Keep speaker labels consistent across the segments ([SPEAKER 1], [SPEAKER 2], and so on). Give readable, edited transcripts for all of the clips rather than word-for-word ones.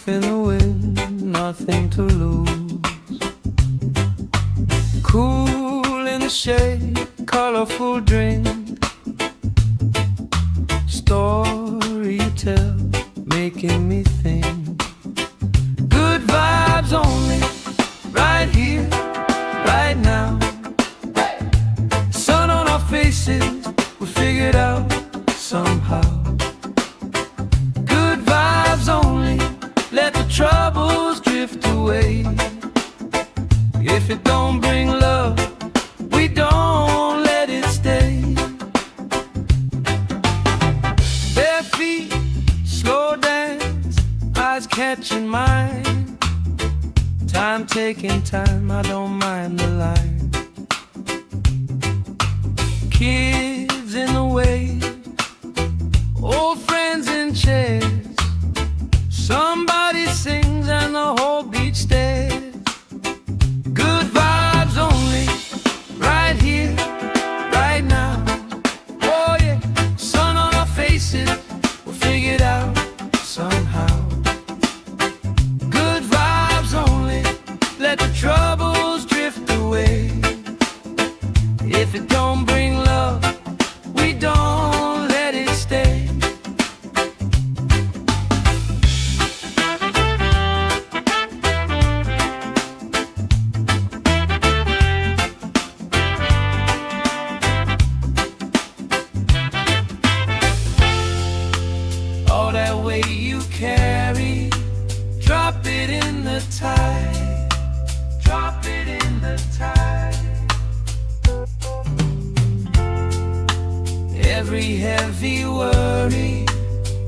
[SPEAKER 1] in the wind, nothing to lose. Cool in the shade, colorful drink. Story you tell, making me think. Good vibes only, right here, right now. Sun on our faces, we figured out somehow. Good vibes only, let the troubles drift away. If it don't bring love, we don't let it stay. Bare feet, slow dance, eyes catching mine. Time taking time, I don't mind the line. Kids in the wave, old friends in chairs. Somebody sings and the whole beach stares. Good vibes only, right here, right now. Oh yeah, sun on our faces, we'll figure it out somehow. Good vibes only, let the troubles drift away. If it don't bring love, we don't let it stay. All that weight you carry, drop it in the tide. Drop it in the tide. Every heavy worry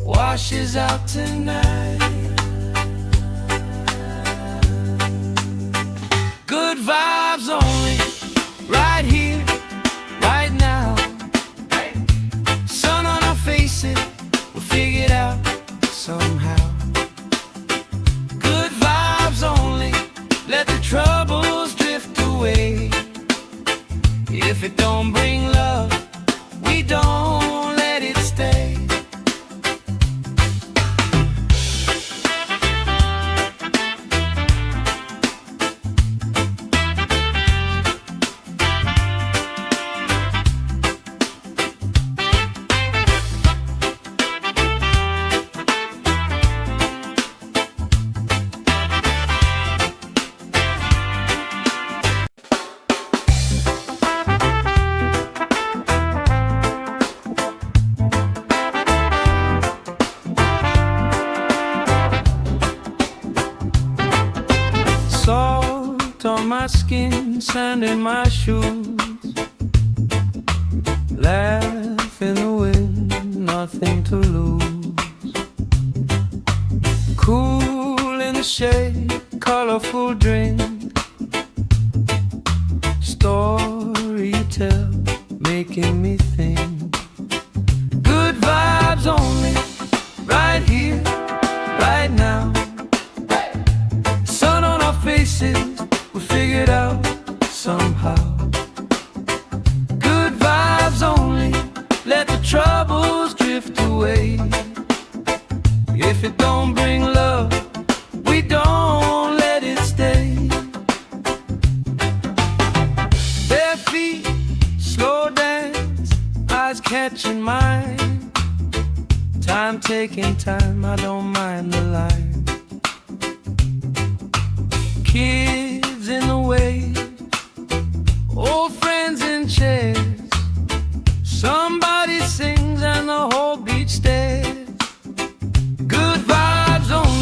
[SPEAKER 1] washes out tonight. Good vibes only, right here, right now. Sun on our faces, we'll figure it out somehow. Good vibes only, let the troubles drift away. If it don't bring love, we don't let it stay. Salt on my skin, sand in my shoes. Laugh in the wind, nothing to lose. Cool in the shade, colorful drink. Story you tell, making me think. Good vibes only, right here, right now. Sun on our faces, we figured out somehow. Good vibes only, let the troubles drift away. If it don't bring love, we don't let it stay. Bare feet, slow dance, eyes catching mine. Time taking time, I don't mind the line. Kids in the wave, old friends in chairs. Somebody sings and the whole beach stares. Good vibes only.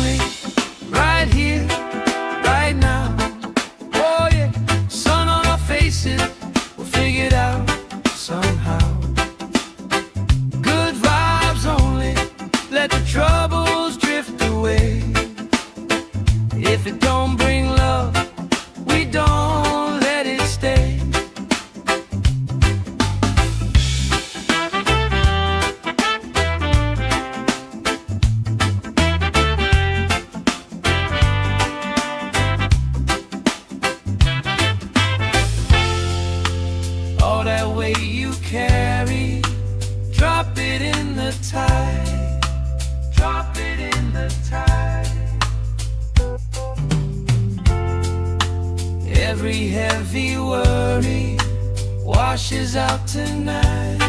[SPEAKER 1] Every heavy worry washes out tonight.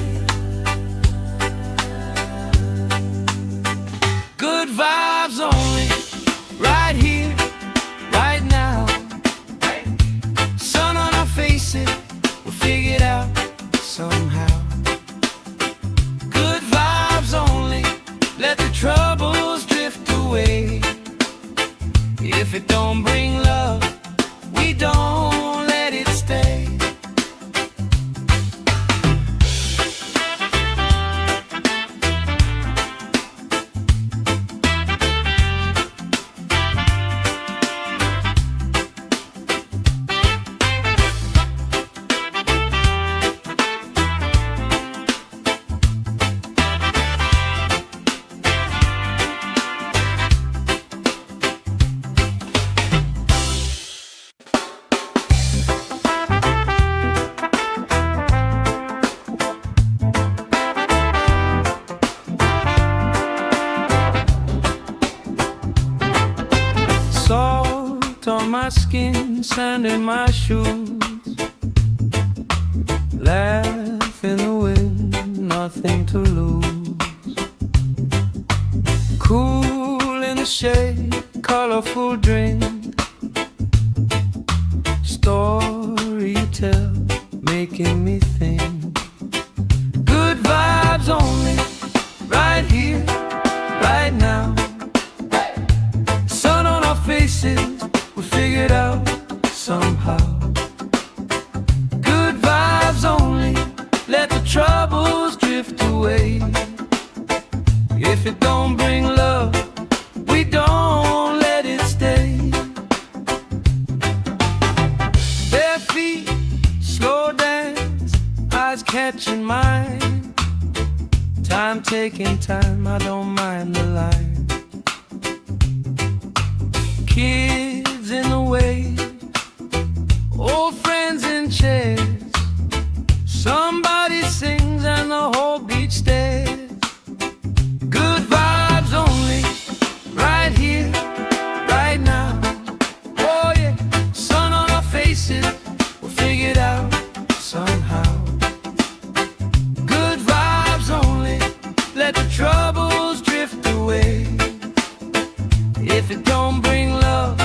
[SPEAKER 1] Good vibes only, right here, right now. Sun on our faces, we'll figure it out somehow. Good vibes only, let the troubles drift away. If it don't bring love, we don't let it stay. Salt on my skin, sand in my shoes. Laugh in the wind, nothing to lose. Cool in the shade, colorful drink. Story you tell, making me think. Good vibes only, right here, right now. Sun on our faces, we figured out somehow. Good vibes only, let the troubles drift away. If it don't bring love, we don't let it stay. Bare feet, slow dance, eyes catching mine. Time taking time, I don't mind the line. Kids in the way, old friends in chairs. Somebody sings and the whole beach stares. Good vibes only, right here, right now. Oh yeah, sun on our faces, we'll figure it out somehow. Good vibes only, let the troubles drift away. If it don't bring love,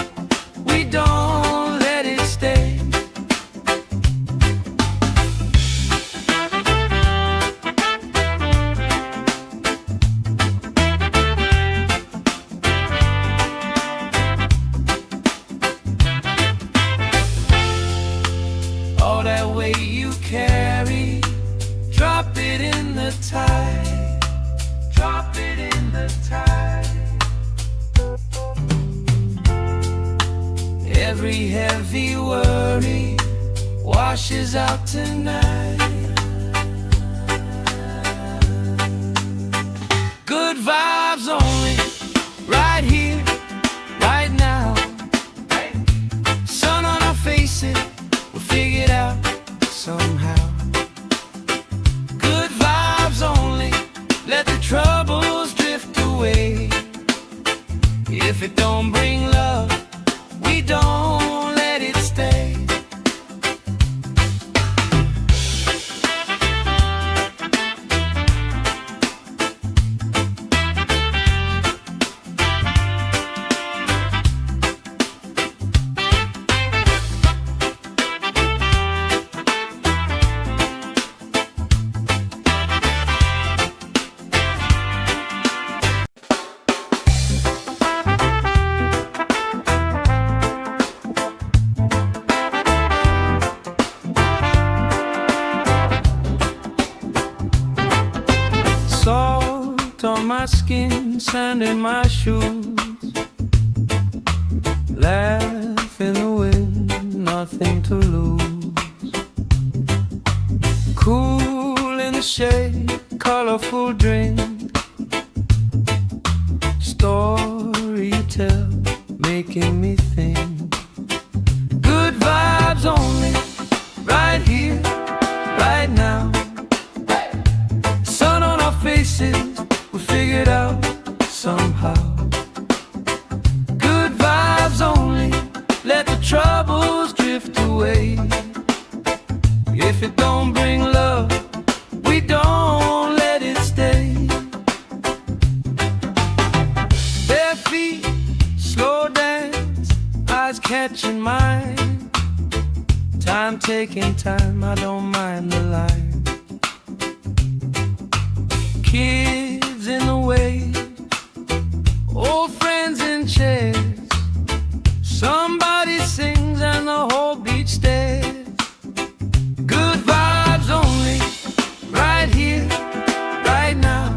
[SPEAKER 1] we don't let it stay. All that weight you carry, drop it in the tide. Drop it in the tide. Every heavy worry washes out tonight. Good vibes only, right here, right now. Sun on our faces, we'll figure it out somehow. Good vibes only, let the troubles drift away. If it don't bring love, we don't let it stay. Salt on my skin, sand in my shoes. Laugh in the wind, nothing to lose. Cool in the shade, colorful drink. Story you tell, making me think. Good vibes only, right here, right now. Sun on our faces, we figured out somehow. Good vibes only, let the troubles drift away. catching mine. Time taking time, I don't mind the line. Kids in the way, old friends in chairs. Somebody sings and the whole beach stares. Good vibes only, right here, right now.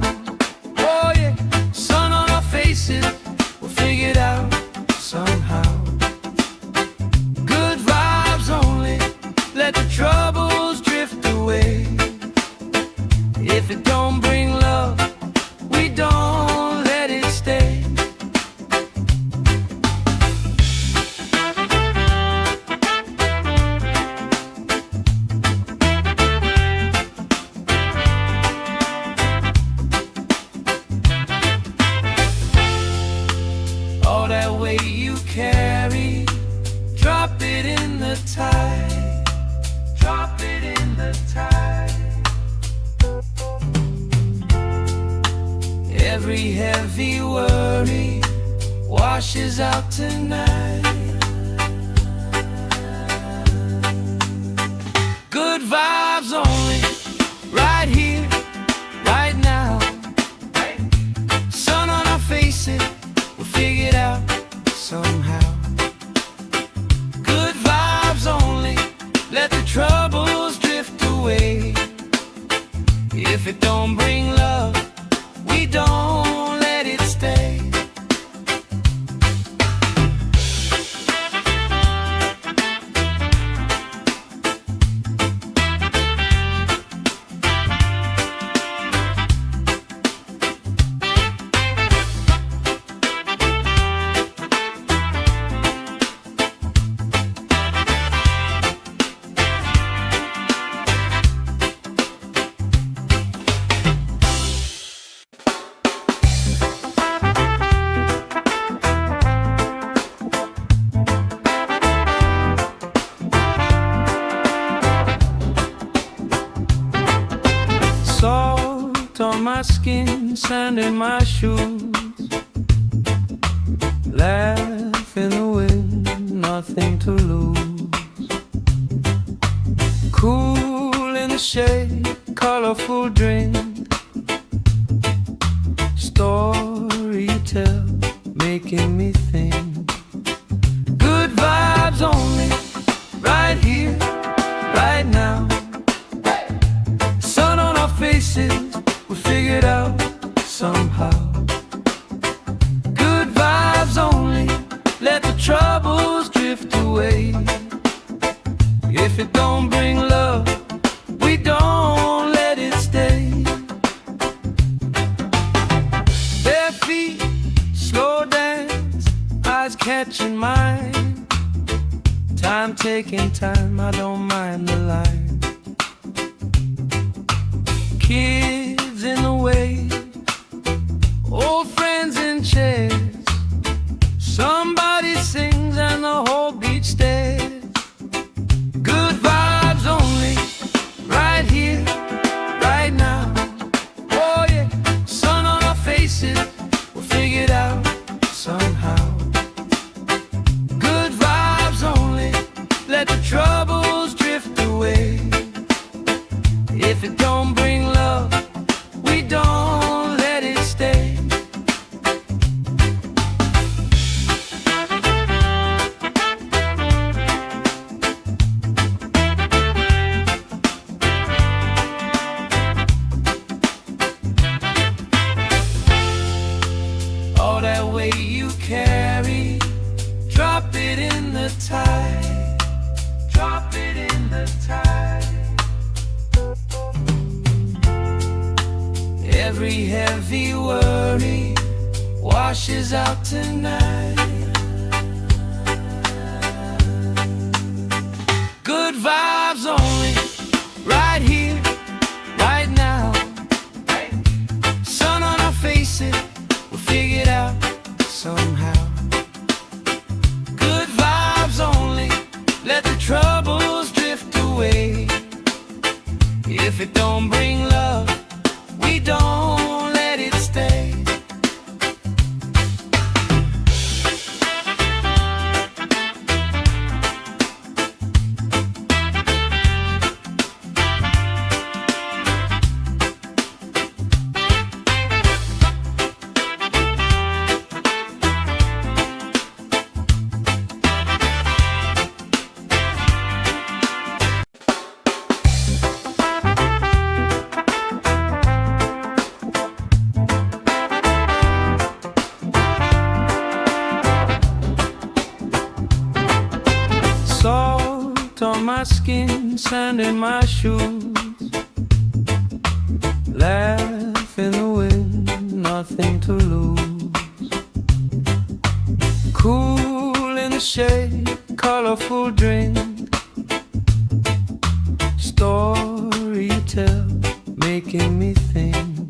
[SPEAKER 1] Oh yeah, sun on our faces, we'll figure it out somehow. Good vibes only, let the troubles drift away. If it don't bring love, we don't let it stay. All that weight you carry, drop it in the tide. Drop it in the tide. Every heavy worry washes out tonight. Good vibes only, right here, right now. Sun on our faces, we'll figure it out somehow. Good vibes only, let the troubles drift away. If it don't bring love, we don't let it stay. Salt on my skin, sand in my shoes. Laugh in the wind, nothing to lose. Cool in the shade, colorful drink. Story you tell, making me think. Good vibes only, right here, right now. Sun on our faces, we'll figure it out somehow. Good vibes only, let the troubles drift away. If it don't bring love, we don't let it stay. Bare feet, slow dance, eyes catching mine. Time taking time, I don't mind the line. Kids in the way, old friends in chairs. Somebody sings and the whole beach stares. Good vibes only, right here, right now. Oh yeah, sun on our faces, we'll figure it out somehow. Good vibes only, let the troubles drift away. If it don't bring love, we don't let it stay. All that weight you carry, drop it in the tide. Drop it in the tide. Every heavy worry washes out tonight. Good vibes only, right here, right now. Sun on our faces, we'll figure it out somehow. Good vibes only, let the troubles drift away. If it don't bring love, we don't let it stay. on my skin, sand in my shoes. Laugh in the wind, nothing to lose. Cool in the shade, colorful drink. Story you tell, making me think.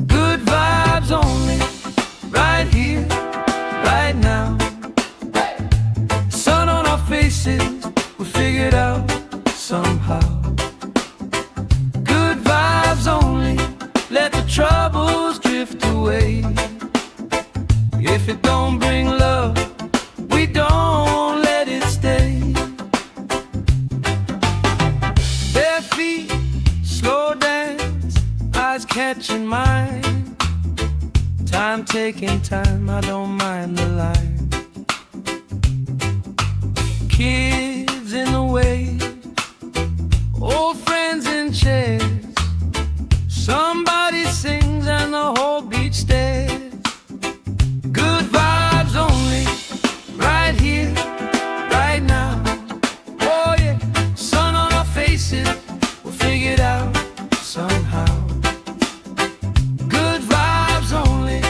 [SPEAKER 1] Good vibes only, right here, right now. Sun on our faces, we figured out somehow. Good vibes only, let the troubles drift away. If it don't bring love, we don't let it stay. Bare feet, slow dance, eyes catching mine. Time taking time, I don't mind the line. Kids in the wave, old friends in chairs. Somebody sings and the whole beach stares. Good vibes only, right here, right now. Oh yeah, sun on our faces, we'll figure it out somehow. Good vibes only,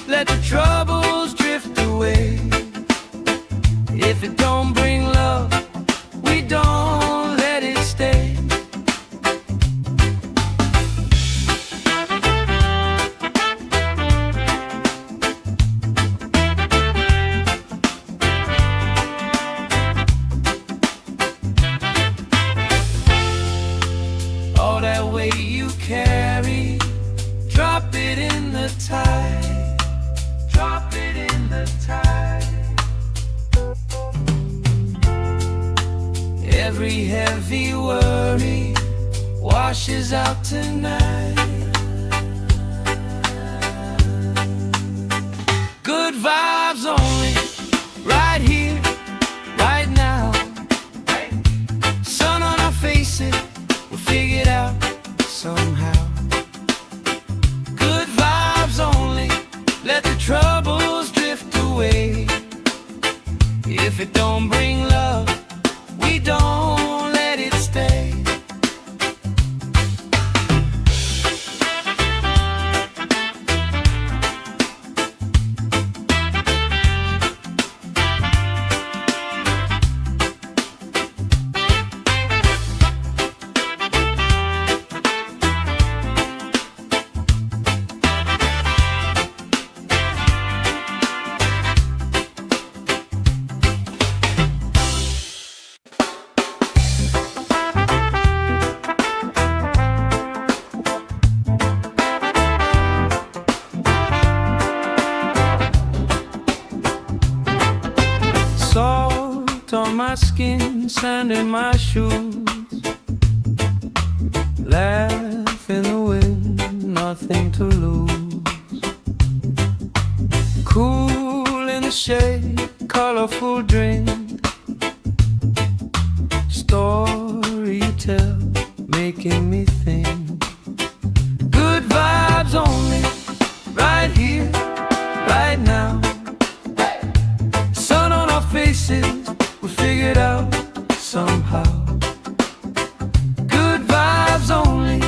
[SPEAKER 1] let the troubles drift away. If it don't bring love, we don't let it stay. All that weight you carry, drop it in the tide. Drop it in the tide. Every heavy worry washes out tonight. Good vibes only, right here, right now. Sun on our faces, we'll figure it out somehow. Good vibes only, let the troubles drift away. If it don't bring love, we don't let it stay. Salt on my skin, sand in my shoes. Laugh in the wind, nothing to lose. Cool in the shade, colorful drink. Story you tell, making me think. Good vibes only, right here, right now. Sun on our faces, we figured out somehow. Good vibes only,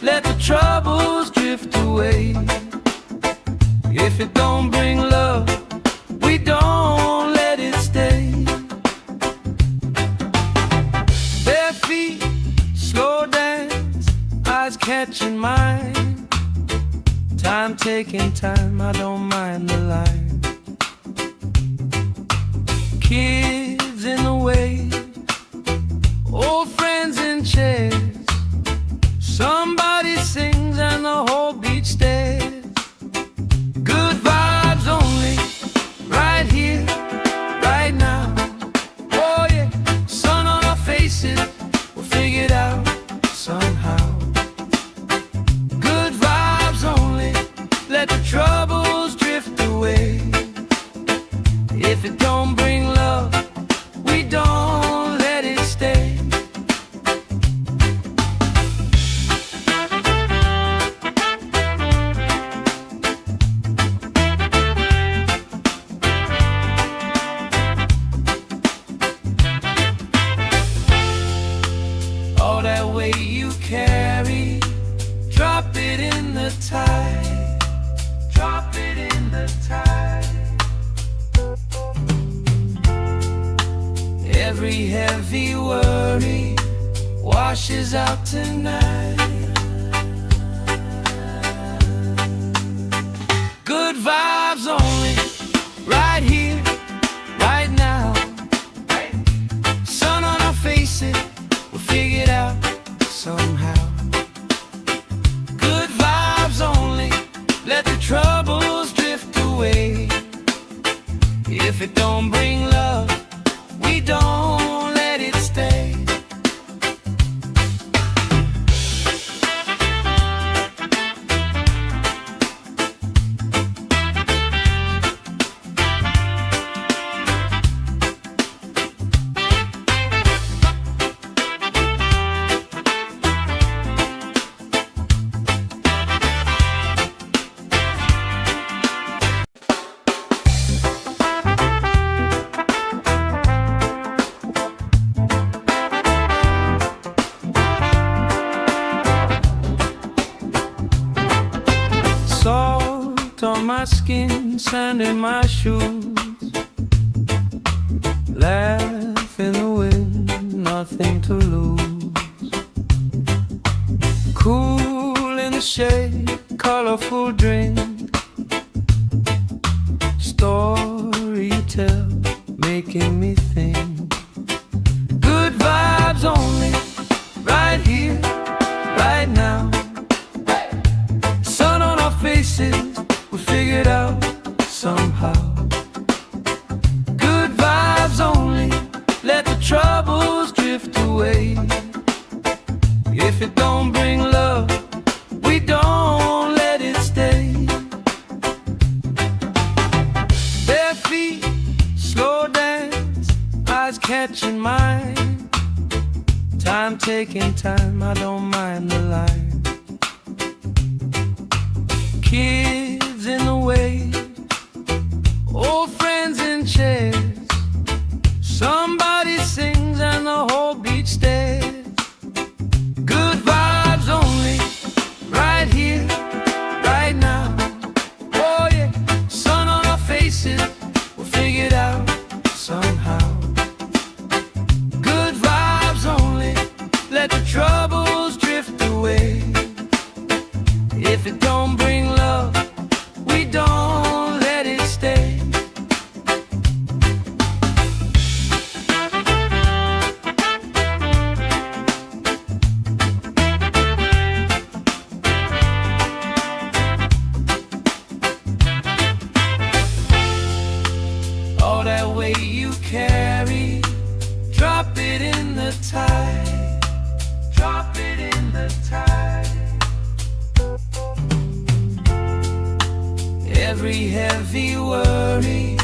[SPEAKER 1] let the troubles drift away. If it don't bring love, we don't let it stay. Bare feet, slow dance, eyes catching mine. Time taking time, I don't mind the line. Kids in the wave, old friends in chairs. Somebody sings and the whole beach stares. Good vibes only, right here, right now. Oh yeah, sun on our faces, we'll figure it out somehow. Good vibes only, let the troubles drift away. If it don't bring love, Every heavy worry washes out tonight. Good vibes only, right here, right now. Sun on our faces, we'll figure it out somehow. Good vibes only, let the troubles drift away. If it don't bring love, we don't let it stay. Salt on my skin, sand in my shoes. Laugh in the wind, nothing to lose. Cool in the shade, colorful drink. Story you tell, making me think. Good vibes only, right here, right now. Faces, we figured out somehow. Good vibes only, let the troubles drift away. If it don't bring love, we don't let it stay. Bare feet, slow dance, eyes catching mine. Time taking time, I don't mind the line. Kids in the way, old friends in chairs. Somebody sings and the whole beach stares. Good vibes only, right here, right now. Oh yeah, sun on our faces, we'll figure it out somehow. Good vibes only, let the troubles drift away. If it don't bring love, we don't let it stay. All that weight you carry, drop it in the tide. Drop it in the tide. Every heavy worry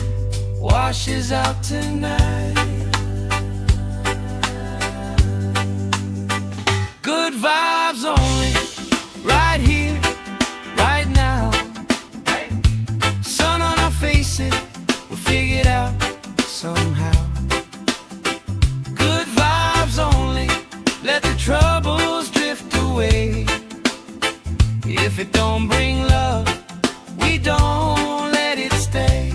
[SPEAKER 1] washes out tonight. Good vibes only, right here, right now. Sun on our faces, we'll figure it out somehow. Good vibes only, let the troubles drift away. If it don't bring love, we don't let it stay.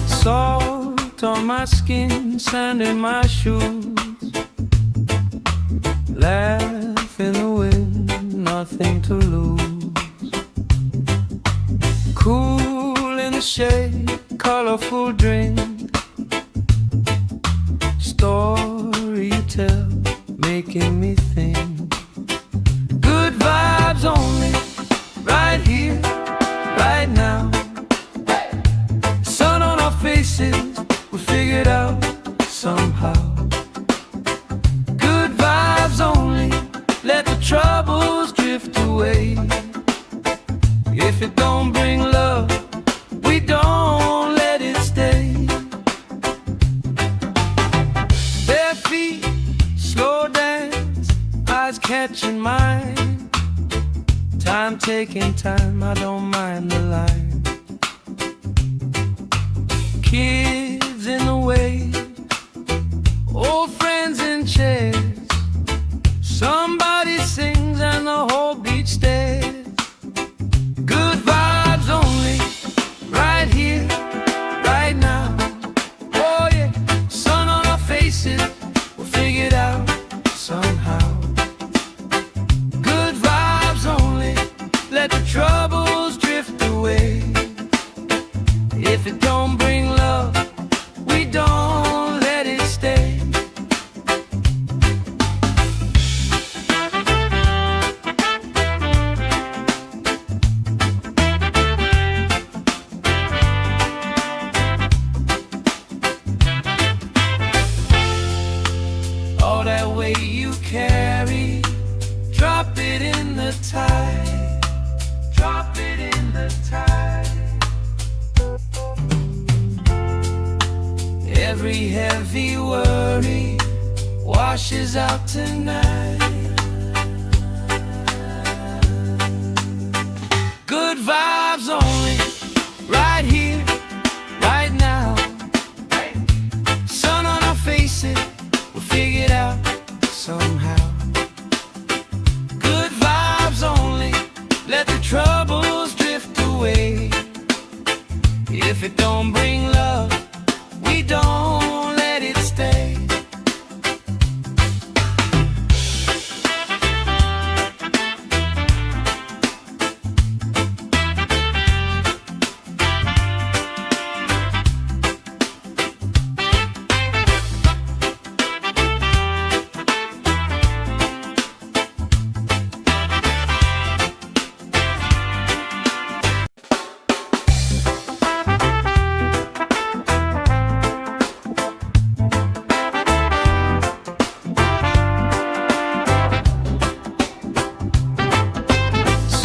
[SPEAKER 1] Salt on my skin, sand in my shoes. Laugh in the wind, nothing to lose. Cool in the shade, colorful drink. Story you tell, making me think. Good vibes only, right here, right now. Sun on our faces, we figured out somehow. Good vibes only, let the troubles drift away. catching mine. Time taking time, I don't mind the line. Kids in the way, old friends in chairs. Somebody sings and the whole beach stares. Good vibes only, right here, right now. Oh yeah, sun on our faces, we'll figure it out somehow. Good vibes only, let the troubles drift away. If it don't bring love, we don't let it stay. All that weight you carry, drop it in the tide. Drop it in the tide. Every heavy worry washes out tonight. Good vibes only, right here, right now. Sun on our faces, we'll figure it out somehow. Good vibes only, let the troubles drift away. If it don't bring love, we don't let it stay.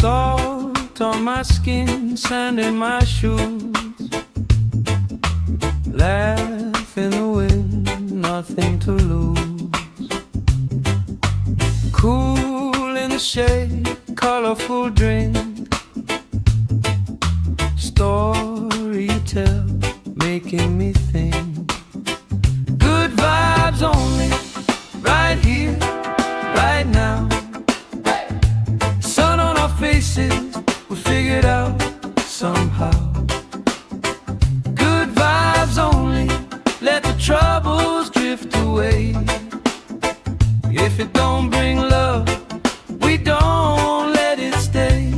[SPEAKER 1] Salt on my skin, sand in my shoes. Laugh in the wind, nothing to lose. Cool in the shade, colorful drink. Story you tell, making me think. Good vibes only, right here, right now. Sun on our faces, we'll figure it out somehow. Good vibes only, let the troubles drift away. If it don't bring love, we don't let it stay.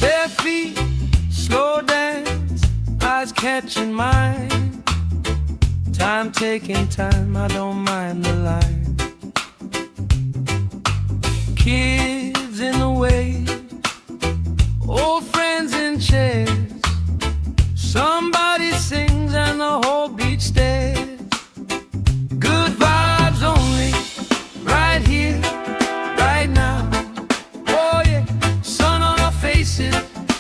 [SPEAKER 1] Bare feet, slow dance, eyes catching mine. Time taking time, I don't mind the line. Kids in the way, old friends in chairs. Somebody sings and the whole beach stares. Good vibes only, right here, right now. Oh yeah, sun on our faces,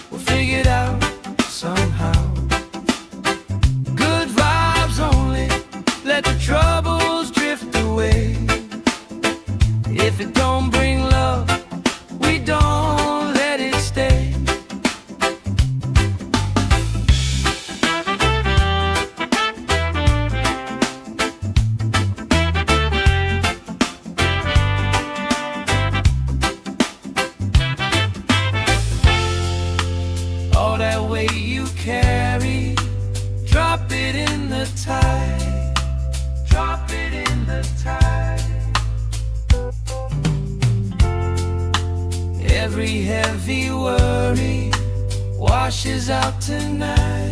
[SPEAKER 1] we'll figure it out somehow. Good vibes only, let the troubles drift away. If it don't bring love, we don't let it stay. All that weight you carry, drop it in the tide. Drop it in the tide. Every heavy worry washes out tonight.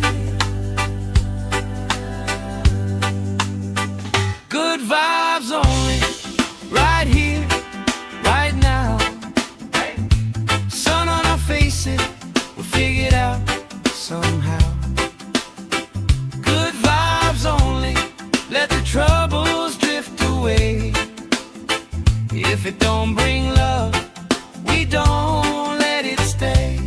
[SPEAKER 1] Good vibes only, right here, right now. Sun on our faces, we'll figure it out somehow. Good vibes only, let the troubles drift away. If it don't bring love, we don't let it stay.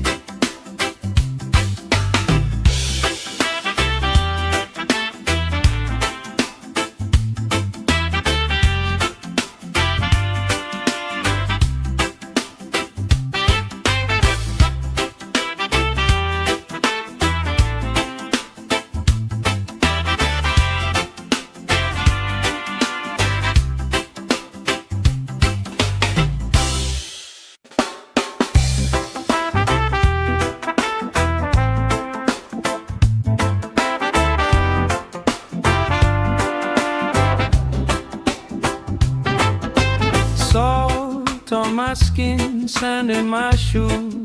[SPEAKER 1] Salt on my skin, sand in my shoes.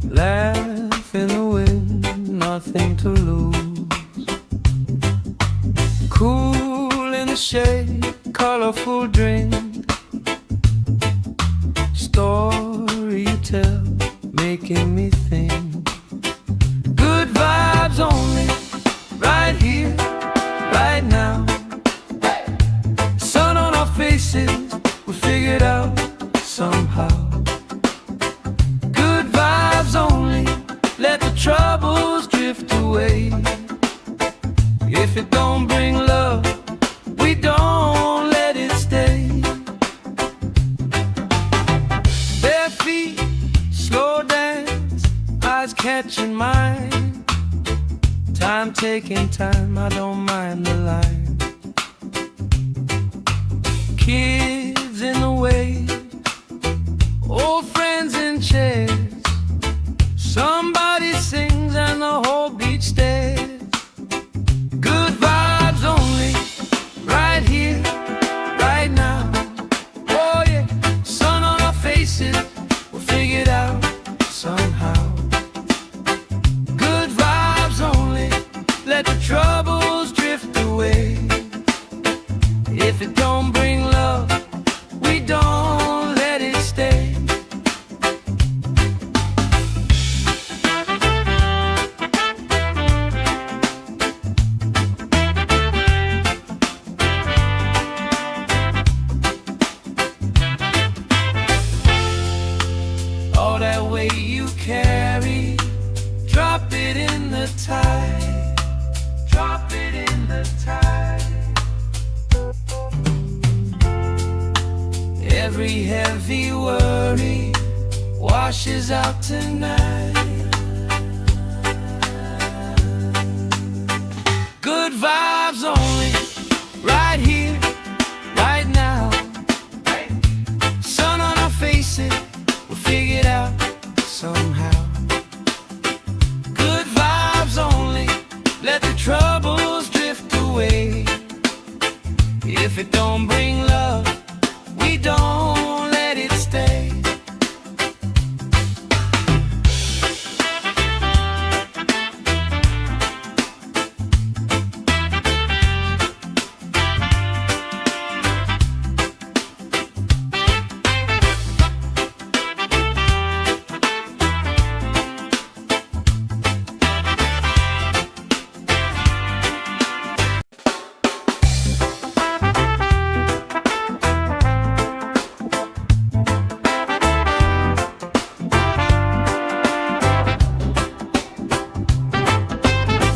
[SPEAKER 1] Laugh in the wind, nothing to lose. Cool in the shade, colorful drink. Story you tell, making me think. Good vibes only, right here, right now. Sun on our faces, we figured out somehow. Good vibes only, let the troubles drift away. If it don't bring love, we don't let it stay. Bare feet, slow dance, eyes catching mine. Time taking time, I don't mind the line. Kids in the way, old friends in chairs. Somebody sings and the whole beach stares. Good vibes only, right here, right now. Oh yeah, sun on our faces, we'll figure it out somehow. Good vibes only, let the troubles drift away. If it don't bring love, we don't let it stay. All that weight you carry, drop it in the tide. Drop it in the tide. Every heavy worry washes out tonight. Good vibes only, right here, right now. Sun on our faces, we'll figure it out somehow. Good vibes only, let the troubles drift away. If it don't bring love, we don't let it stay.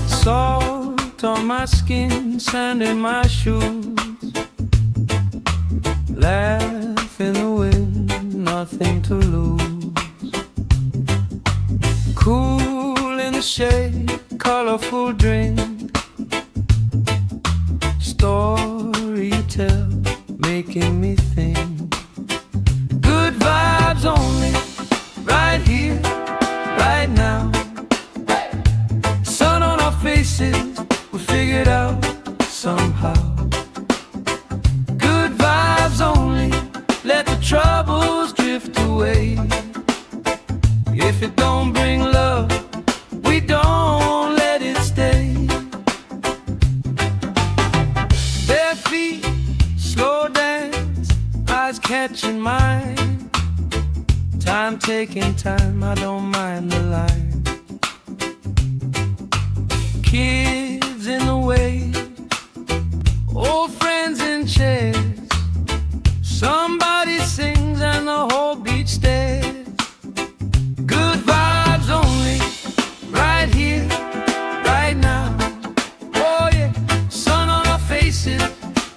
[SPEAKER 1] Salt on my skin, sand in my shoes. Laugh in the wind, nothing to lose. Cool in the shade, colorful drink. Story you tell, making me think. Good vibes only, right here, right now. Sun on our faces, we figured out somehow. Good vibes only, let the troubles drift away. If it don't bring love, we don't let it stay. Bare feet, slow dance, eyes catching mine. Time taking time, I don't mind the line. Kids in the way, old friends in chairs. Somebody sings and the whole beach stares. Good vibes only, right here, right now. Oh yeah, sun on our faces,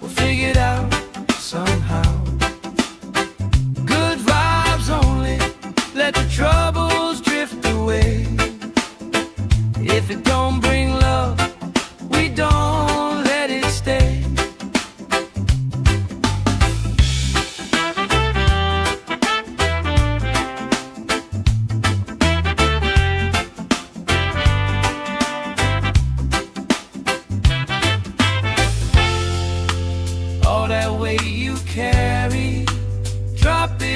[SPEAKER 1] we'll figure it out somehow. Good vibes only, let the troubles drift away. If it don't bring love, we don't let it stay. All that weight you carry,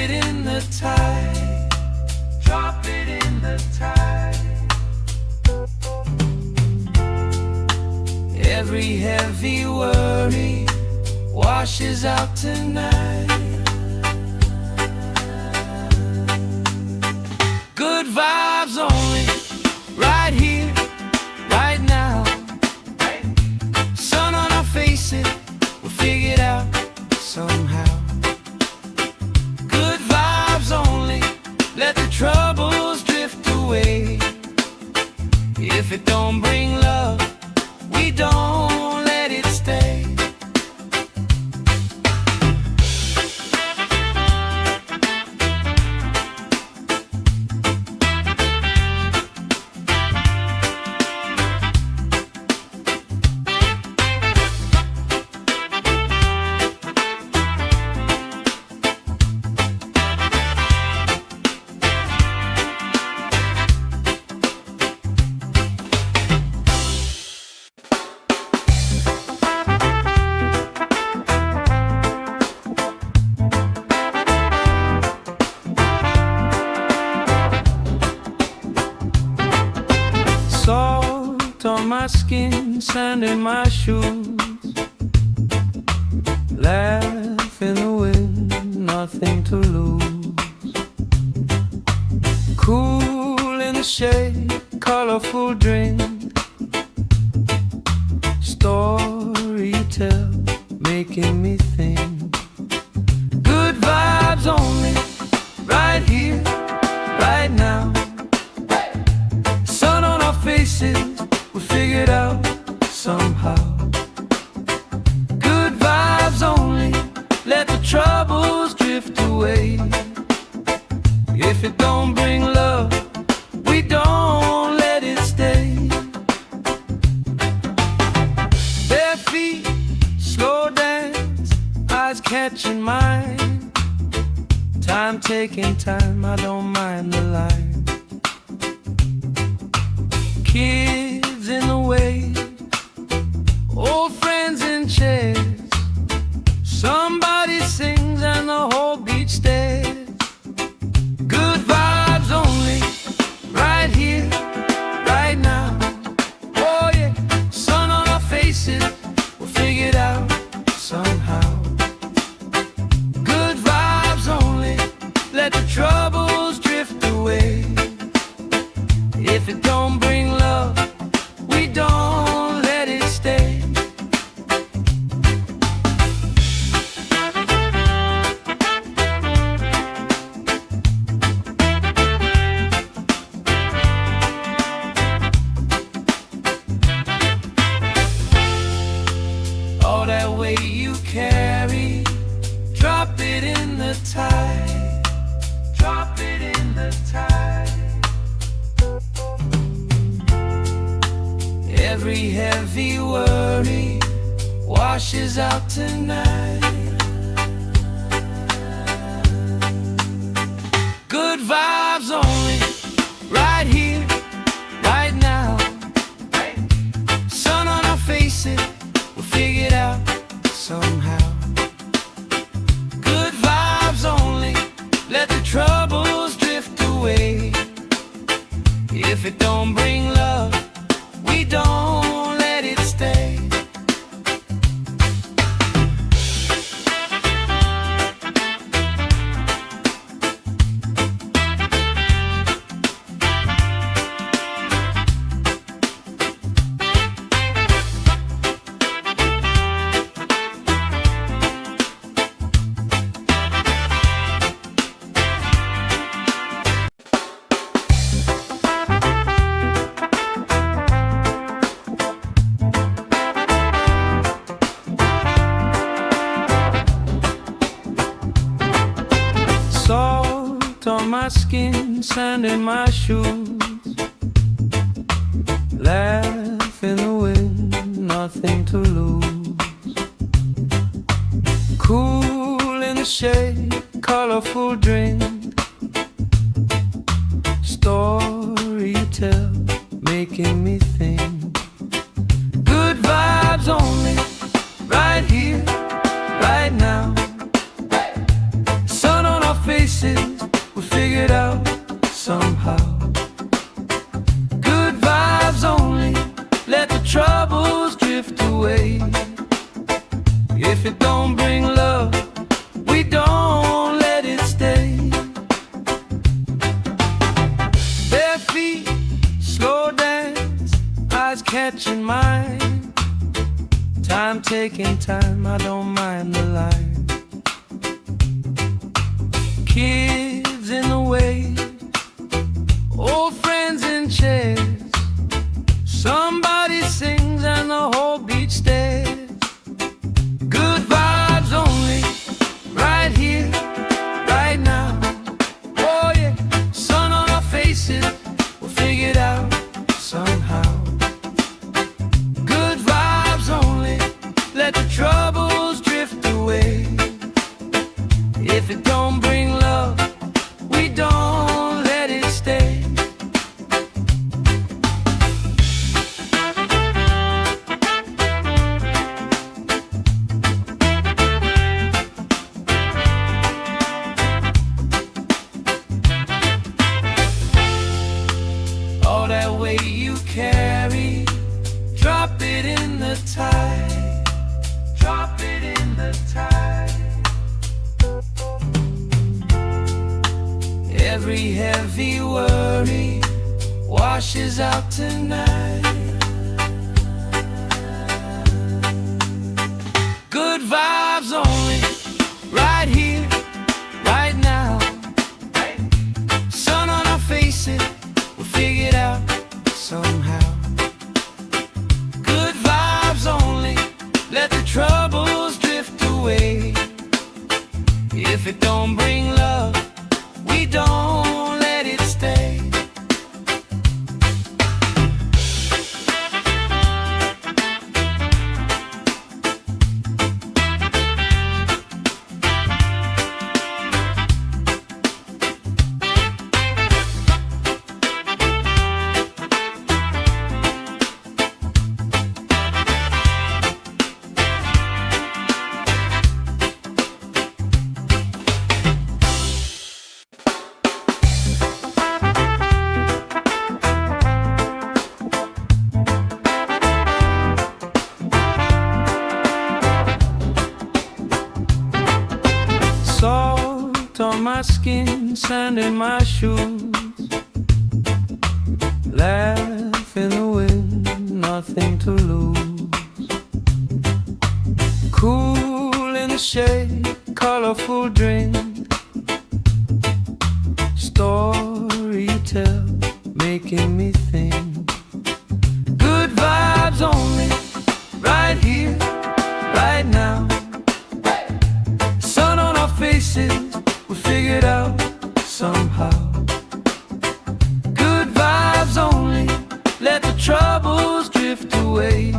[SPEAKER 1] it in the tide. Drop it in the tide. Every heavy worry washes out tonight. Good vibes only, right here, right now. Sun on our faces, we'll figure it out somehow. Good vibes only, let the troubles drift away. If it don't bring love, we don't let it stay. Salt on my skin, sand in my shoes. Laugh in the wind, nothing to lose. Cool in the shade, colorful drink. Story you tell, making me think. Good vibes only, right here, right now. Sun on our faces, we figured out somehow. Good vibes only, let the troubles drift away. If it don't bring love, we don't let it stay. Bare feet, slow dance, eyes catching mine. Time taking time, I don't mind the line. Kids in the way, old friends in chairs. Somebody sings and the whole beach stares. Good vibes only, right here, right now. Oh yeah, sun on our faces, we'll figure it out somehow. Good vibes only, let the troubles drift away. If it don't bring love, we don't let it stay. All that weight you carry, drop it in the tide. Drop it in the tide. Every heavy worry washes out tonight. Good vibes only, right here, right now. Sun on our faces, we'll figure it out somehow. Good vibes only, let the troubles drift away. If it don't bring love, we don't let it stay. Salt on my skin, sand in my shoes. Laugh in the wind, nothing to lose. Cool in the shade, colorful drink. Story you tell, making me think. Good vibes only, right here, right now. Sun on our faces, don't bring love, we don't let it stay. Bare feet, slow dance, eyes catching mine. Time taking time, I don't mind the line. Kids in the way, old friends in chairs. Somebody sings and the whole beach stares. Good vibes only, right here, right now. Oh yeah, sun on our faces, we'll figure it out somehow. Good vibes only, let the troubles drift away. If it don't bring love, we don't let it stay. All that weight you carry, drop it in the tide. Drop it in the tide. Every heavy worry washes out tonight. Good vibes only, right here, right now. Sun on our faces, we'll figure it out somehow. Good vibes only, let the troubles drift away. If it don't bring love, we don't let it stay. Salt on my skin, sand in my shoes. Laugh in the wind, nothing to lose. Cool in the shade, colorful drink. Story you tell, making me think. Good vibes only, right here, right now. Sun on our faces, we figure it out somehow. Good vibes only, let the troubles drift away.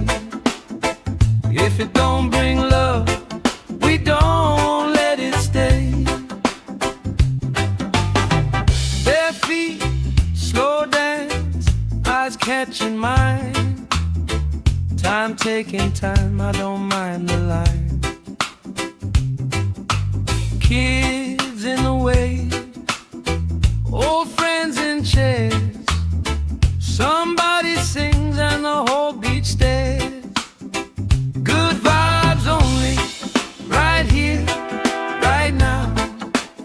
[SPEAKER 1] If it don't bring love, we don't let it stay. Bare feet, slow dance, eyes catching mine. Time taking time, I don't mind the line. Kids in the way, old friends in chairs. Somebody sings and the whole beach stares. Good vibes only, right here, right now.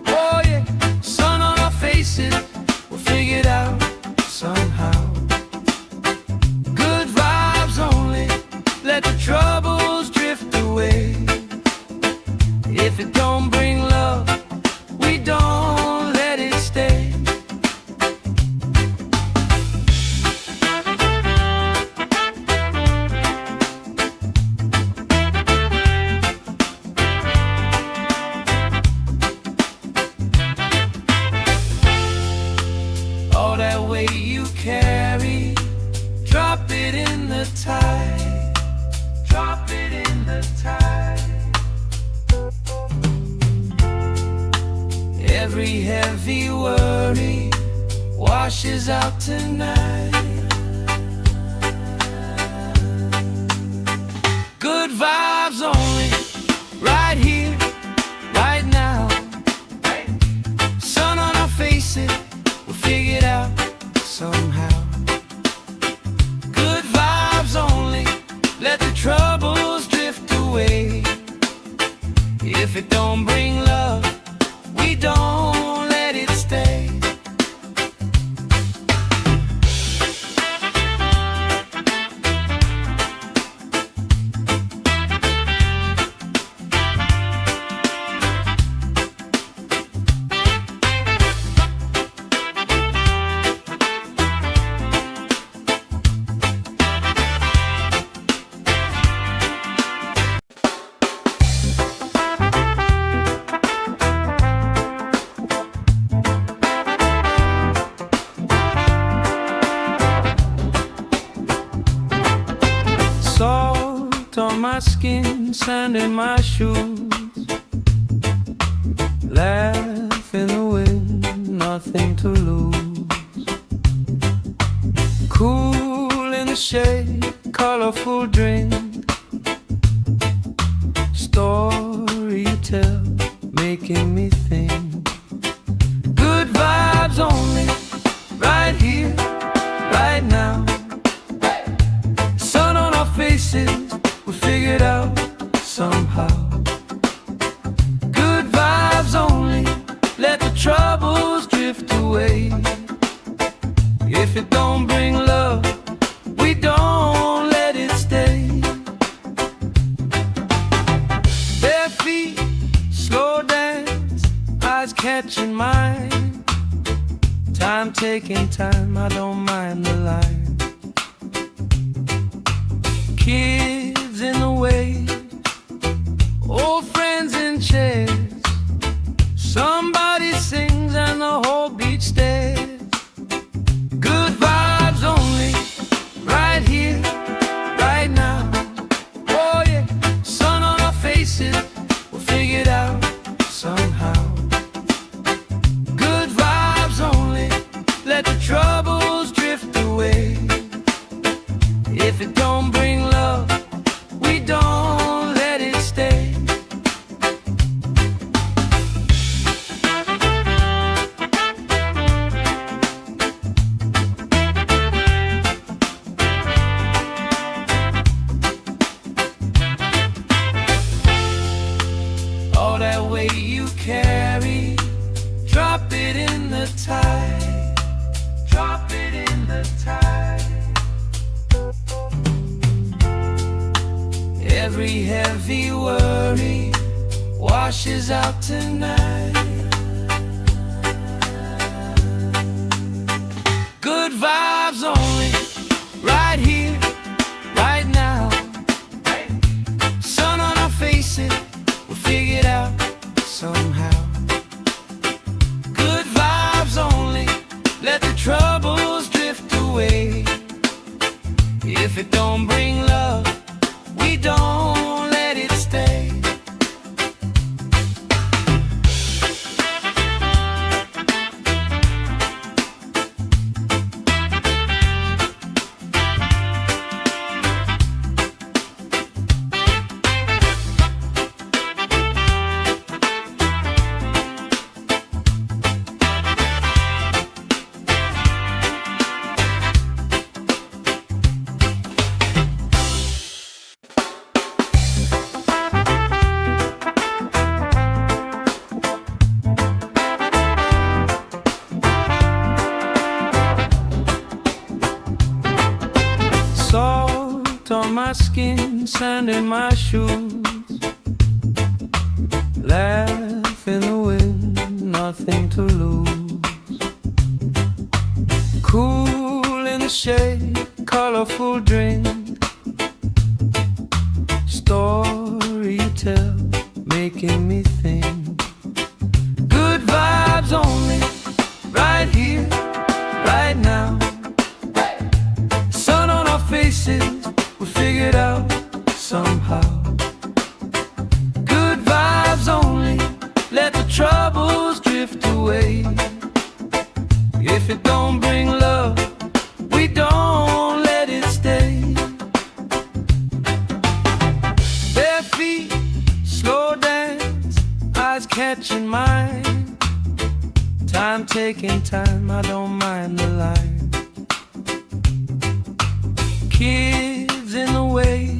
[SPEAKER 1] Oh yeah, sun on our faces, we'll figure it out somehow. Good vibes only, let the troubles drift away. If it don't bring love, we don't let it stay. All that weight you carry, drop it in the tide. Drop it in the tide. Every heavy worry washes out tonight. Good vibes only, right here, right now. Sun on our faces, we'll figure it out somehow. Good vibes only, let the troubles drift away. If it don't bring love, we don't let it stay. Salt on my skin, sand in my shoes, laugh in the wind, nothing to lose. Cool in the shade, colorful drink, story you tell, making me think. Good vibes only, right here, right now. Sun on our faces, we figured out somehow. Good vibes only, let the troubles drift away. If it don't bring love, we don't let it stay. Bare feet, slow dance, eyes catching mine. Time taking time, I don't mind the line. Kids in the way, old friends in chairs. Somebody sings and the whole beach stares. Good vibes only, right here, right now. Oh yeah, sun on our faces, we'll figure it out somehow. Good vibes only, let the troubles drift away. If it don't bring love, we don't let it stay. All that weight you carry, drop it in the tide. Drop it in the tide. Every heavy worry washes out tonight. Good vibes only, right here, right now. Sun on our faces, we'll figure it out somehow. Good vibes only, let the troubles drift away. If it don't bring love, we don't let it stay. Salt on my skin, sand in my shoes, laugh in the wind, nothing to lose. Cool in the shade, colorful drink, story you tell, making me think. Good vibes only, right here, right now. Sun on our faces, we figured out somehow. Good vibes only, let the troubles drift away. If it don't bring love, we don't let it stay. Bare feet, slow dance, eyes catching mine. Time taking time, I don't mind the line. Kids in the way,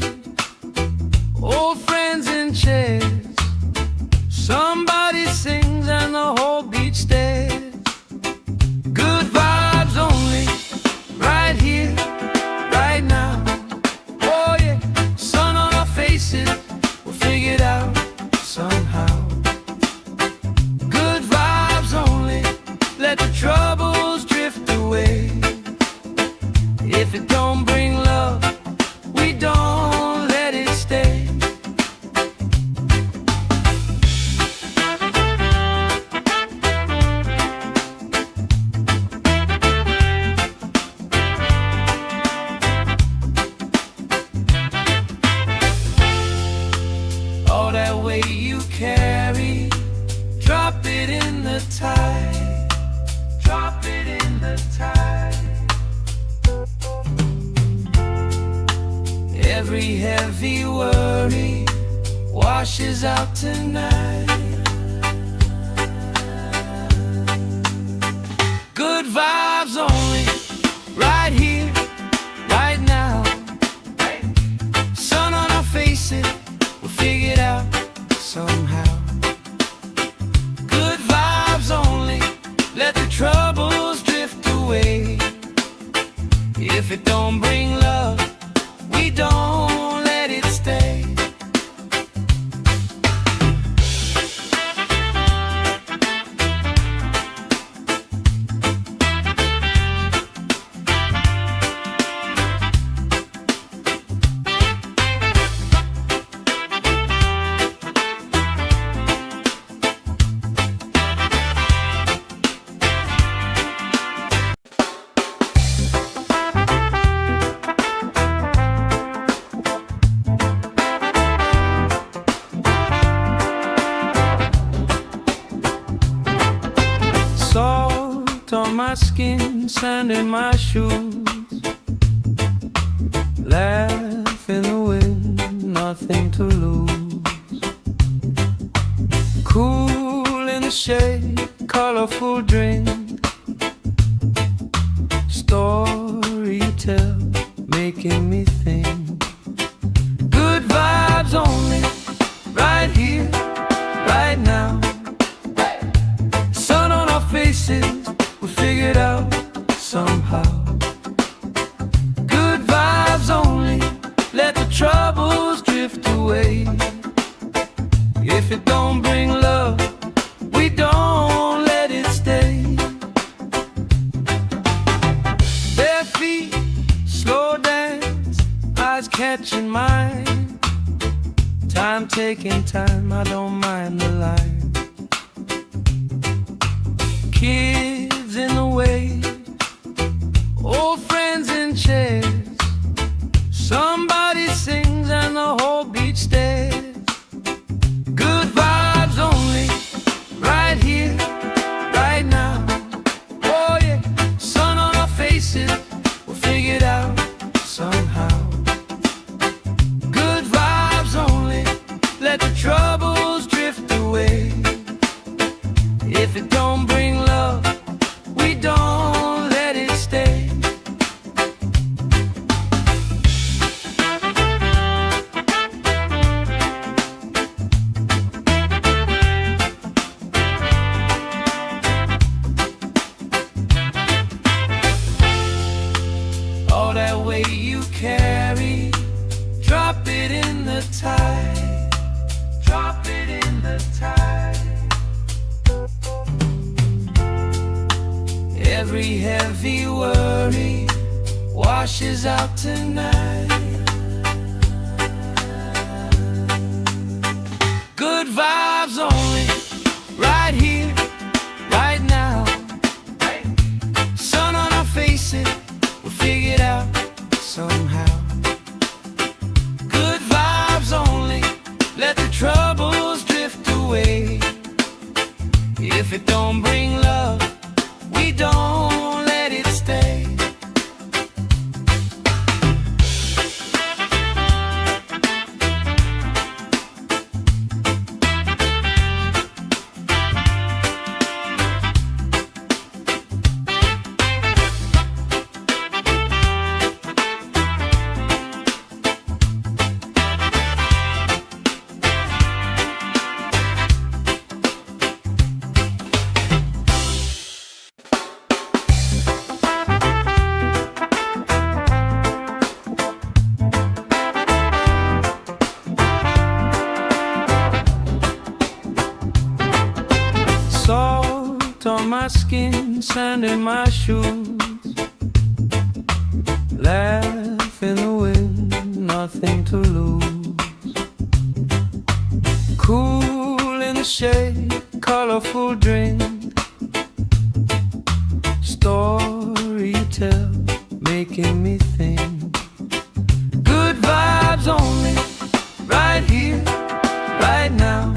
[SPEAKER 1] old friends in chairs. carry, drop it in the tide, drop it in the tide. Every heavy worry washes out tonight. Good vibes only, right here, right now. Sun on our faces, we'll figure it out somehow. Good vibes only, let the troubles drift away. If it don't bring love, we don't let it stay. Salt on my skin, sand in my shoes. Laugh in the wind, nothing to lose. Cool in the shade, colorful drink. Story you tell, making me think. Good vibes only, right here, right now. Sun on our faces, we'll figure it out somehow. Good vibes only, let the troubles drift away. If it don't bring love, we don't let it stay. Bare feet, slow dance, eyes catching mine. Time taking time, I don't mind the line. Kids in the way, old friends in chairs. Somebody sings and the whole beach stares. Good vibes only, right here, right now. Oh yeah, sun on our faces, we'll figure it out somehow. Good vibes only, let the troubles drift away. If it don't bring love, we don't let it stay. All that weight you carry, drop it in the tide, drop it in the tide. Every heavy worry washes out tonight. Good vibes only, right here, right now. Sun on our faces, we'll figure it out somehow. Good vibes only, let the troubles drift away. If it don't bring love, we don't let it stay. Salt on my skin, sand in my shoes. Laugh in the wind, nothing to lose. Cool in the shade, colorful drink. Story you tell, making me think. Good vibes only, right here, right now.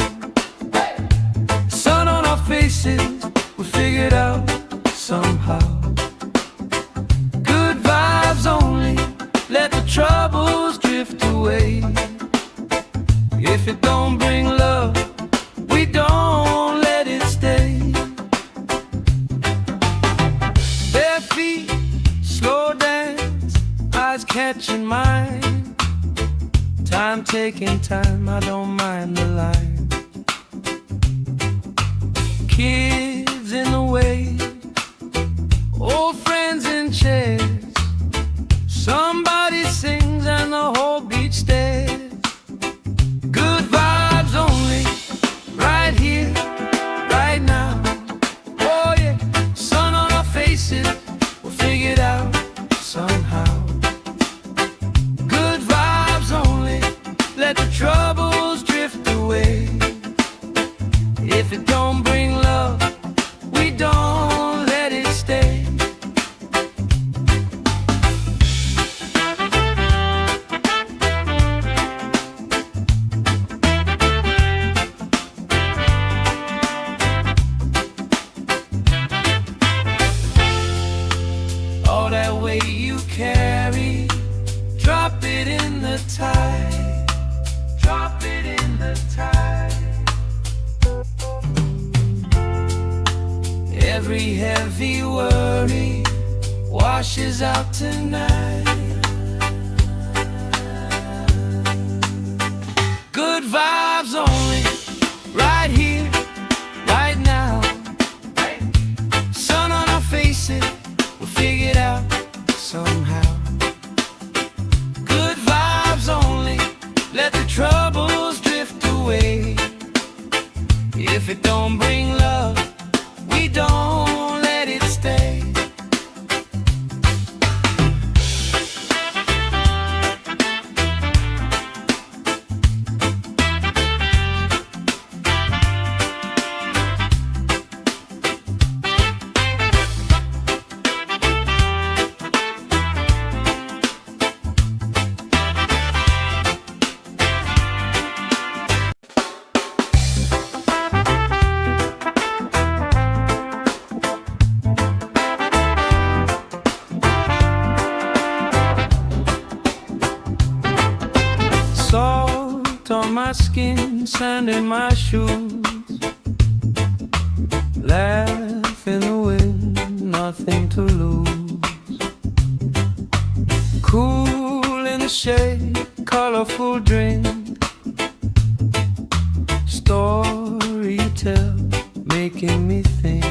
[SPEAKER 1] Every heavy worry washes out tonight. Good vibes only, right here, right now. Sun on our faces, we'll figure it out somehow. Good vibes only, let the troubles drift away. If it don't bring love, we don't let it stay. Salt on my skin, sand in my shoes. Laugh in the wind, nothing to lose. Cool in the shade, colorful drink. Story you tell, making me think.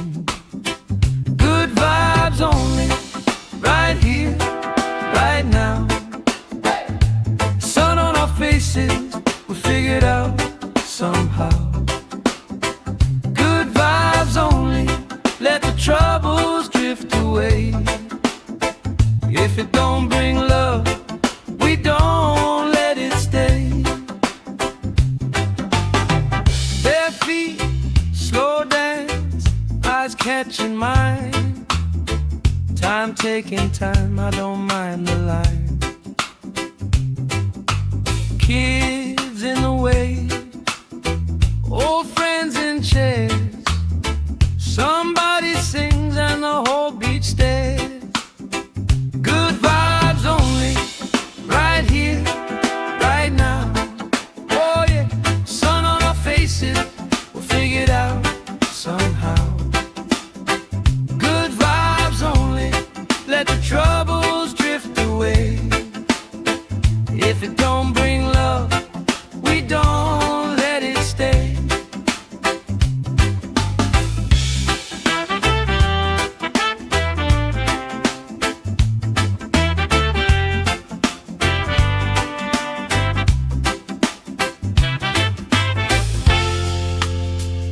[SPEAKER 1] Good vibes only, right here, right now. Sun on our faces, we'll figure it out somehow. Good vibes only, let the troubles drift away. If it don't bring love, we don't let it stay. Bare feet, slow dance, eyes catching mine. Time taking time, I don't mind the line. Kids in the way, old friends in chairs. Somebody sings and the whole beach stares. Good vibes only, right here, right now. Oh yeah, sun on our faces, we'll figure it out somehow. Good vibes only, let the troubles drift away. If it don't bring love, we don't let it stay.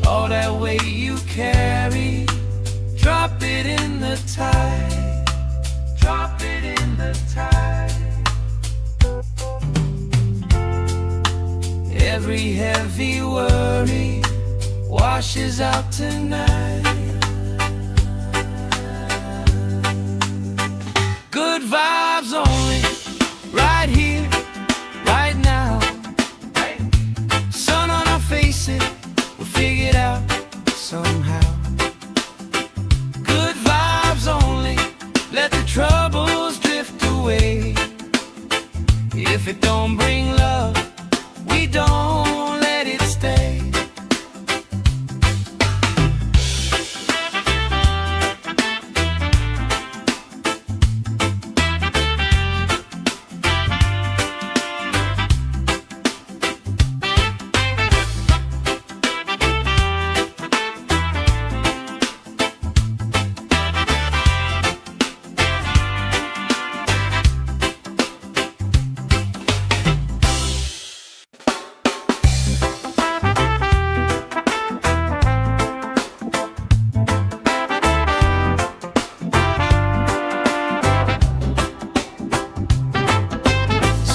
[SPEAKER 1] All that weight you carry, drop it in the tide. Drop it in the tide. Every heavy worry washes out tonight. Good vibes only, right here, right now. Sun on our faces, we'll figure it out somehow. Good vibes only, let the troubles drift away. If it don't bring love, we don't let it stay.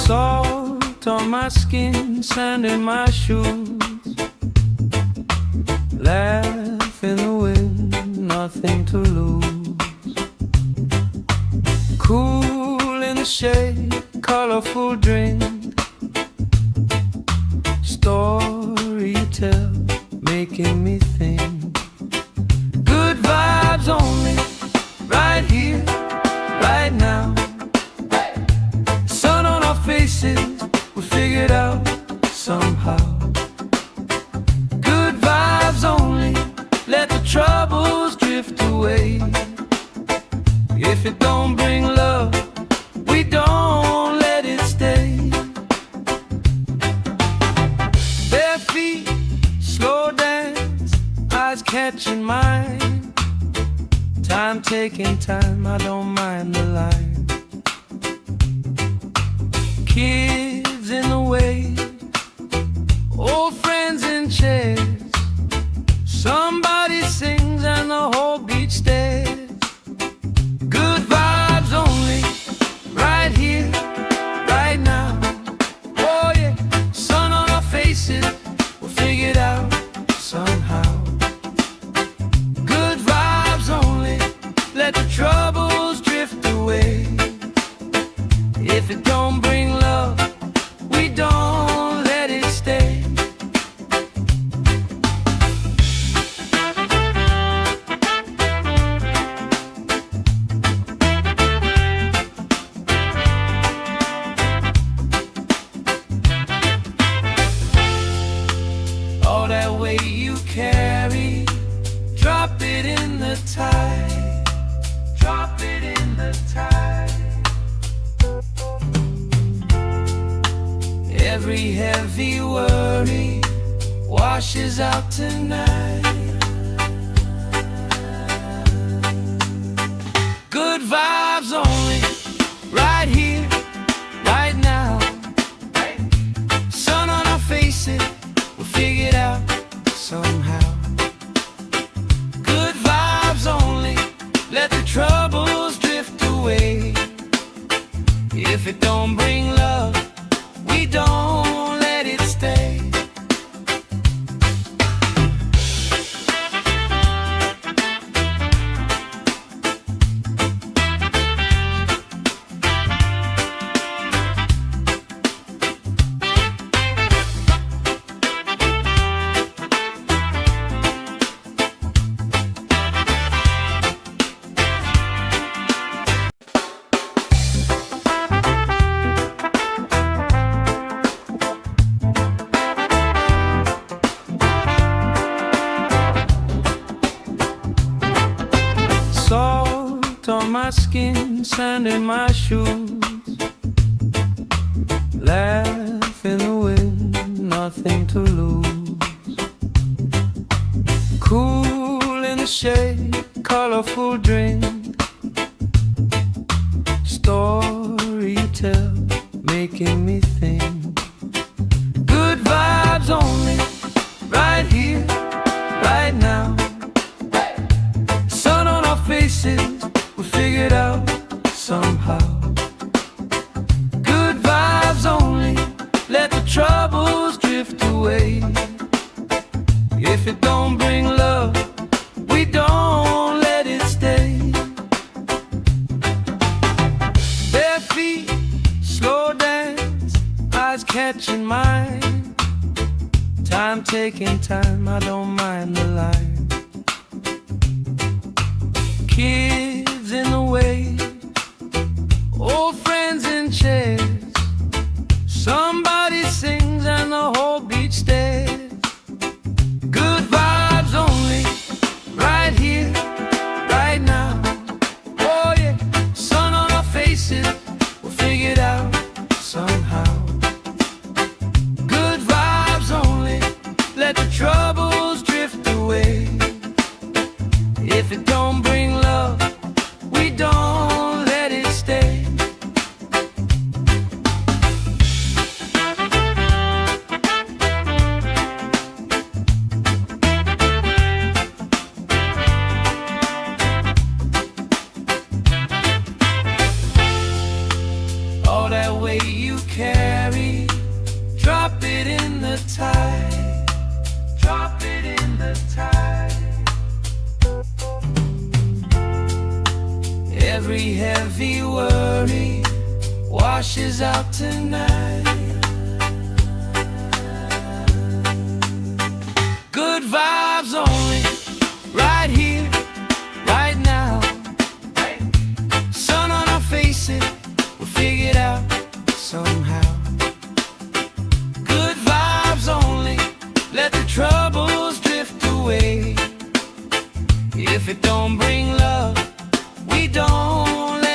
[SPEAKER 1] Salt on my skin, sand in my shoes. Laugh in the wind, nothing to lose. Cool in the shade, colorful drink. Story you tell, making me think. Good vibes only, right here, right now. Sun on our faces, we'll figure it out somehow. Good vibes only, let the troubles drift away. it don't bring love, we don't let it stay. Bare feet, slow dance, eyes catching mine. Time taking time, I don't mind the line. Kids in the way, old friends in chairs. Somebody sings and the whole beach stares. Good vibes only, right here, right now. Oh yeah, sun on our faces, we'll figure it out somehow. Good vibes only, let the troubles drift away. If it don't bring love, we don't let it stay. All that weight you carry, drop it in the tide. Drop it in the tide. Every heavy worry washes out tonight. Good vibes only, right here, right now. Sun on our faces, we'll figure it out somehow. Good vibes only, let the troubles drift away. If it don't bring love, we don't let it stay. Salt on my skin, sand in my shoes. Laugh in the wind, nothing to lose. Cool in the shade, colorful drink. Story you tell, making me think. Good vibes only, right here, right now. Sun on our faces, we'll figure it out somehow. Good vibes only, let the troubles drift away. If it don't bring love, we don't let it stay. Bare feet, slow dance, eyes catching mine. Time taking time, I don't mind the line. Kids in the way, old friends in chairs. Somebody sings and the whole beach stares. Good vibes only, right here, right now. Oh yeah, sun on our faces, we'll figure it out somehow. Good vibes only, let the troubles drift away. If it don't bring love, we don't let it stay. All that weight you carry, drop it in the tide. Drop it in the tide. Every heavy worry washes out tonight. Good vibes only, right here, right now. Sun on our faces, we'll figure it out somehow. Good vibes only, let the troubles drift away. If it don't bring love, we don't let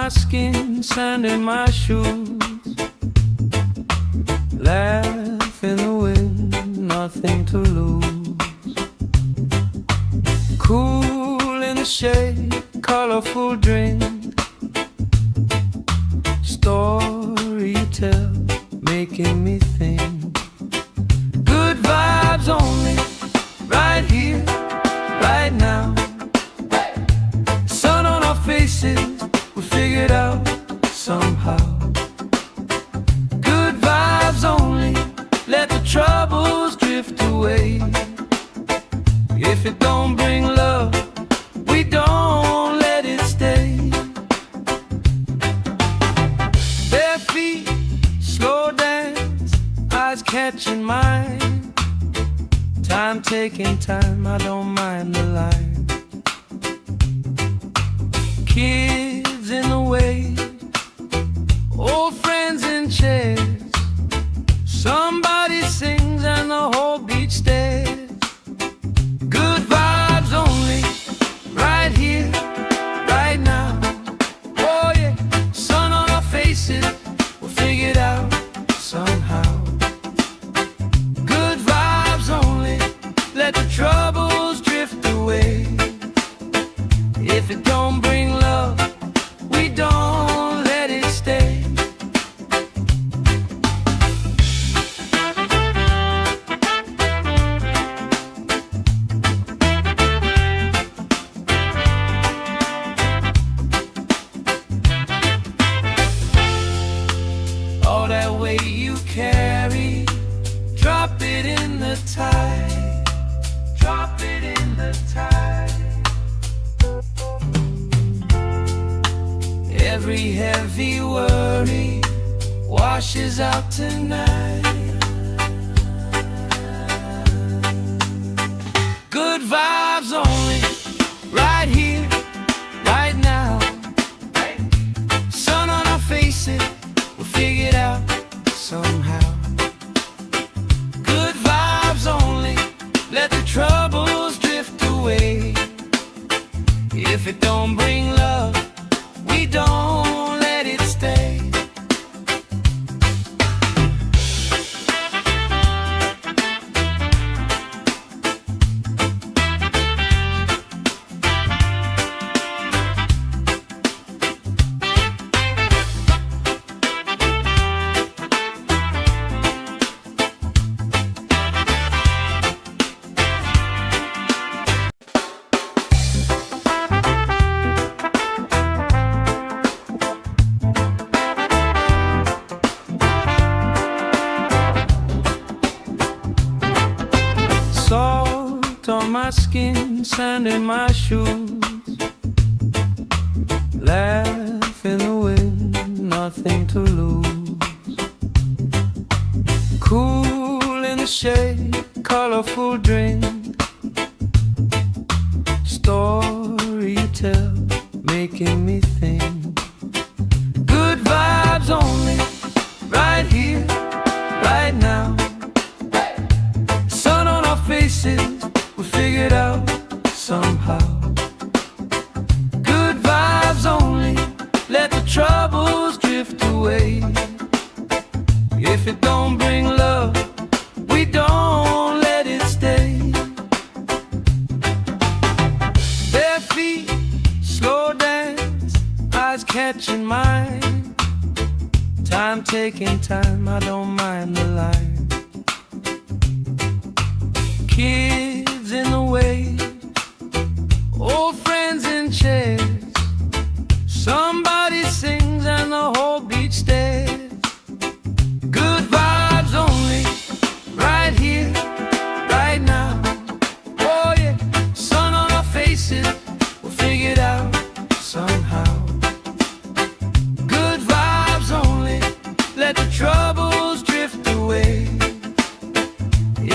[SPEAKER 1] my skin, sand in my shoes. Laugh in the wind, nothing to lose. Cool in the shade, colorful drink. Story you tell, making me think. Good vibes only, right here, right now. Sun on our faces, we figured out somehow. Good vibes only, let the troubles drift away. If it don't bring love, we don't let it stay. Bare feet, slow dance, eyes catching mine. Time taking time, I don't mind the line. Kids in the way, old friends in chairs. Somebody sings and the whole beach stares. Good vibes only, right here, right now. Oh yeah, sun on our faces, we'll figure it out somehow. Good vibes only, let the troubles drift away. If it don't bring love, we don't let it stay. All that weight you carry, drop it in the tide. Drop it in the tide. Every heavy worry washes out tonight. Good vibes only, right here, right now. Sun on our faces, we'll figure it out somehow. Good vibes only, let the troubles drift away. If it don't bring love, we don't let it stay. Salt on my skin, sand in my shoes. Laugh in the wind, nothing to lose. Cool in the shade, colorful drink. Story you tell, making me think. Good vibes only, right here, right now. Sun on our faces, we figured out somehow. Good vibes only, let the troubles drift away. If it don't bring love, we don't let it stay. Bare feet, slow dance, eyes catching mine. Time taking time, I don't mind the line. Kids in the way, old friends in chairs. Somebody sings and the whole beach stares. Good vibes only, right here, right now. Oh yeah, sun on our faces, we'll figure it out somehow. Good vibes only, let the troubles drift away.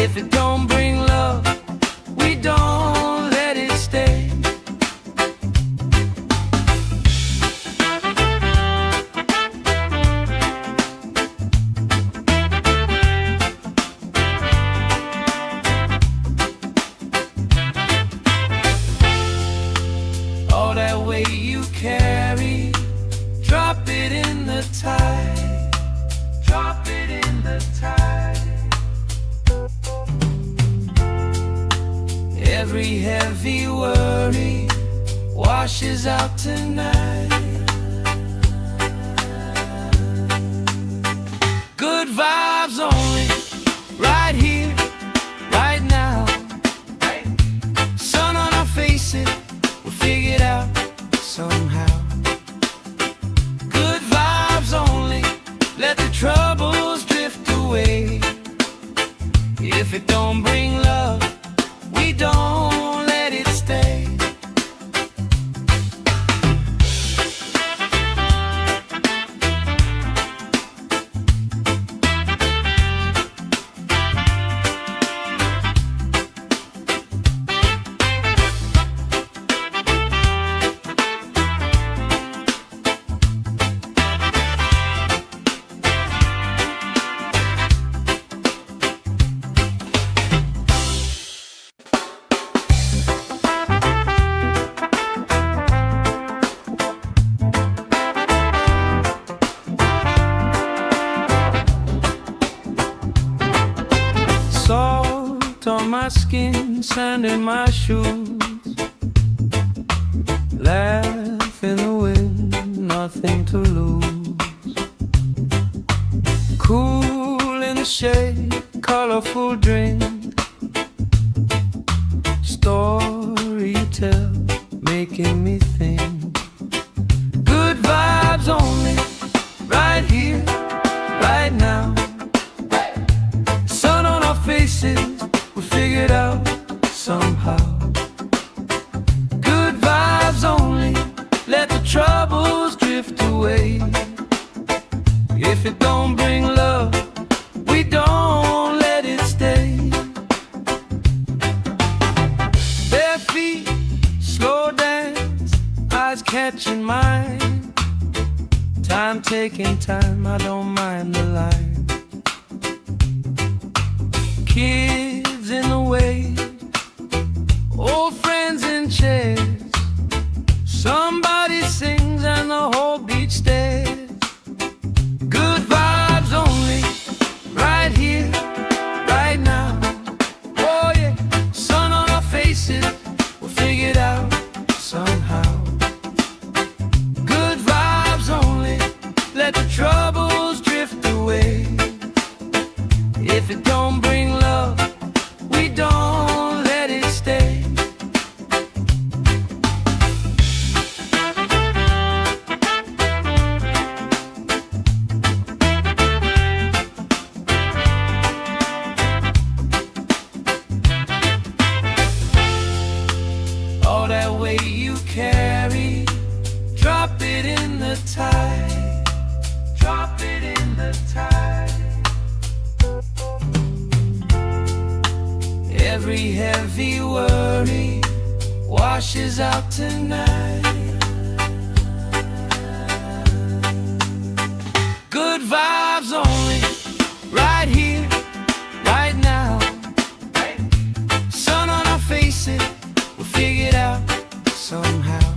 [SPEAKER 1] If it don't bring love, we don't let it stay. All that weight you carry, the tide. Drop it in the tide. Every heavy worry washes out tonight. Good vibes only, right here, right now. Sun on our faces, we'll figure it out somehow. Good vibes only, let the troubles drift away. If it don't bring love, we don't let it stay. Salt on my skin, sand in my shoes. Laugh in the wind, nothing to lose. Cool in the shade, colorful drink. Story you tell, making me think. Good vibes only, right here, right now. Sun on our faces, we figured out somehow. Good vibes only, let the troubles drift away. If it don't bring love, we don't let it stay. Bare feet, slow dance, eyes catching mine. Time taking time, I don't mind the line. Kids in the way, old friends in chairs. Somebody sings and the whole beach stares. Good vibes only, right here, right now. Oh yeah, sun on our faces, we'll figure it out somehow. Good vibes only, let the troubles drift away. If it don't bring love, we don't let it stay. All that weight you carry, drop it in the tide. Drop it in the tide. Every heavy worry washes out tonight. Good vibes only, right here, right now. Sun on our faces, we'll figure it out somehow.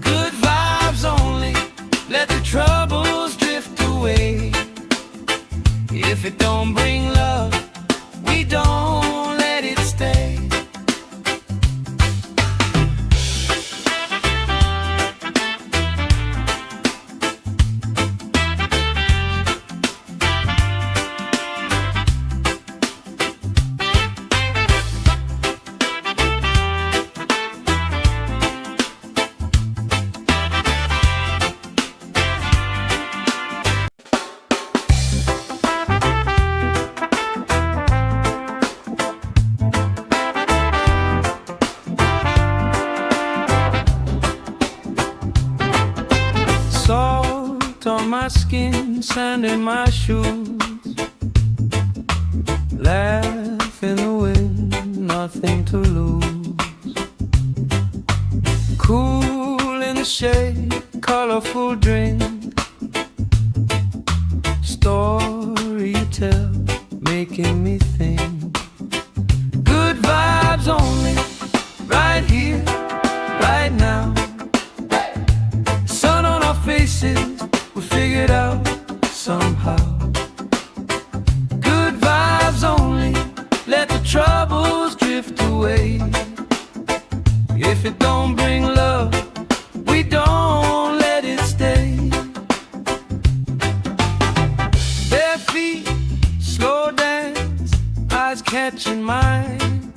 [SPEAKER 1] Good vibes only, let the troubles drift away. If it don't bring love, we don't let it stay. Salt on my skin, sand in my shoes. Laugh in the wind, nothing to lose. Cool in the shade, colorful drink. Story you tell, making me think. Good vibes only, right here, right now. Sun on our faces, If it don't bring love, we don't let it stay. Bare feet, slow dance, eyes catching mine.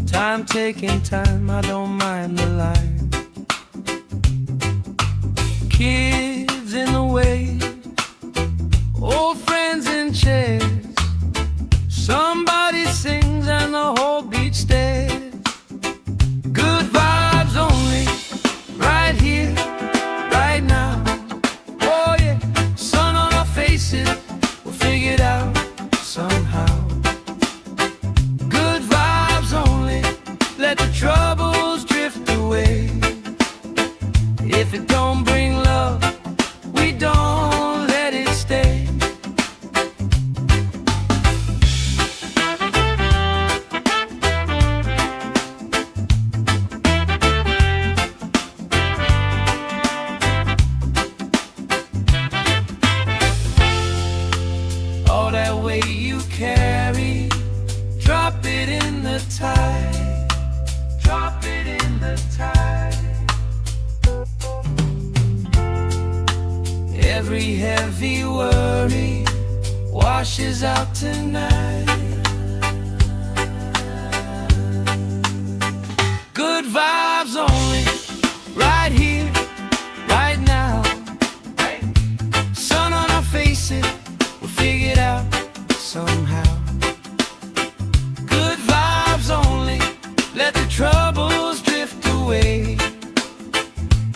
[SPEAKER 1] Time taking time, I don't mind the line. Kids in the way, old friends in chairs. Somebody sings and the whole beach stares. Good vibes only, right here, right now. Oh yeah, sun on our faces, we'll figure it out somehow. Good vibes only, let the troubles drift away. If it don't bring love, we don't let it stay. All that weight you carry, drop it in the tide. Drop it in the tide. Every heavy worry washes out tonight. Good vibes only, right here, right now. Sun on our faces, we'll figure it out somehow. Good vibes only, let the troubles drift away.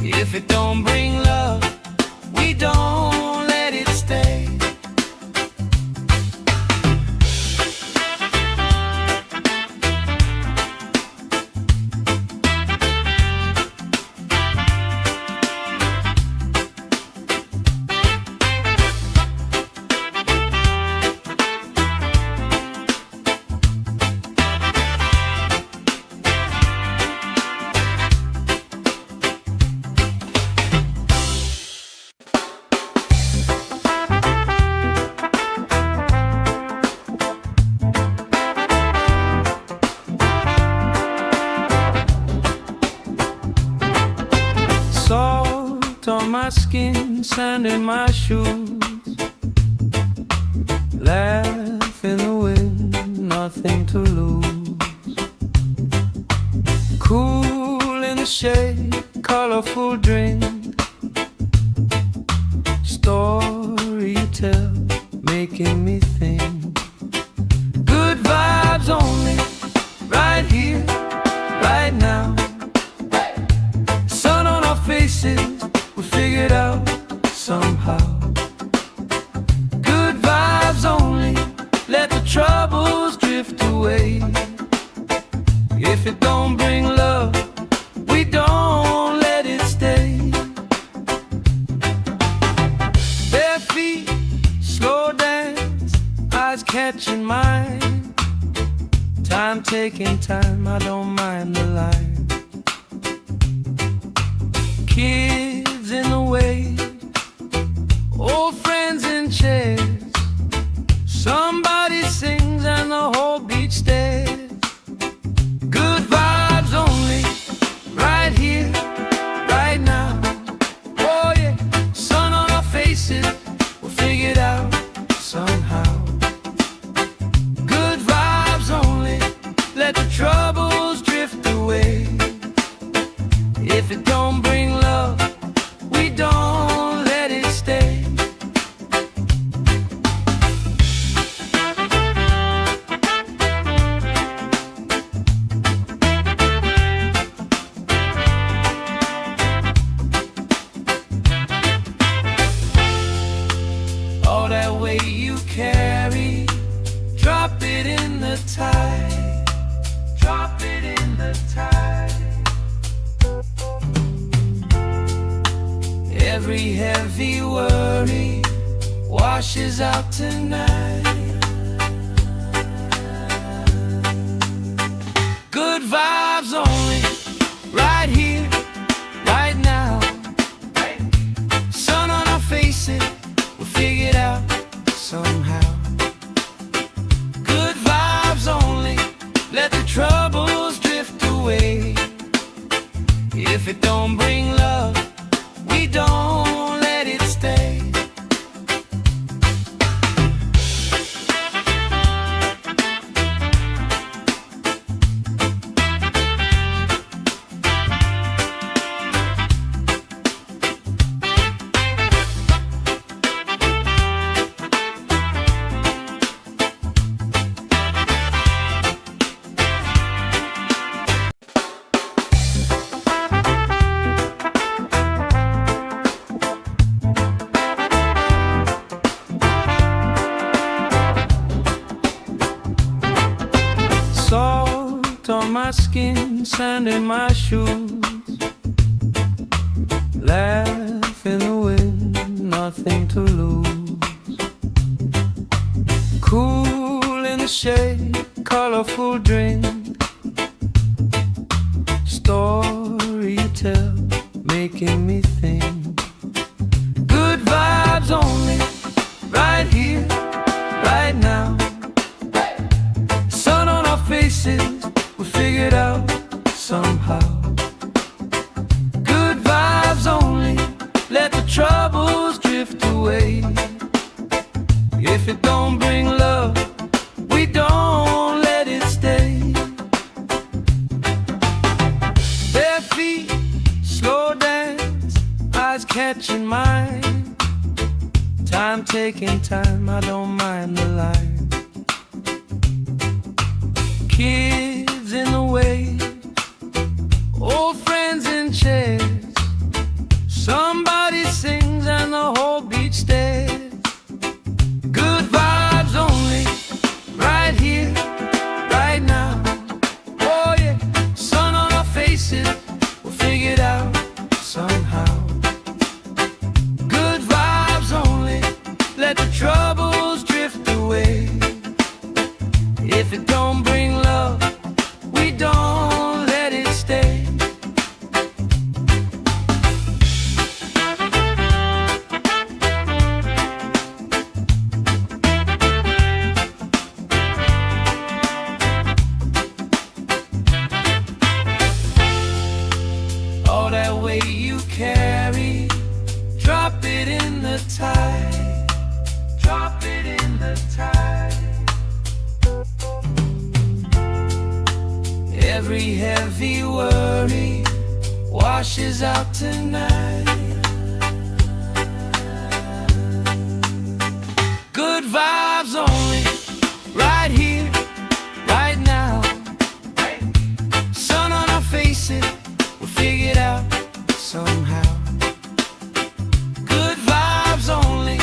[SPEAKER 1] If it don't bring love, we don't let it stay. Salt on my skin, sand in my shoes. Laugh in the wind, nothing to lose. Cool in the shade, colorful drink. Story you tell, making me think. Good vibes only, right here, right now. Faces, we figure it out somehow. Good vibes only, let the troubles drift away. If it don't bring love, we don't let it stay. Bare feet, slow dance, eyes catching mine. Time taking time, I don't mind the line. Kids in the way, old friends in chairs. Somebody sings and the whole beach stares. Good vibes only, right here, right now. Oh yeah, sun on our faces, we'll figure it out somehow. Good vibes only, let the troubles drift away. If it don't bring love, we don't let it stay. All that weight you carry, drop it in the tide. Drop it in the tide. Every heavy worry washes out tonight. Good vibes only, right here, right now. Sun on our faces, we'll figure it out somehow. Good vibes only, let the troubles drift away. If it don't bring love, we don't let it stay. Salt on my skin, sand in my shoes, laugh in the wind, nothing to lose. Cool in the shade, colorful drink, story you tell, making me think. Good vibes only, right here, right now. Sun on our faces, we figured out somehow. Good vibes only, let the troubles drift away. If it don't bring love, we don't let it stay. Bare feet, slow dance, eyes catching mine. Time taking time, I don't mind the line. Kids in the way, old friends in chairs. Somebody sings and the whole beach stares. Good vibes only, right here, right now. Oh yeah, sun on our faces, we'll figure it out somehow. Good vibes only, let the troubles drift away. If it don't bring love, we don't let it stay. All that weight you carry, drop it in the tide. Drop it in the tide. Every heavy worry washes out tonight. Good vibes only, right here, right now. Sun on our faces, we'll figure it out somehow. Good vibes only,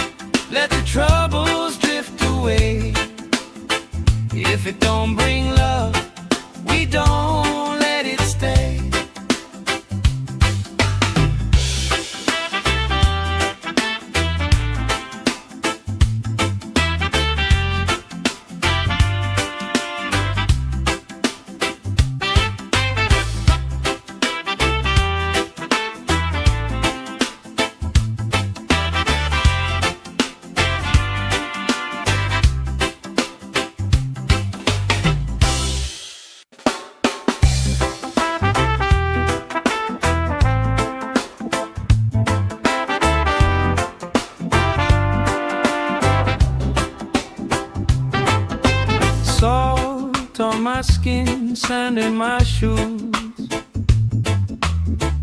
[SPEAKER 1] let the troubles drift away. If it don't bring love, we don't let it stay. Salt on my skin, sand in my shoes,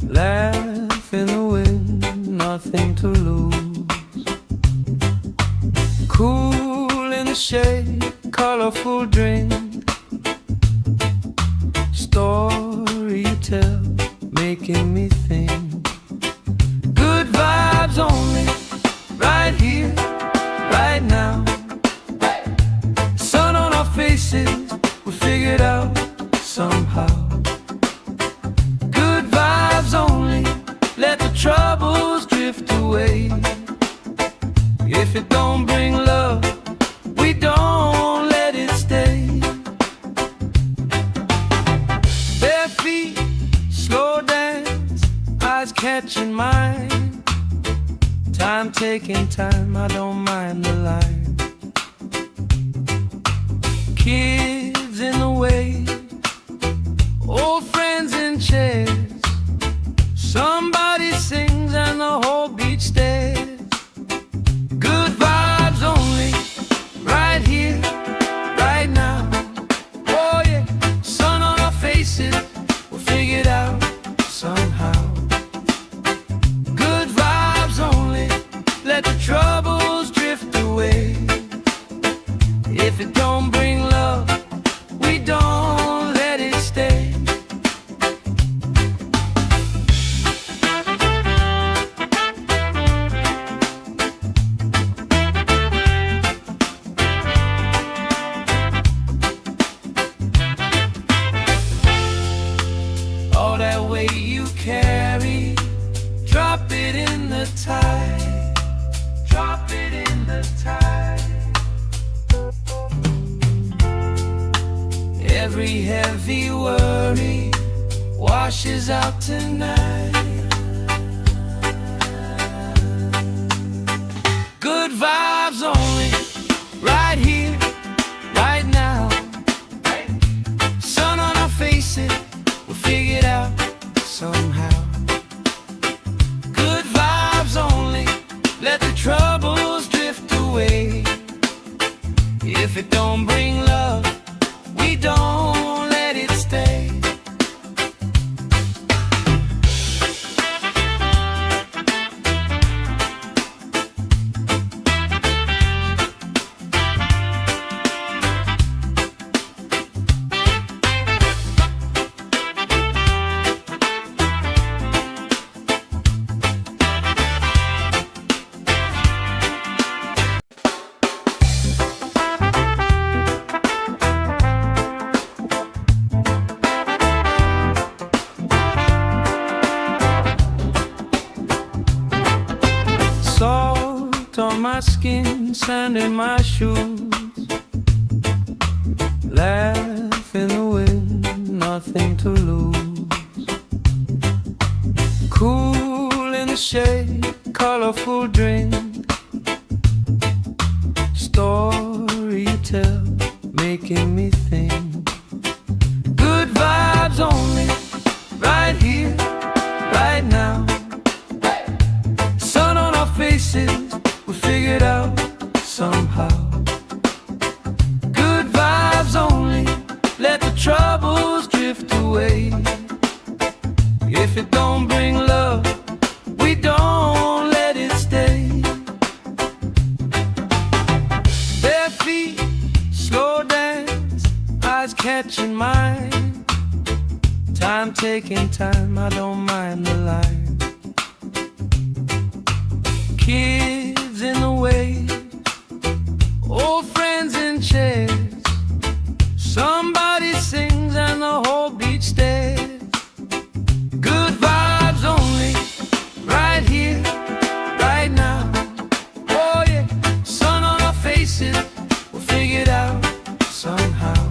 [SPEAKER 1] laugh in the wind, nothing to lose. Cool in the shade, colorful drink, story you tell, making me think. Good vibes only, right here, right now. Sun on our faces, we figured out somehow. Good vibes only, let the troubles drift away. If it don't bring love, we don't let it stay. Bare feet, slow dance, eyes catching mine. Time taking time, I don't mind the line. Kids in the way, old friends in chairs. carry, drop it in the tide, drop it in the tide. Every heavy worry washes out tonight. Good vibes only, right here, right now. Sun on our faces, we'll figure it out somehow. Good vibes only, let the troubles drift away. If it don't bring love, we don't let it stay. Salt on my skin, sand in my shoes. Laugh in the wind, nothing to lose. Cool in the shade, colorful drink. Story you tell, making me think. Good vibes only, right here, right now. Sun on our faces, we'll figure it out somehow. Good vibes only, let the troubles drift away. If it don't bring love, we don't let it stay. Bare feet, slow dance, eyes catching mine. Time taking time, I don't mind the line. Kids in the wave, old friends in chairs. Somebody sings and the whole beach stares. Good vibes only, right here, right now. Oh yeah, sun on our faces, we'll figure it out somehow.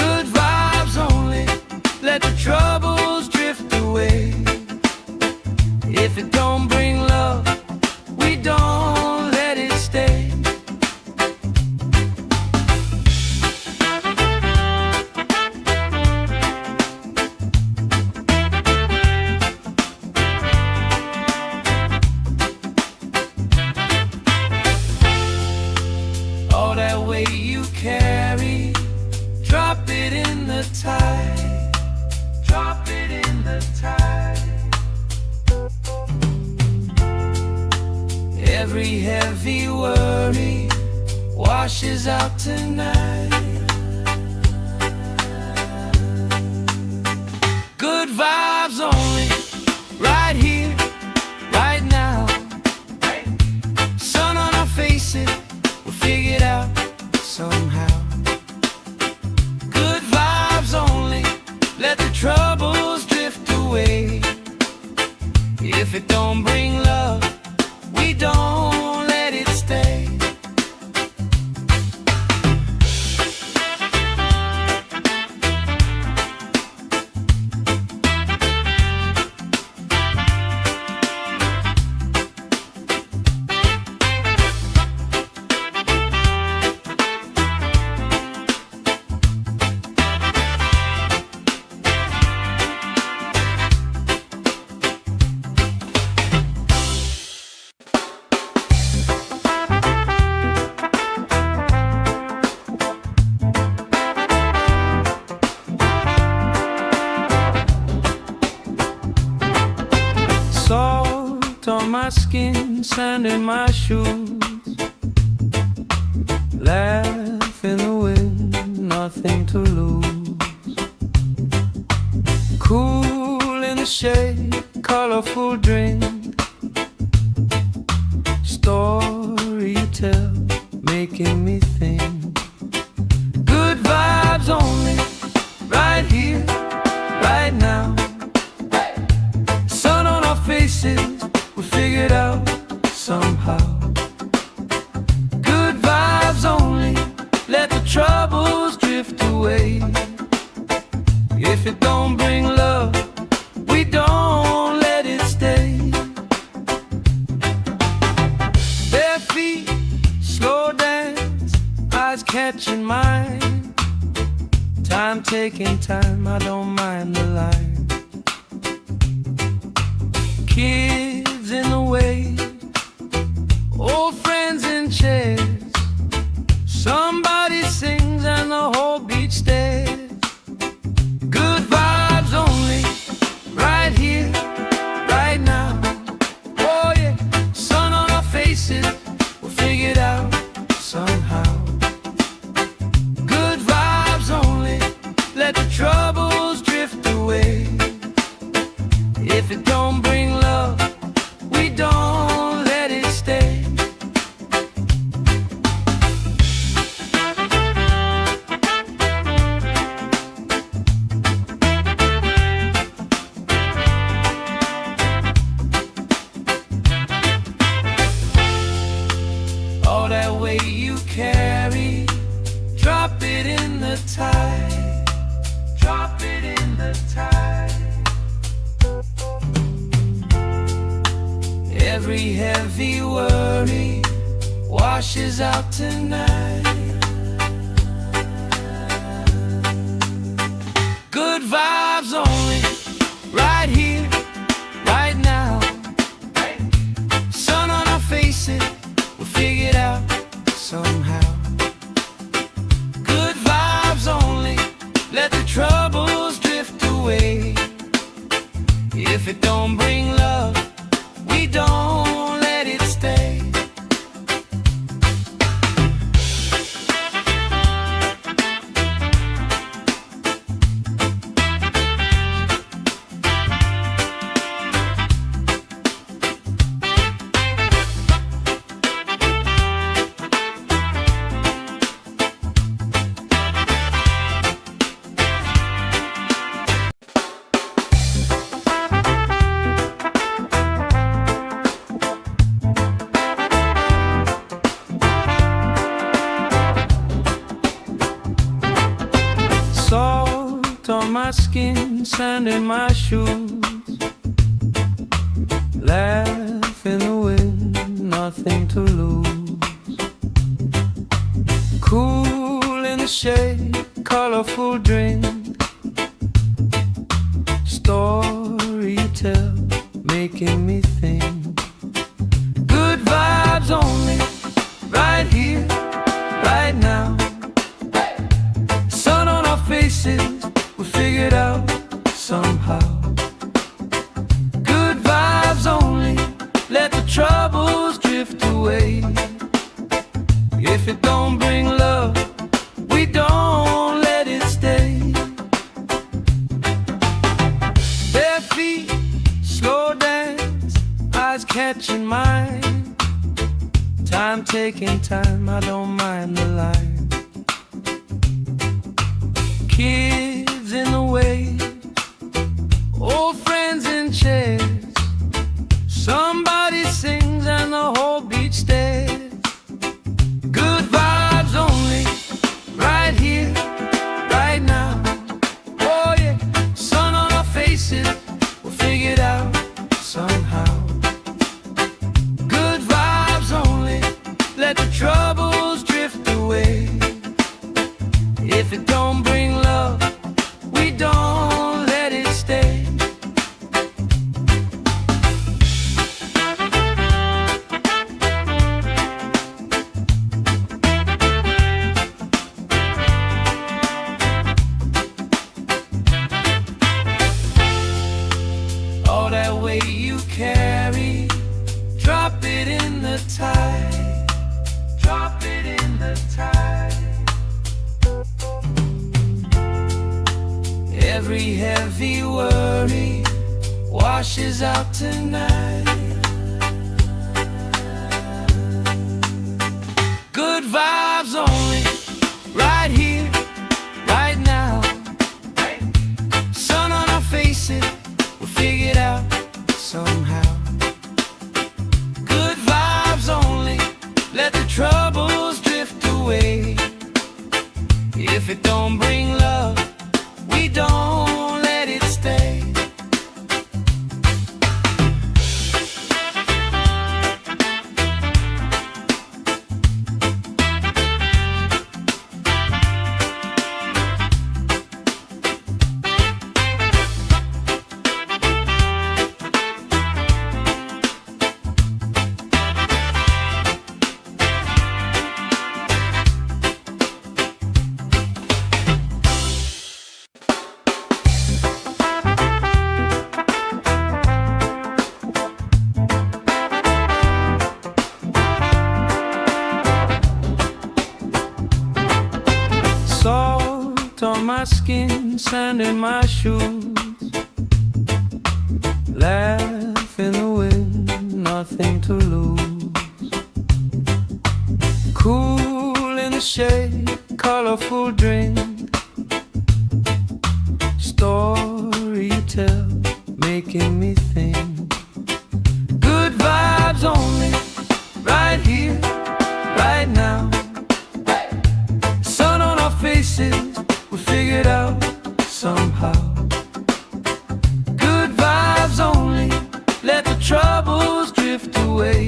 [SPEAKER 1] Good vibes only, let the troubles drift away. If it don't bring love, we don't let it stay. All that weight you carry, drop it in the tide, drop it in the tide. Every heavy worry washes out tonight. Good vibes only, right here, right now. Sun on our faces, we'll figure it out somehow. Good vibes only, let the troubles drift away. If it don't bring love, we don't let it stay. Salt on my skin, sand in my shoes. Laugh in the wind, nothing to lose. Cool in the shade, colorful drink. Story you tell, making me think. Good vibes only, right here, right now. Kids in the way, old friends in chairs. Somebody sings and the whole beach stares. Good vibes only, right here, right now. Oh yeah, sun on our faces, we'll figure it out somehow. Good vibes only, let the troubles drift away. If it don't bring love, we don't let it stay. All that weight you carry, drop it in the tide. Drop it in the tide. Every heavy worry washes out tonight. Good vibes only, right here, right now. Sun on our faces, we'll figure it out somehow. Good vibes only, let the troubles drift away. If it don't bring love, we don't let it stay. Salt on my skin, sand in my shoes. Laugh in the wind, nothing to lose. Cool in the shade, colorful drink. Story you tell, making me think. Good vibes only, right here, right now. Sun on our faces, we'll figure it out somehow. Good vibes only, let the troubles drift away. If it don't bring love, we don't let it stay. Bare feet, slow dance, eyes catching mine. Time taking time, I don't mind the line. Kids in the way, old friends in chairs. Somebody sings and the whole beach stares. Good vibes only, right here, right now. Oh yeah, sun on our faces, we'll figure it out somehow. Good vibes only, let the troubles drift away. If it don't bring love, we don't let it stay. All that weight you carry, drop it in the tide. Drop it in the tide. Every heavy worry washes out tonight. Good vibes only, right here, right now. Sun on our faces, we'll figure it out somehow. Good vibes only, let the troubles drift away. If it don't bring love, we don't let it stay. sand in my shoes. Laugh in the wind, nothing to lose. Cool in the shade, colorful drink. Story you tell, making me think. Good vibes only, right here, right now. Sun on our faces, we figured out somehow. Good vibes only, let the troubles drift away.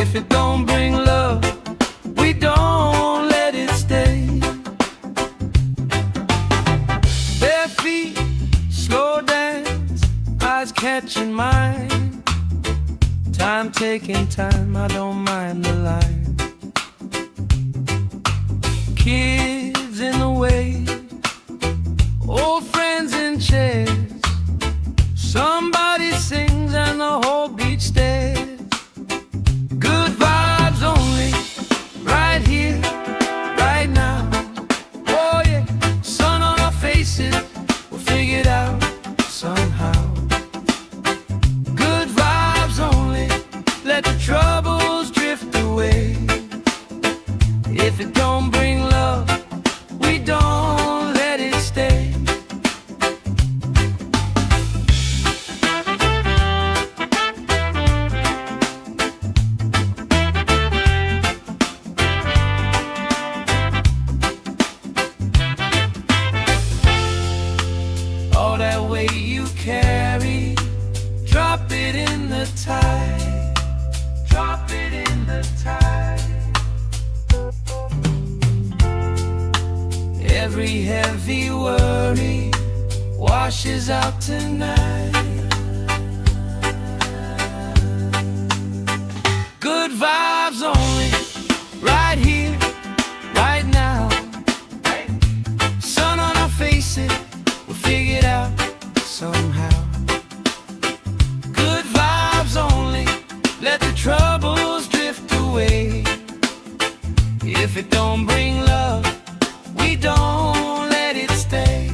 [SPEAKER 1] If it don't bring love, we don't let it stay. Bare feet, slow dance, eyes catching mine. Time taking time, I don't mind the line. Kids in the way, old friends in chairs. Somebody sings and the whole beach stares. Good vibes only, right here, right now. Oh yeah, sun on our faces, we'll figure it out somehow. Good vibes only, let the troubles drift away. If it don't bring love, we don't let it stay. All that weight you carry, drop it in the tide. Drop it in the tide. Every heavy worry washes out tonight. Good vibes only, right here, right now. Sun on our faces, we'll figure it out somehow. Good vibes only, let the troubles drift away. If it don't bring love, we don't let it stay.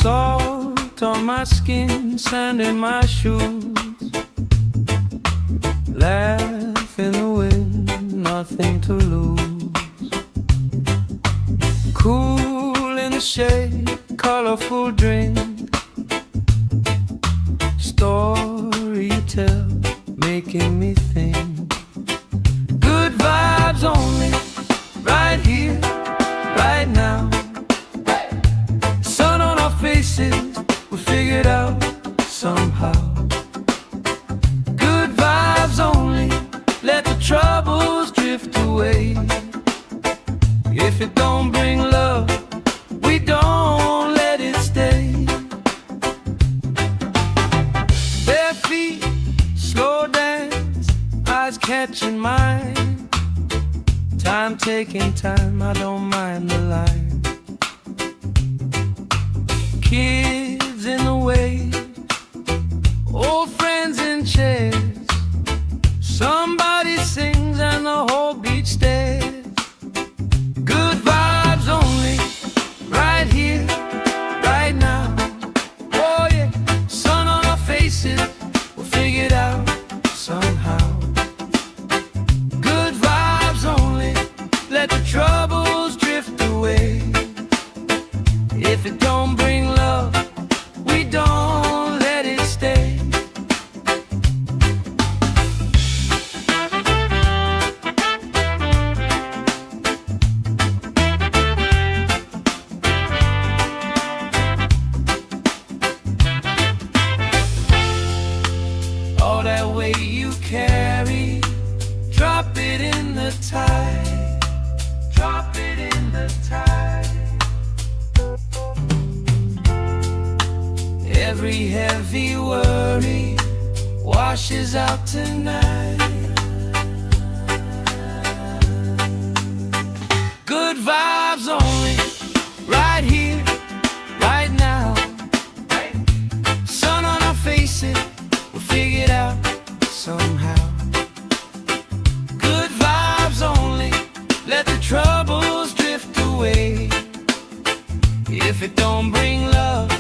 [SPEAKER 1] Salt on my skin, sand in my shoes. Laugh in the wind, nothing to lose. Cool in the shade, colorful drink. Story you tell, making me think. Good vibes only, right here, right now. Sun on our faces, we figured out somehow. Good vibes only, let the troubles drift away. If it don't bring love, we don't let it stay. Bare feet, slow dance, eyes catching mine. Time taking time, I don't mind the line. Kids in the way, old friends in chairs. Somebody sings and the whole beach stares. Good vibes only, right here, right now. Oh yeah, sun on our faces, we'll figure it out somehow. Good vibes only, let the troubles drift away. If it don't bring love, we don't let it stay. All that weight you carry, drop it in Every heavy worry washes out tonight. Good vibes only, right here, right now. Sun on our faces, we'll figure it out somehow. Good vibes only, let the troubles drift away. If it don't bring love,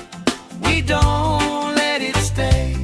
[SPEAKER 1] we don't let it stay.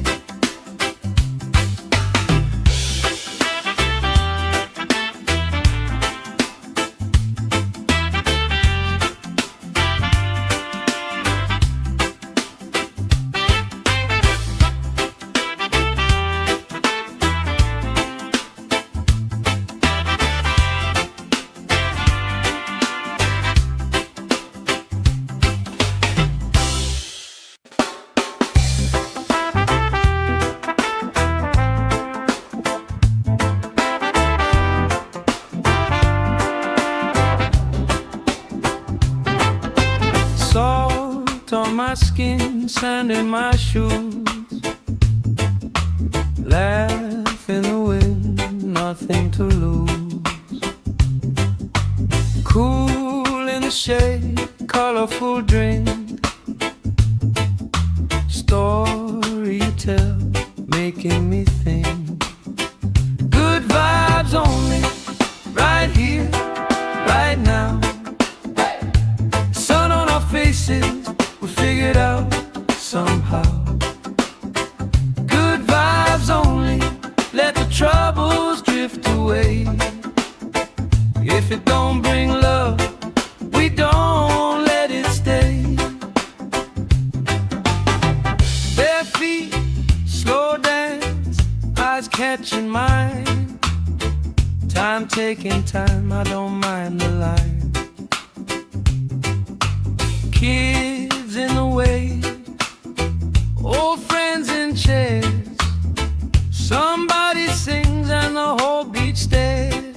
[SPEAKER 1] Salt on my skin, sand in my shoes. Laugh in the wind, nothing to lose. Cool in the shade, colorful drink. Story you tell, making me think. Good vibes only, right here, right now. Faces, we figured out somehow. Good vibes only, let the troubles drift away. If it don't bring love, we don't let it stay. Bare feet, slow dance, eyes catching mine. Time taking time, I don't mind the line. Kids in the way, old friends in chairs. Somebody sings and the whole beach stares.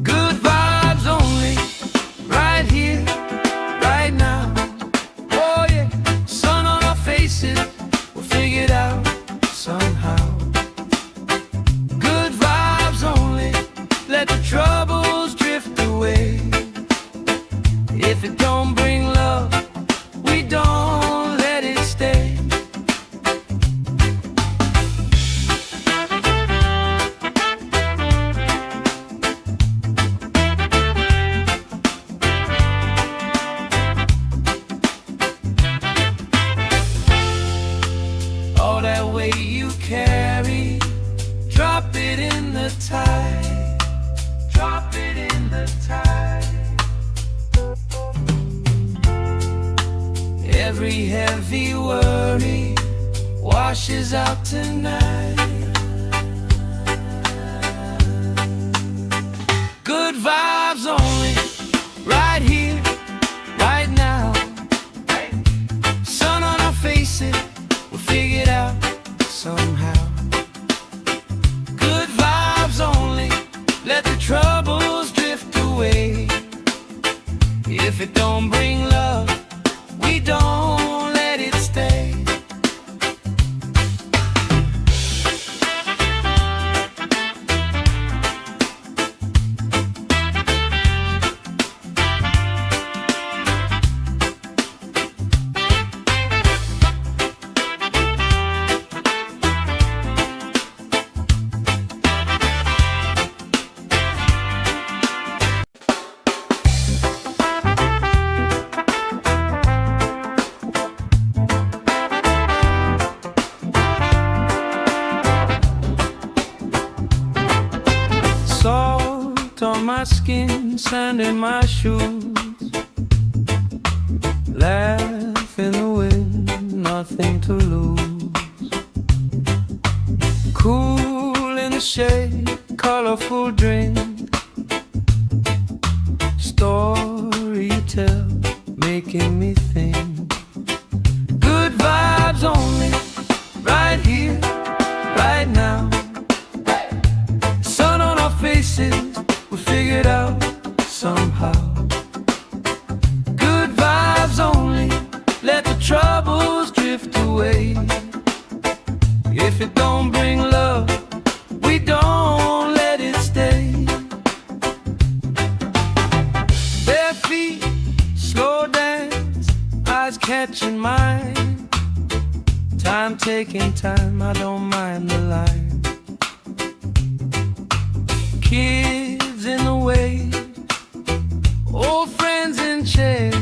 [SPEAKER 1] Good vibes only, right here, right now. Oh yeah, sun on our faces, we'll figure it out somehow. Good vibes only, let the troubles drift away. If it don't bring love, we don't let it stay. All that weight you carry, drop it in the tide. Drop it in the tide. Every heavy worry washes out tonight. Good vibes only, right here, right now. Sun on our faces, we'll figure it out somehow. Good vibes only, let the troubles drift away. If it don't bring love, we don't let it stay. Salt on my skin, sand in my shoes. Laugh in the wind, nothing to lose. Cool in the shade, colorful drink. Story you tell, making me think. Good vibes only, right here, right now. Sun on our faces, we figured out somehow. Good vibes only, let the troubles drift drift away. If it don't bring love, we don't let it stay. Bare feet, slow dance, eyes catching mine. Time taking time, I don't mind the line. Kids in the way, old friends in chairs.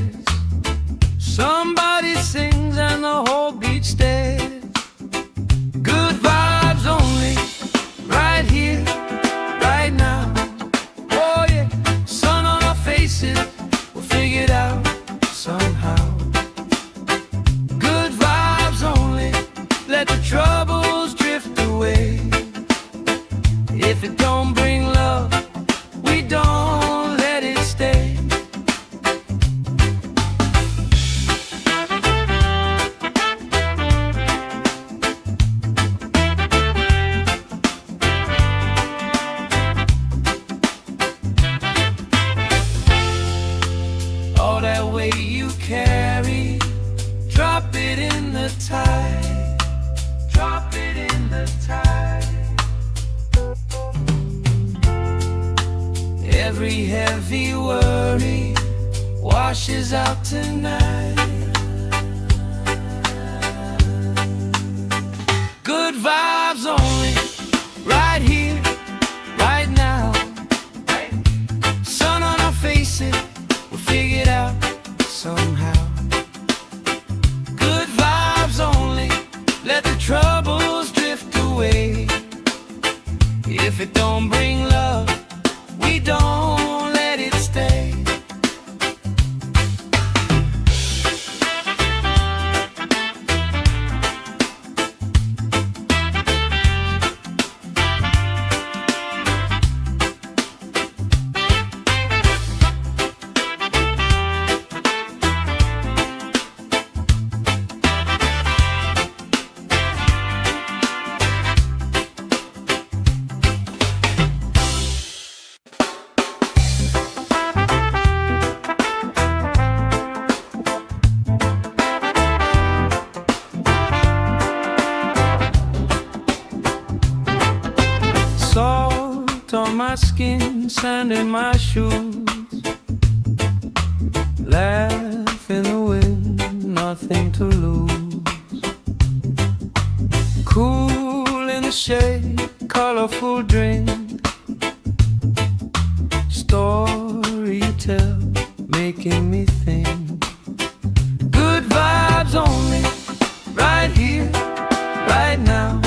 [SPEAKER 1] Somebody sings and the whole beach stares. Good vibes only, right here, right now. Oh yeah, sun on our faces, we'll figure it out somehow. Good vibes only, let the troubles drift away. If it don't bring love, we don't let it stay. All that weight you carry, drop it in the tide. Drop it in the tide. Every heavy worry washes out tonight. Good vibes only, right here, right now. Sun on our faces, we'll figure it out somehow. Good vibes only, let the troubles drift away. If it don't bring love, we don't let it stay. Salt on my skin, sand in my shoes. Laugh in the wind, nothing to lose. Cool in the shade, colorful drink. Story you tell, making me think. Good vibes only, right here, right now.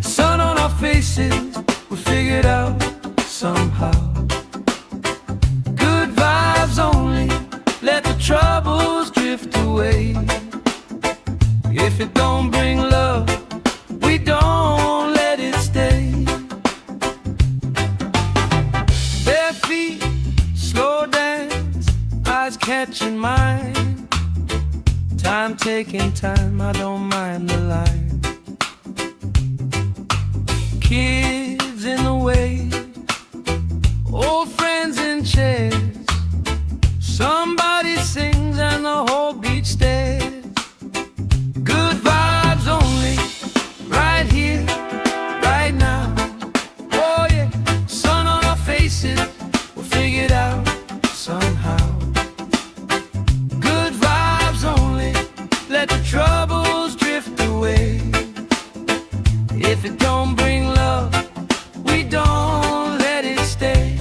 [SPEAKER 1] Sun on our faces, we'll figure it out somehow. Good vibes only, let the troubles drift away. If it don't bring love, we don't let it stay. Bare feet, slow dance, eyes catching mine. Time taking time, I don't mind the line. Kids in the way, old friends in chairs. Somebody sings and the whole beach stares. Good vibes only, right here, right now. Oh yeah, sun on our faces, we'll figure it out somehow. Good vibes only, let the troubles drift away. If it don't bring love, we don't let it stay.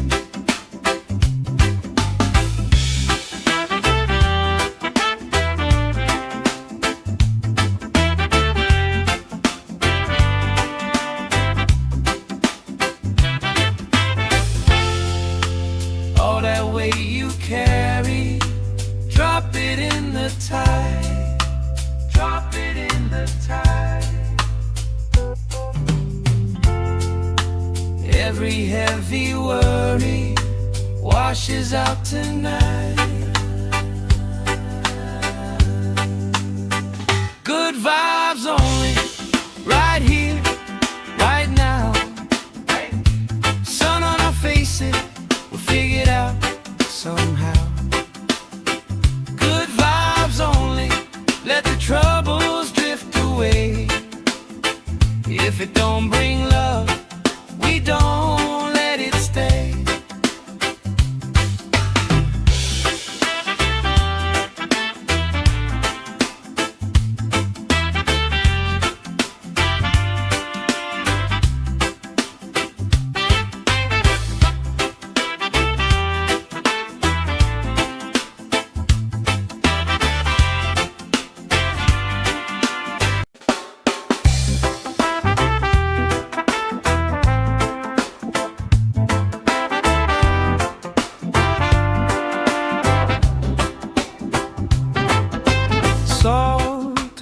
[SPEAKER 1] All that weight you carry, drop it in the tide. Drop it in the tide. Every heavy worry washes out tonight. Good vibes only, right here, right now. Sun on our faces, we'll figure it out somehow. Good vibes only, let the trouble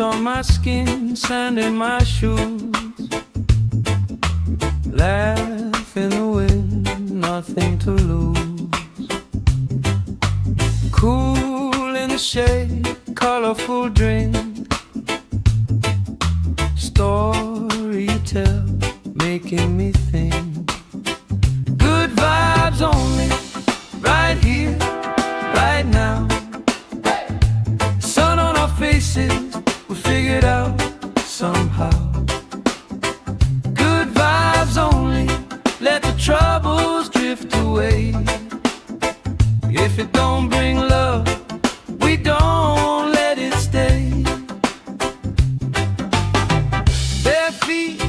[SPEAKER 1] on my skin, sand in my shoes. Laugh in the wind, nothing to lose. Cool in the shade, colorful drink. Story you tell, making me think. Good vibes only, right here, right now. Sun on our faces, we figured out somehow. Good vibes only, let the troubles drift away. If it don't bring love, we don't let it stay. Bare feet,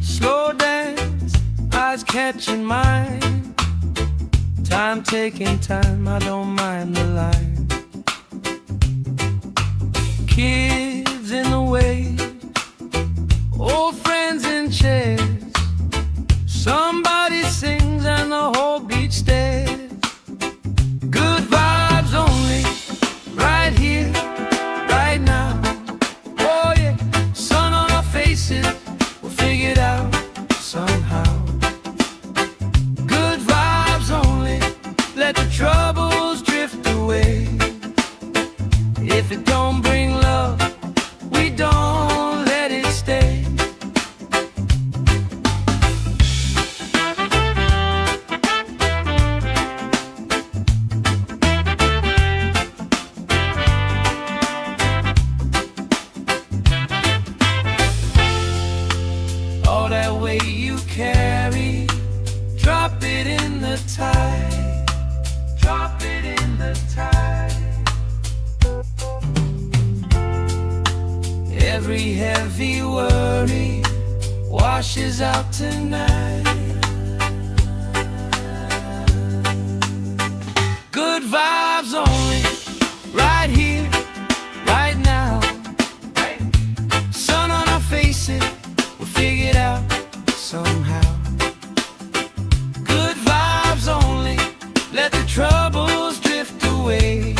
[SPEAKER 1] slow dance, eyes catching mine. Time taking time, I don't mind the line. Kids in the wave, old friends in chairs. Somebody sings and the whole beach stares. Good vibes only, right here, right now. Oh yeah, sun on our faces, we'll figure it out somehow. Good vibes only, let the troubles drift away. If it don't bring love, we don't let it stay. All that weight you carry, drop it in the tide. Drop it in the tide. Every heavy worry washes out tonight. Good vibes only, right here, right now. Sun on our faces, we'll figure it out somehow. Good vibes only, let the troubles drift away.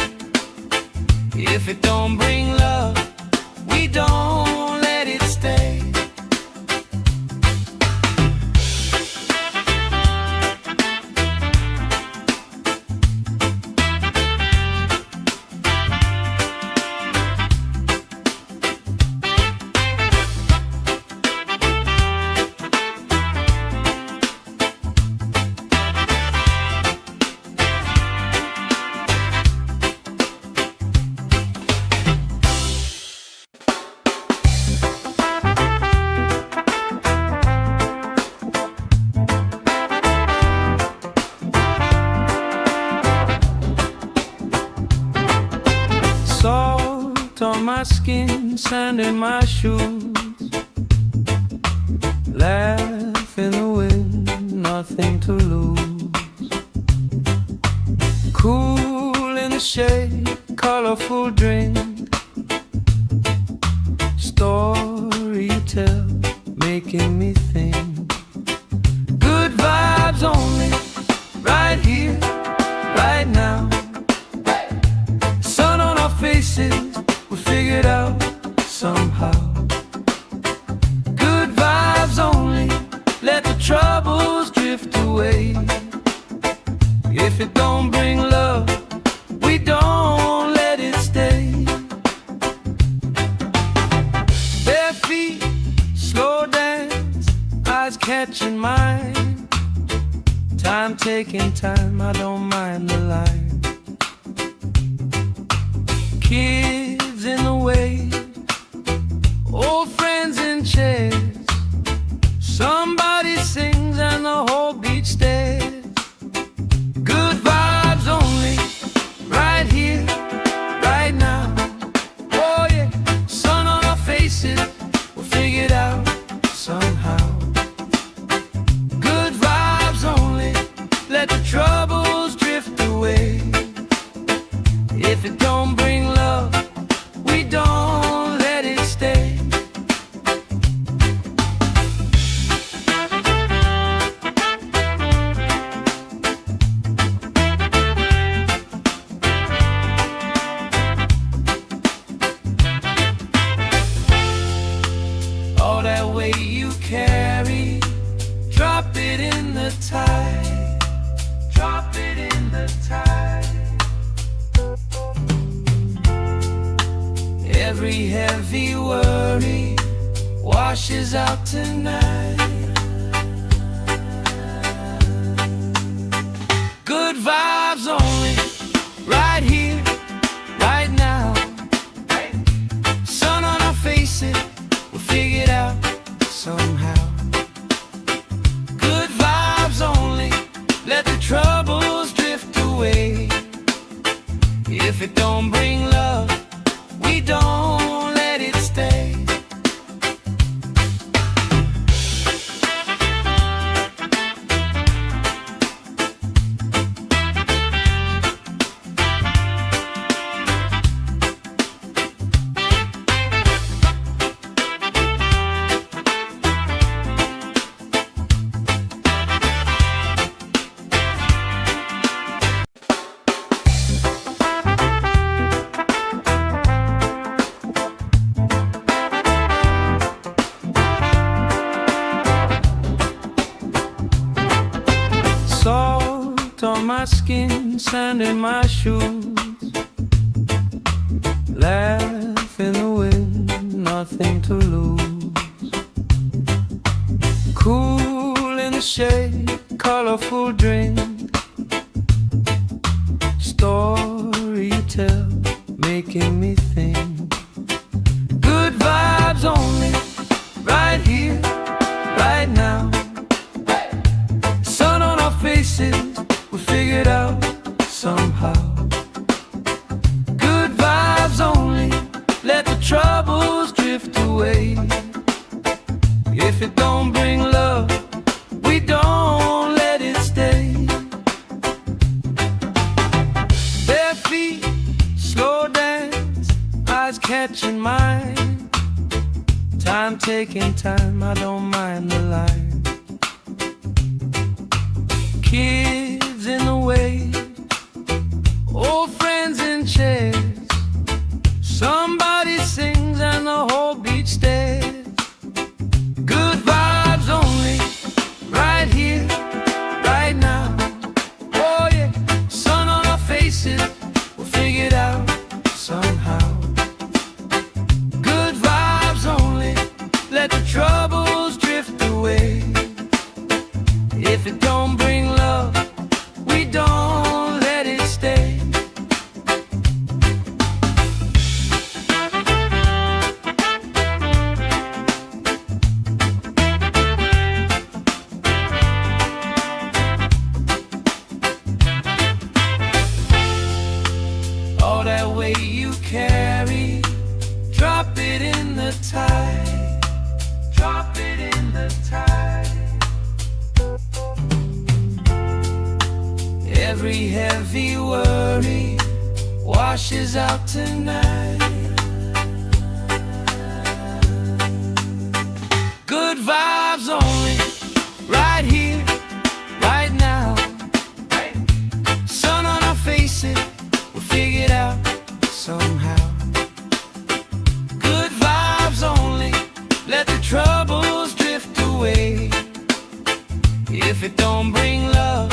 [SPEAKER 1] If it don't bring love, we don't let it stay. Salt on my skin, sand in my shoes. Laugh in the wind, nothing to lose. Cool in the shade, colorful drink. Story you tell, making me think. Good vibes only, right here, right now. Sun on our faces, we figured out somehow. Good vibes only, let the troubles drift away. If it don't bring love, we don't let it stay. Bare feet, slow dance, eyes catching mine. Time taking time, I don't mind the line. Kids in the wave, old friends in chairs. Somebody sings and the whole beach stares. Good vibes only, right here, right now. Oh yeah, sun on our faces, we'll figure it out somehow. Good vibes only, let the trouble Every heavy worry washes out tonight. Good vibes only, right here, right now. Sun on our faces, we'll figure it out somehow. Good vibes only, let the troubles drift away. If it don't bring love, we don't let it stay. Salt on my skin, sand in my shoes. Laugh in the wind, nothing to lose. Cool in the shade, colorful drink. Story you tell, making me think. Good vibes only, right here, right now. Faces, we figured out somehow. Good vibes only, let the troubles drift away. If it don't bring love, we don't let it stay. Bare feet, slow dance, eyes catching mine. Time taking time, I don't mind the line. Kids in the way, old friends in chairs. Somebody sings and the whole beach stares. Good vibes only, right here, right now. Oh yeah, sun on our faces, we'll figure it out somehow. Good vibes only, let the troubles drift away. If it don't bring love, we don't let it stay. All that weight you carry, drop it in the tide. Drop it in the tide. Every heavy worry washes out tonight. Good vibes only, right here, right now. Sun on our faces, we'll figure it out somehow. Good vibes only, let the troubles drift away. If it don't bring love,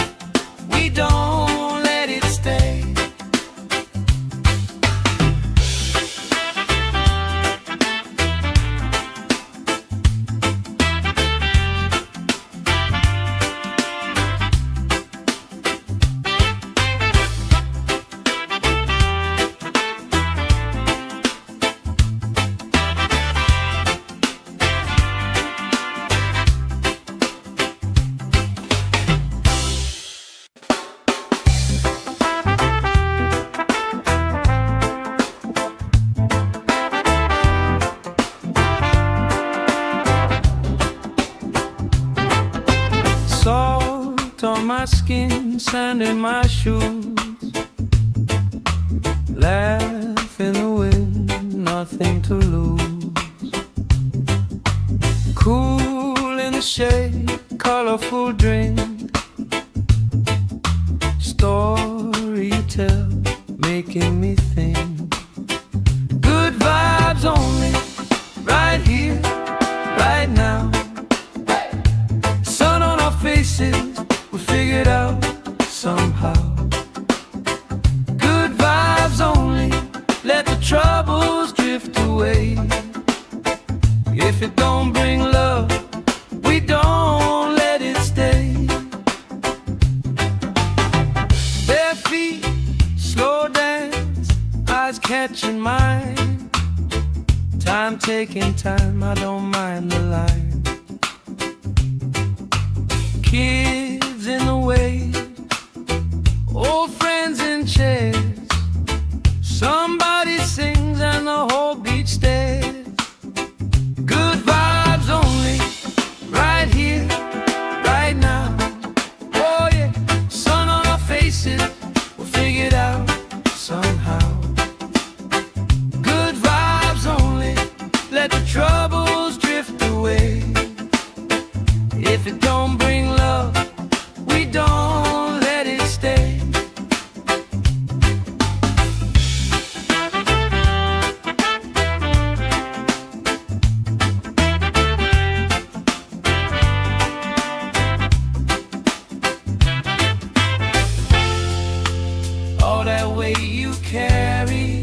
[SPEAKER 1] we don't let it stay. Salt on my skin, sand in my shoes. Laugh in the wind, nothing to lose. Cool in the shade, colorful drink. Story you tell, making me think. Good vibes only, right here, right now. Sun on our faces, we figured out somehow. Good vibes only, let the troubles drift drift away. If it don't bring love, we don't let it stay. Bare feet, slow dance, eyes catching mine. Time taking time, I don't mind the line. Kids in the way, old friends in chairs. Somebody sings and the whole beach stares. Good vibes only, right here, right now. Oh yeah, sun on our faces, we'll figure it out somehow. Good vibes only, let the troubles drift away. If it don't bring love, we don't let it stay. All that weight you carry,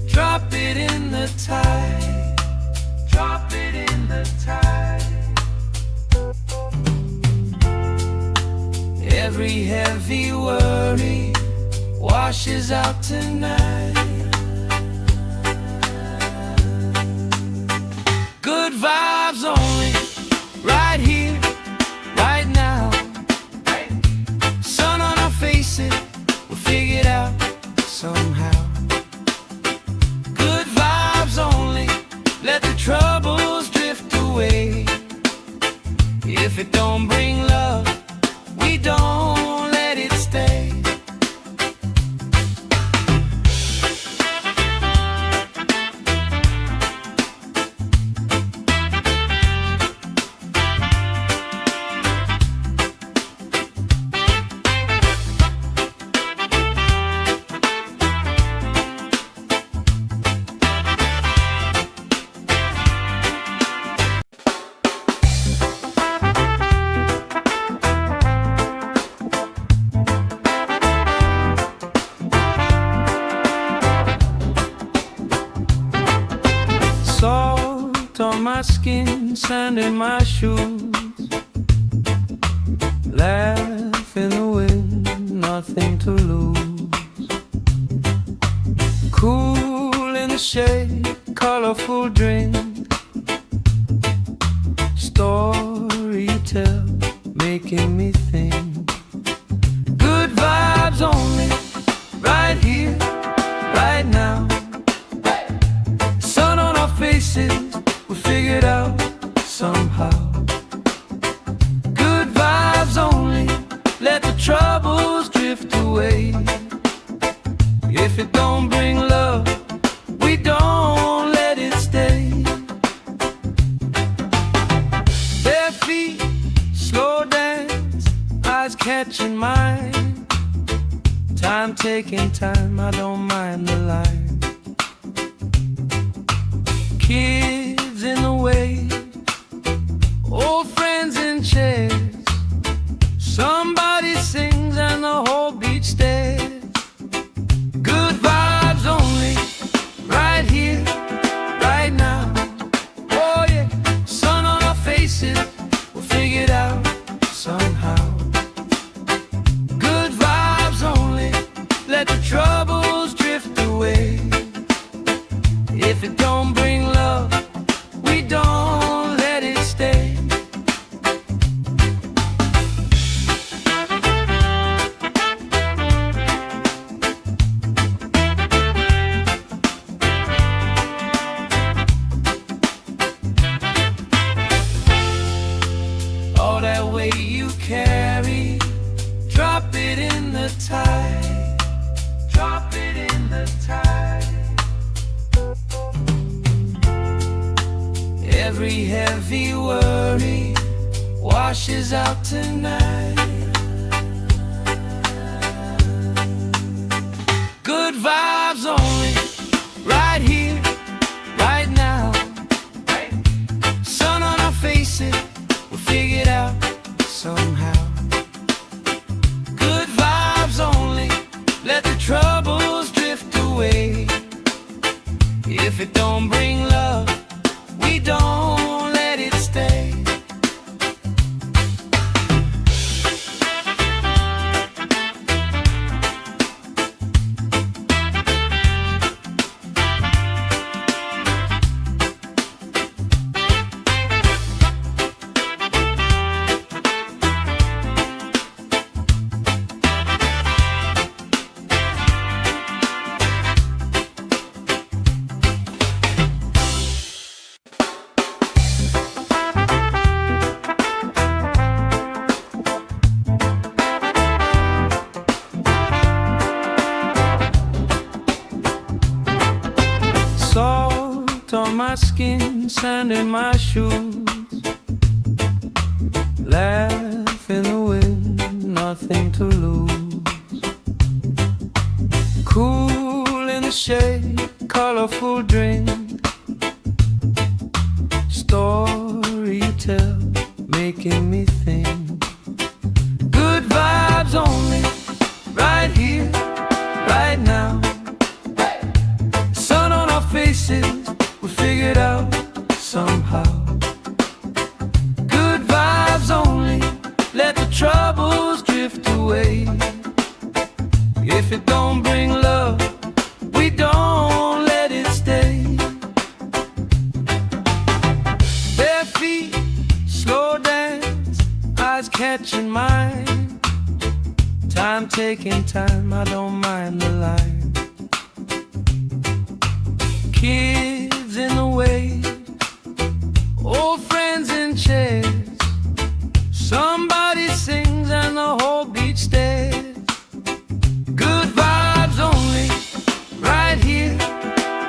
[SPEAKER 1] drop it in the tide. Drop it in the tide. Every heavy worry washes out tonight. Good vibes only, right here, right now. Sun on our faces, we'll figure it out somehow. Good vibes only, let the troubles drift away. If it don't bring love, we don't let it stay. Salt on my skin, sand in my shoes. Laugh in the wind, nothing to lose. Cool in the shade, colorful drink. Story you tell, making me think. Good vibes only, right here, right now. Sun on our faces, we'll figure it out somehow. Good vibes only, let the troubles drift away. If it don't bring love, we don't let it stay. Bare feet, slow dance, eyes catching mine. Time taking time, I don't mind the line. Kids in the way, old friends in chairs. Somebody sings and the whole beach stares. Good vibes only, right here, right now. Oh yeah, sun on our faces, we'll figure it out somehow. Good vibes only, let the troubles drift away. If it don't bring love, we don't let it stay. All that weight you carry, drop it in the tide. Drop it in the tide. Every heavy worry washes out tonight. Good vibes only, right here, right now. Sun on our faces, we'll figure it out somehow. Good vibes only, let the troubles drift away. If If it don't bring love, we don't let it stay. Salt on my skin, sand in my shoes, laugh in the wind, nothing to lose. Cool in the shade, colorful drink, story you tell, making me think. Good vibes only, right here, right now. Sun on our faces, we figured out somehow. Good vibes only, let the troubles drift away. If it don't bring love, we don't let it stay. Bare feet, slow dance, eyes catching mine. Time taking time, I don't mind the line. Kids in the wave, old friends in chairs. Somebody sings and the whole beach stares. Good vibes only, right here,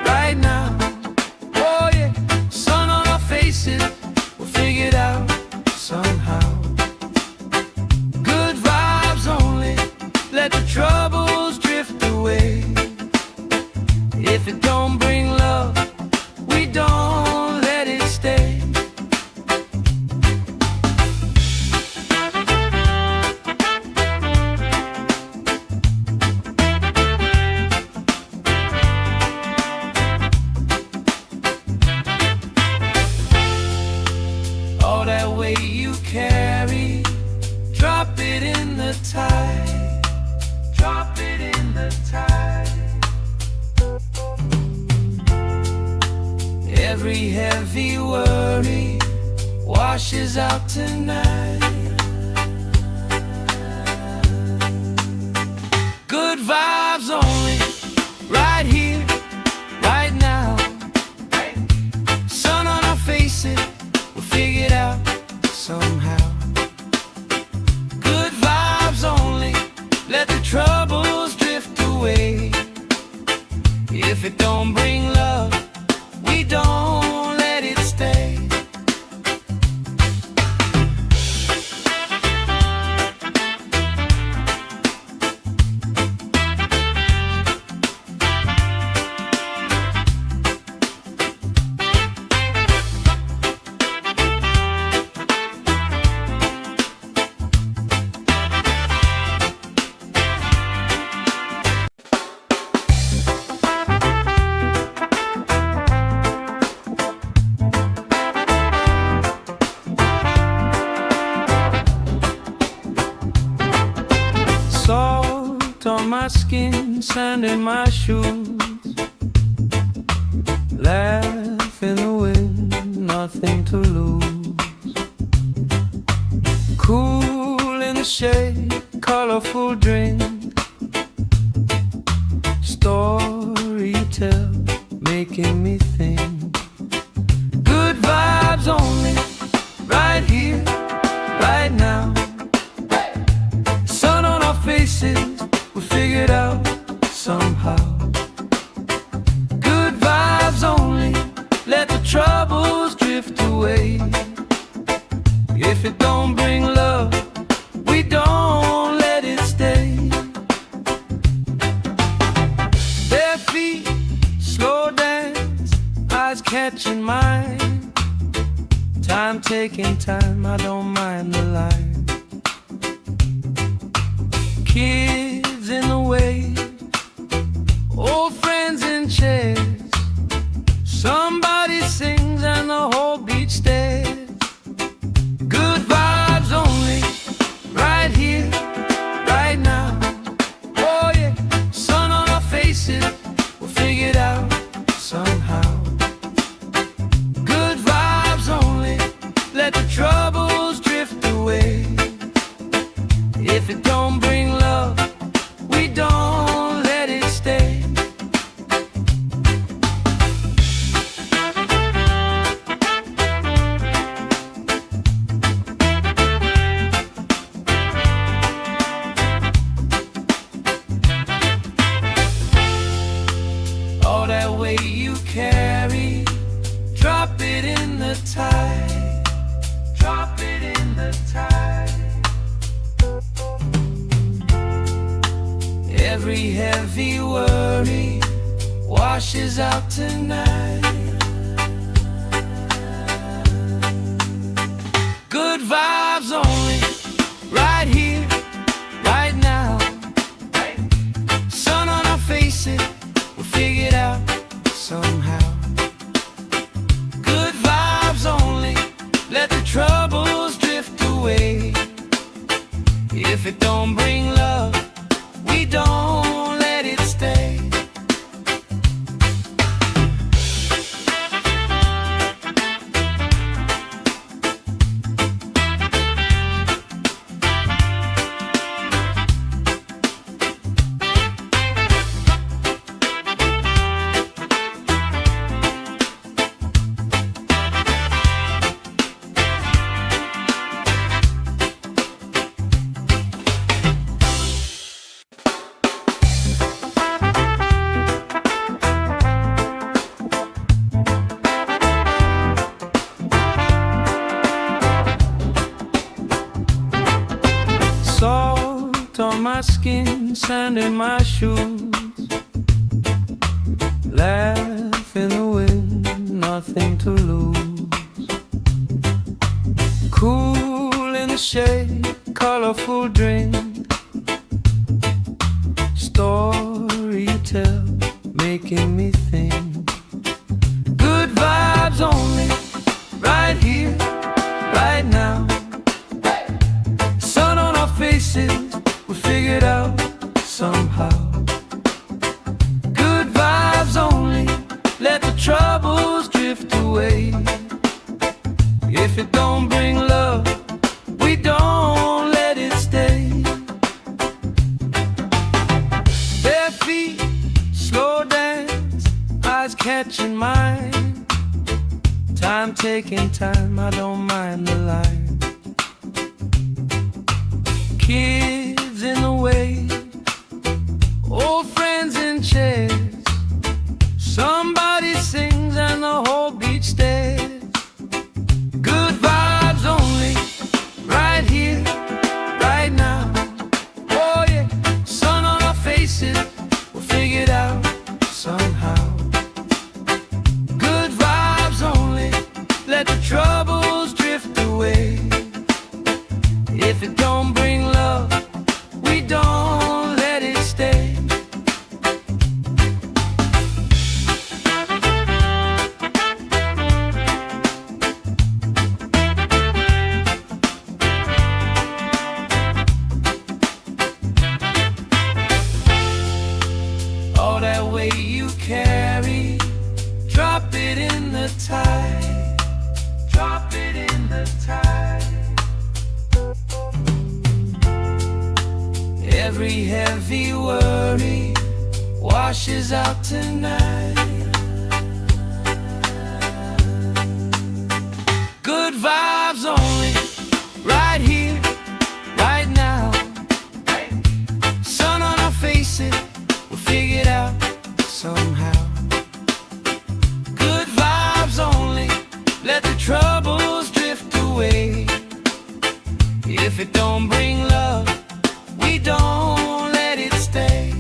[SPEAKER 1] right now. Oh yeah, sun on our faces, we'll figure it out somehow. Good vibes only, let the troubles drift away. If it don't bring love, we don't let it stay. All that weight you carry, drop it in the tide. Drop it in the tide. Every heavy worry washes out tonight. Good vibes only, right here, right now. Sun on our faces, we'll figure it out somehow. Good vibes only, let the troubles drift away. If it don't bring love, we don't let it stay. Salt on my skin, sand in my shoes, laugh in the wind, nothing to lose. Cool in the shade, colorful drink, story you tell, making me think. Good vibes only, right here, right now. Sun on our faces, we figured out somehow. Good vibes only, let the troubles drift away. If it don't bring love, we don't let it stay. Bare feet, slow dance, eyes catching mine. Time taking time, I don't mind the line. Kids in the wave, old friends in chairs. Somebody sings and the whole beach stares. Good vibes only, right here, right now. Oh yeah, sun on our faces, we'll figure it out somehow. Good vibes only, let the troubles drift away. If it don't bring love, we don't let it stay. All that weight you carry, drop it in the tide. Drop it in the tide. Every heavy worry washes out tonight. Good vibes only, right here, right now. Sun on our faces, we'll figure it out somehow. Good vibes only, let the troubles drift away. If it don't bring love, we don't let it stay. Salt on my skin, sand in my shoes. Laugh in the wind, nothing to lose. Cool in the shade, colorful drink. Story you tell, making me think. Good vibes only, right here, right now. Sun on our faces, we'll figure it out somehow. Good vibes only, let the troubles drift away. If it don't bring love, we don't let it stay. Bare feet, slow dance, eyes catching mine. Time taking time, I don't mind the line. Kids in the way, old friends in chairs. Somebody sings and the whole beach stares. Good vibes only, right here, right now. Oh yeah, sun on our faces, we'll figure it out somehow. Good vibes only, let the troubles drift away. If it don't bring love, we don't let it stay. All that weight you carry, drop it in the tide. Drop it in the tide. Every heavy worry washes out tonight. Good vibes only, right here, right now. Sun on our faces, we'll figure it out somehow. Good vibes only, let the troubles drift away. If it don't bring love, we don't let it stay.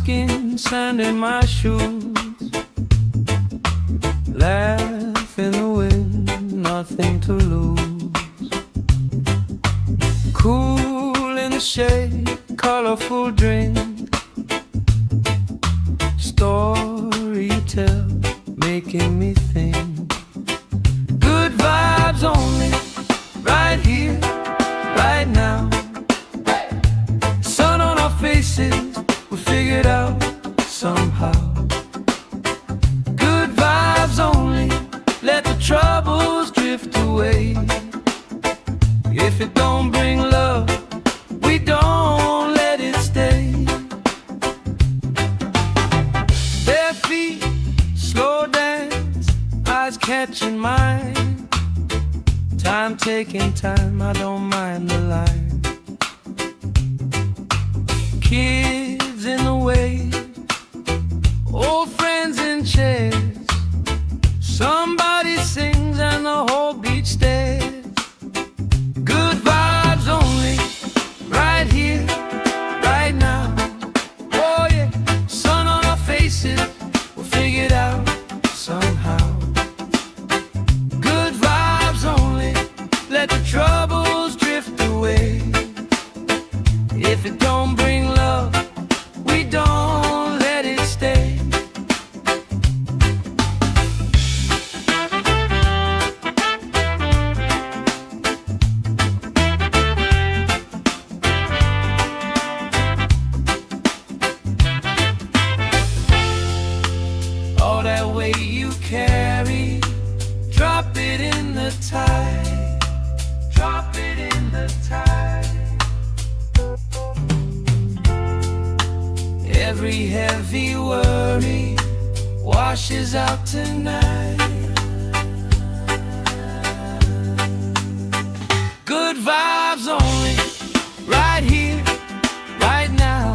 [SPEAKER 1] skin, sand in my shoes. Laugh in the wind, nothing to lose. Cool in the shade, colorful drink. Story you tell, making me think. Good vibes only, right here, right now. Sun on our faces, we figured out somehow. Good vibes only, let the troubles drift away. If it don't bring love, we don't let it stay. Bare feet, slow dance, eyes catching mine. Time taking time, I don't mind the line. Kids in the wave, old friends in chairs. Somebody sings and the whole beach stares. Good vibes only, right here, right now. Oh yeah, sun on our faces, we'll figure it out somehow. Good vibes only, let the troubles drift away. If it don't bring love, we don't let it stay. All that weight you carry, drop it in the tide. Drop it in the tide. Every heavy worry washes out tonight. Good vibes only, right here, right now.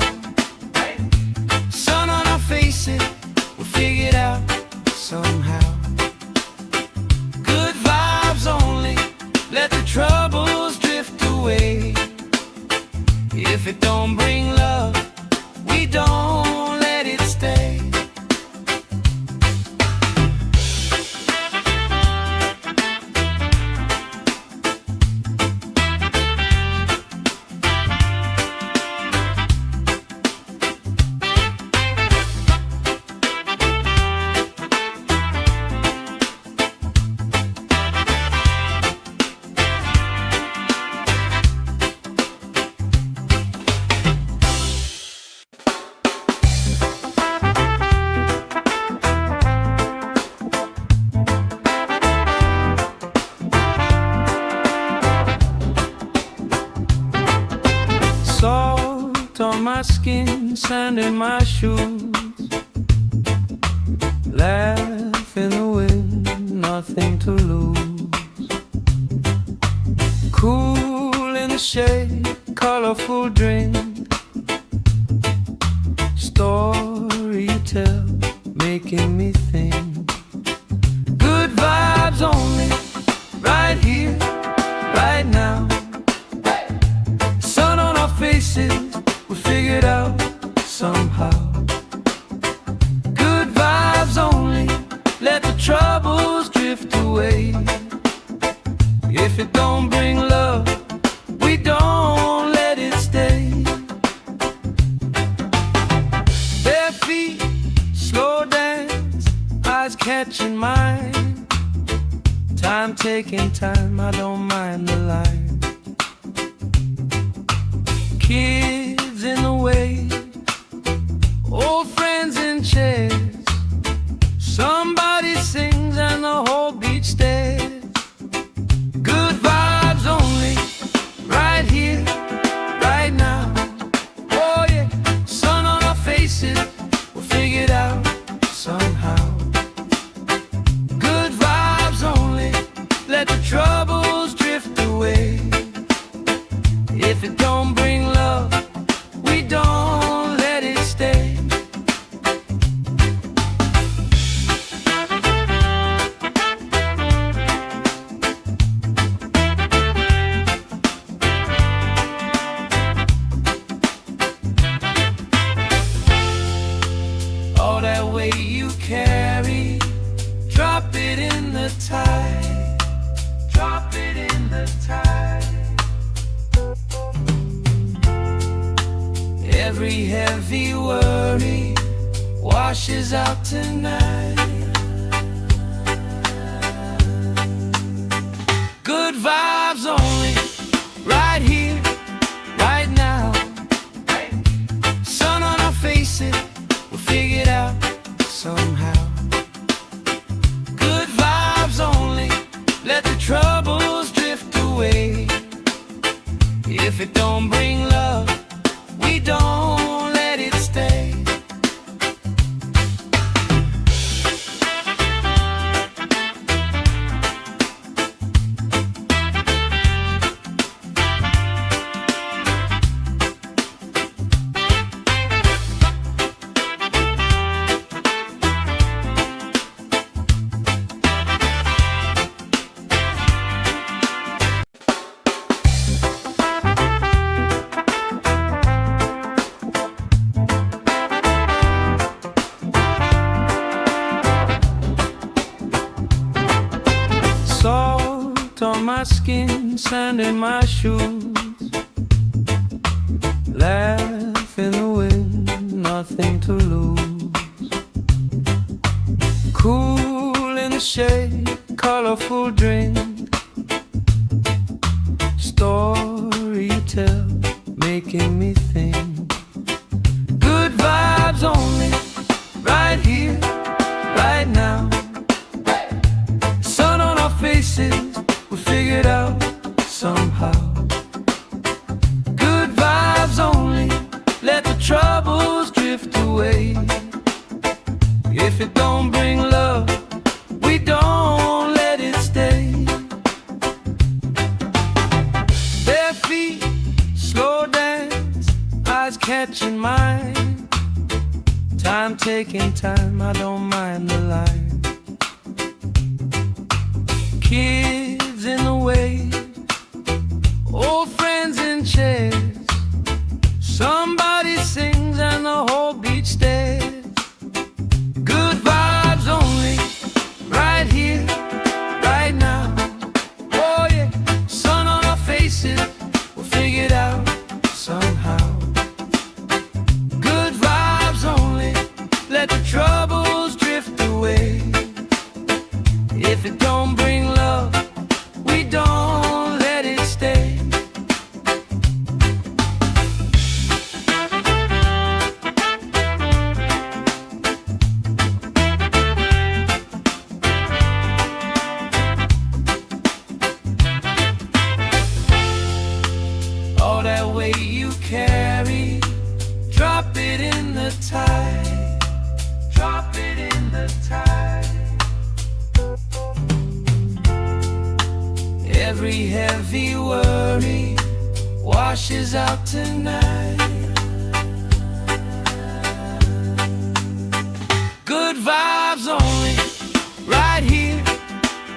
[SPEAKER 1] Sun on our faces, we'll figure it out somehow. Good vibes only, let the troubles drift away. If it don't bring love, we don't let it stay. Salt on my skin, sand in my shoes. Laugh in the wind, nothing to lose. Cool in the shade, colorful drink. Story you tell, making me think. Good vibes only, right here, right now. Sun on our faces, we figured out somehow. Good vibes only, let the troubles drift away. If it don't bring love, we don't let it stay. Bare feet, slow dance, eyes catching mine. Time taking time, I don't mind the line. Kids in the wave, old friends in chairs. Somebody sings and the whole beach stares. Good vibes only, right here, right now. Oh yeah, sun on our faces, we'll figure it out somehow. Good vibes only, let the troubles drift away. If it don't bring love, we don't let it stay. Every heavy worry washes out tonight. Good vibes only, right here, right now. Sun on our faces, we'll figure it out somehow. Good vibes only, let the troubles drift away. If it don't bring love, we don't let it stay. Salt on my skin, sand in my shoes. Laugh in the wind, nothing to lose. Cool in the shade, colorful drink. Story you tell, making me think. Good vibes only, right here, right now. Faces, we figured out somehow. Good vibes only, let the troubles drift away. If it don't bring love, we don't let it stay. Bare feet, slow dance, eyes catching mine. Time taking time, I don't mind the line. Kids in the wave, old friends in chairs. Somebody sings and the whole beach stares. Good vibes only, right here, right now. Oh yeah, sun on our faces, we'll figure it out somehow. Good vibes only, let the troubles drift away. If it don't bring love, we don't let it stay. All that weight you carry, drop it in the tide. Drop it in the tide. Every heavy worry washes out tonight. Good vibes only, right here,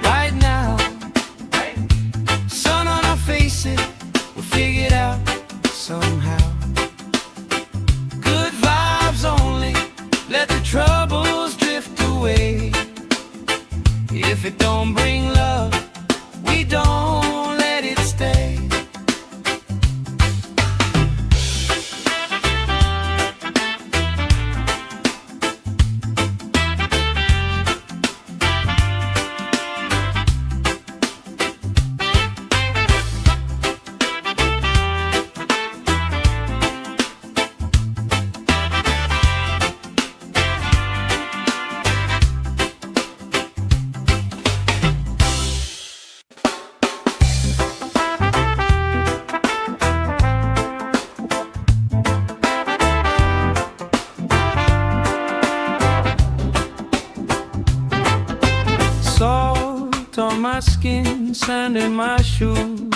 [SPEAKER 1] right now. Sun on our faces, we'll figure it out somehow. Good vibes only, let the troubles drift away. If it don't bring love, we don't let it stay. Salt on my skin, sand in my shoes.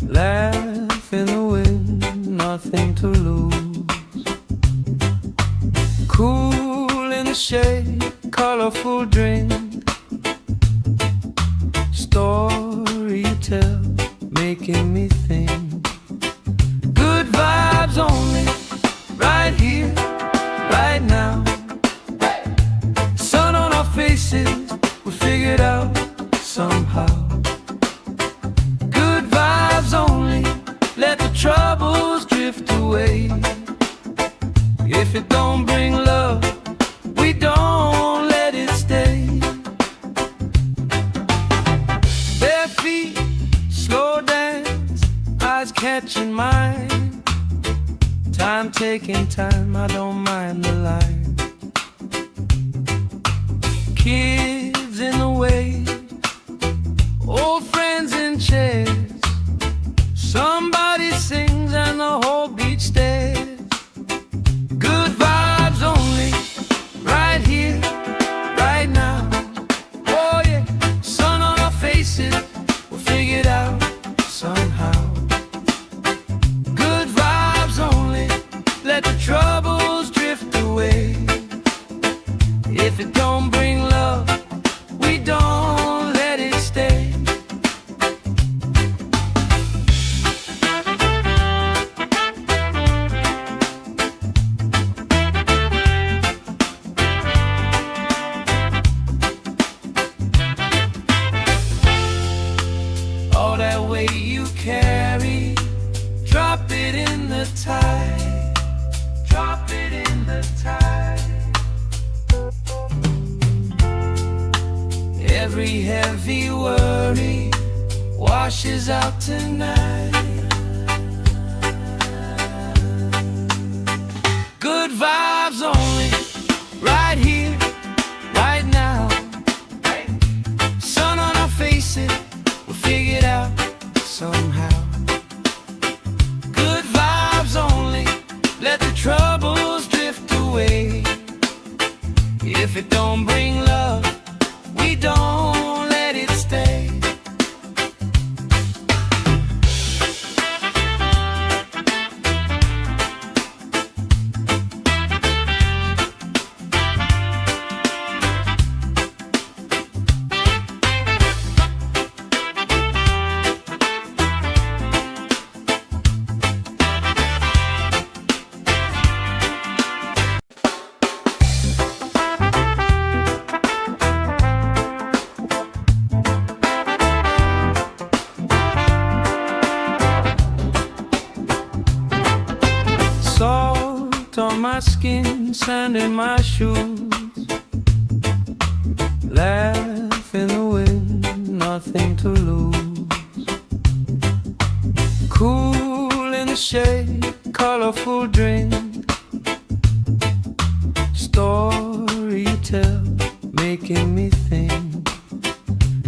[SPEAKER 1] Laugh in the wind, nothing to lose. Cool in the shade, colorful drink. Story you tell, making me think. Good vibes only, right here, right now. Sun on our faces, we figured out somehow. Good vibes only, let the troubles drift away. slow dance, eyes catching mine. Time taking time, I don't mind the line. Kids in the waves, old friends in chairs. Somebody sings and the whole beach stares. Good vibes only, right here, right now. Oh yeah, sun on our faces, we'll figure it out somehow. Good vibes only, let the troubles drift away. If it don't bring love, we don't let it stay. All that weight you carry, drop it in the tide. Drop it in the tide. Every heavy worry washes out tonight. Good vibes only, right here, right now. Sun on our faces, we'll figure it out somehow. Good vibes only, let the troubles drift away. If it don't bring love, we don't let it stay. Salt on my skin, sand in my shoes. Laugh in the wind, nothing to lose. Cool in the shade, colorful drink. Story you tell, making me think.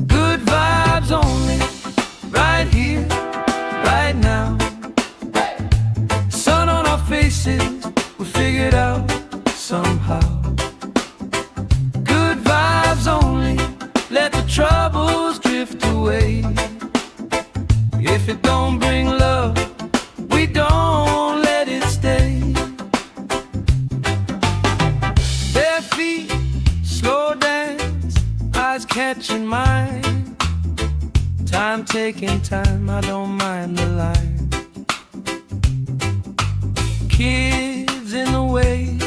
[SPEAKER 1] Good vibes only, right here, right now. Sun on our faces, we'll figure it out somehow. Good vibes only, let the troubles drift away. If it don't bring love, we don't let it stay. Bare feet, slow dance, eyes catching mine. Time taking time, I don't mind the line. Kids in the waves,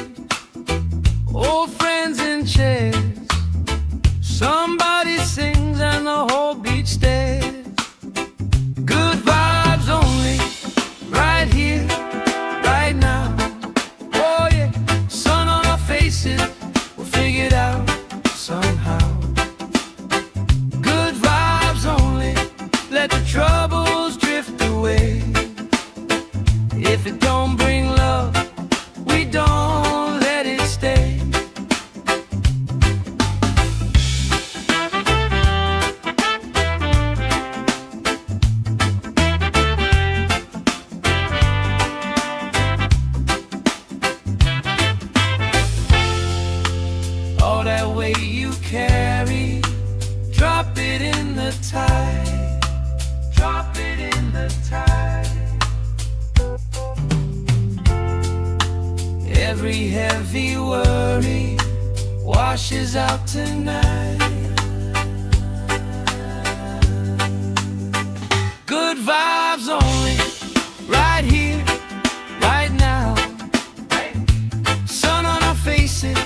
[SPEAKER 1] old friends in chairs. Somebody sings and the whole beach stares. Good vibes only, right here, right now. Oh yeah, sun on our faces, we'll figure it out somehow. Good vibes only, let the troubles drift away. If it don't bring love, we don't let it stay. All that weight you carry, drop it in the tide. Drop it in the tide. Every heavy worry washes out tonight. Good vibes only, right here, right now. Sun on our faces,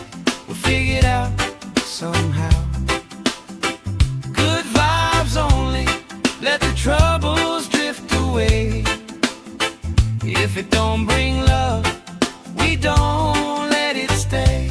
[SPEAKER 1] we'll figure it out somehow. Good vibes only, let the troubles drift away. If it don't bring love, we don't let it stay.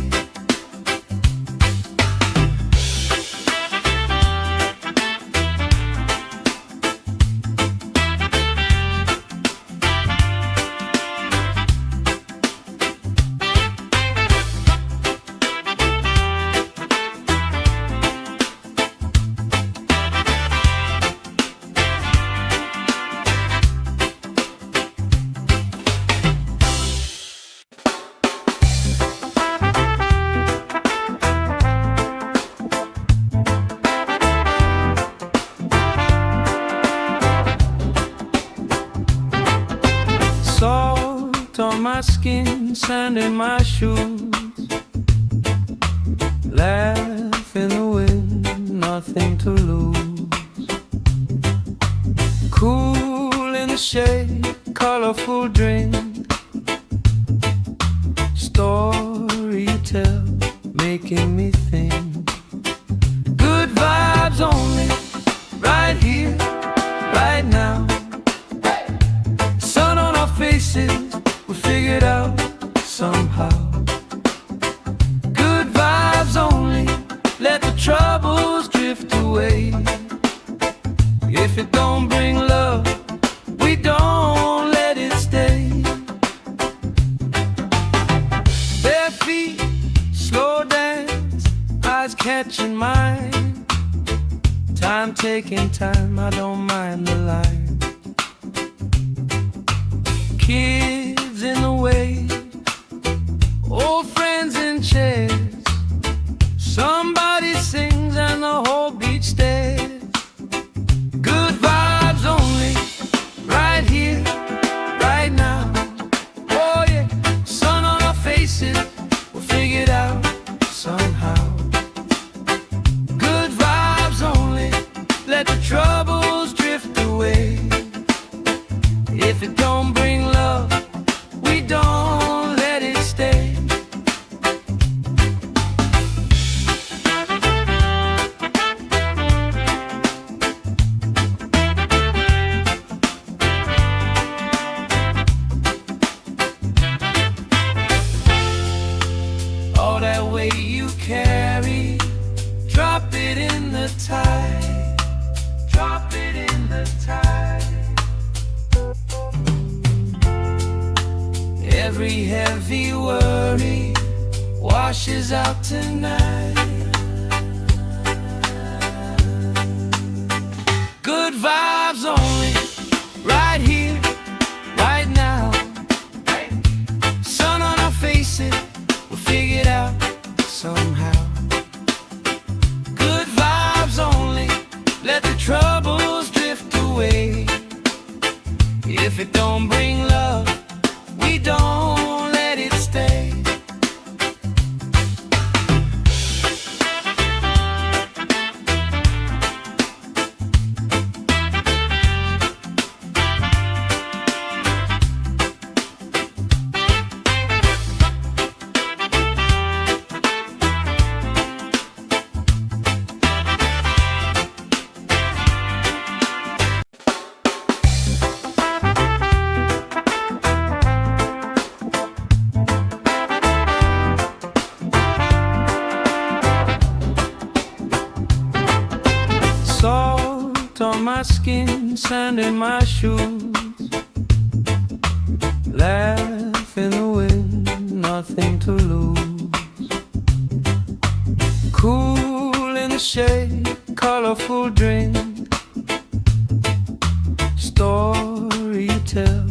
[SPEAKER 1] on my skin, sand in my shoes. Laugh in the wind, nothing to lose. Cool in the shade, colorful drink. Story you tell, making me think. Good vibes only, right here, right now. Sun on our faces, we figured out somehow. Good vibes only, let the troubles drift away. If it don't bring love, we don't let it stay. Bare feet, slow dance, eyes catching mine. Time taking time, I don't mind the line. Kids in the way, old friends in chairs. Somebody sings and the whole beach stares. Good vibes only, right here, right now. Oh yeah, sun on our faces, we'll figure it out somehow. Good vibes only, let the troubles drift away. If it don't bring love, we don't let it stay. All that weight you carry, drop it in the tide. Drop it in the tide. Every heavy worry washes out tonight. Good vibes only, right here, right now. Sun on our faces, we'll figure it out somehow. Good vibes only, let the troubles drift away. If it don't bring love, we don't let it stay. Salt on my skin, sand in my shoes. Laugh in the wind, nothing to lose. Cool in the shade, colorful drink. Story you tell,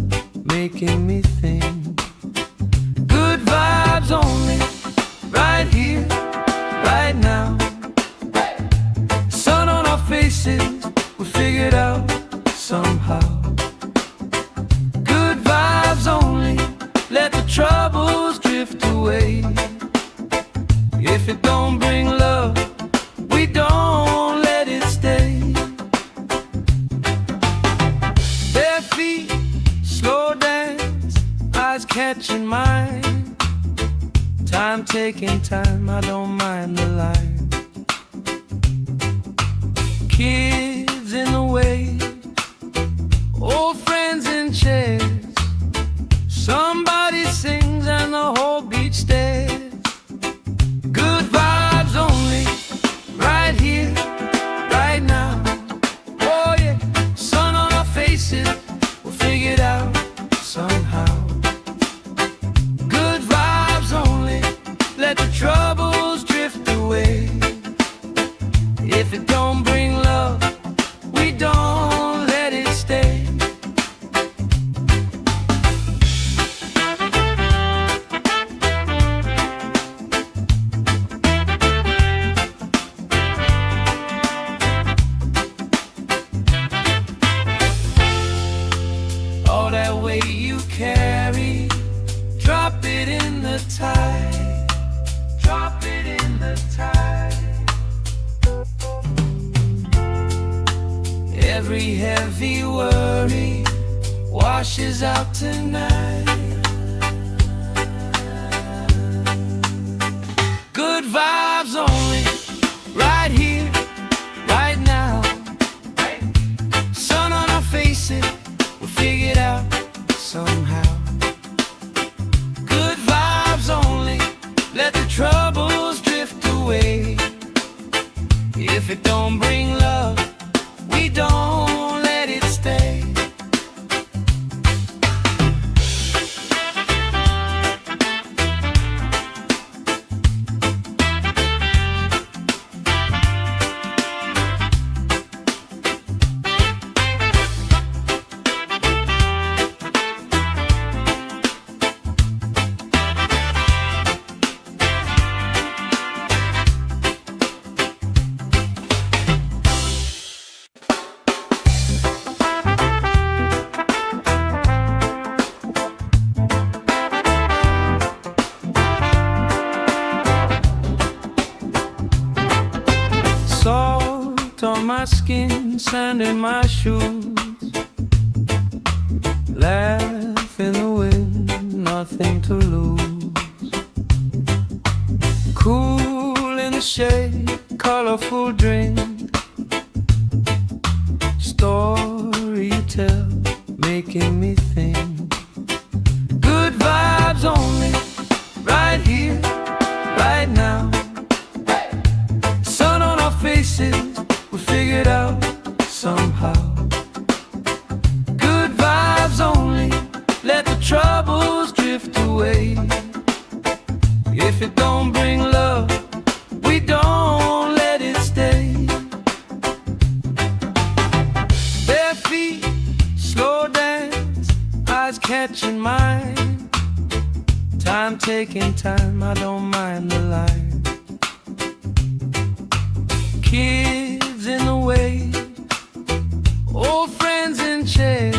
[SPEAKER 1] making me think. Good vibes only, right here, right now. Sun on our faces, we figured out somehow. Good vibes only, let the troubles drift away. If it don't bring love, we don't let it stay. Bare feet, slow dance, eyes catching mine. Time taking time, I don't mind the line. Kids in the way, old friends in chairs. Somebody sings and the whole beach stares. Good vibes only, right here, right now. Oh yeah, sun on our faces, we'll figure it out somehow. Good vibes only, let the troubles drift away. If it don't bring love, we don't let it stay. washes out tonight. Good vibes only, right here, right now. Sun on our faces, we'll figure it out somehow. Good vibes only, let the troubles drift away. If it don't bring love, we don't let it stay. Salt on my skin, sand in my shoes. Laugh in the wind, nothing to lose. Cool in the shade, colorful drink. Story you tell, making me think. Good vibes only, right here, right now. Sun on our faces, we figured out somehow. Good vibes only, let the troubles drift away. If it don't bring love, we don't let it stay. Bare feet, slow dance, eyes catching mine. Time taking time, I don't mind the line. Kids in the way, old friends in chairs.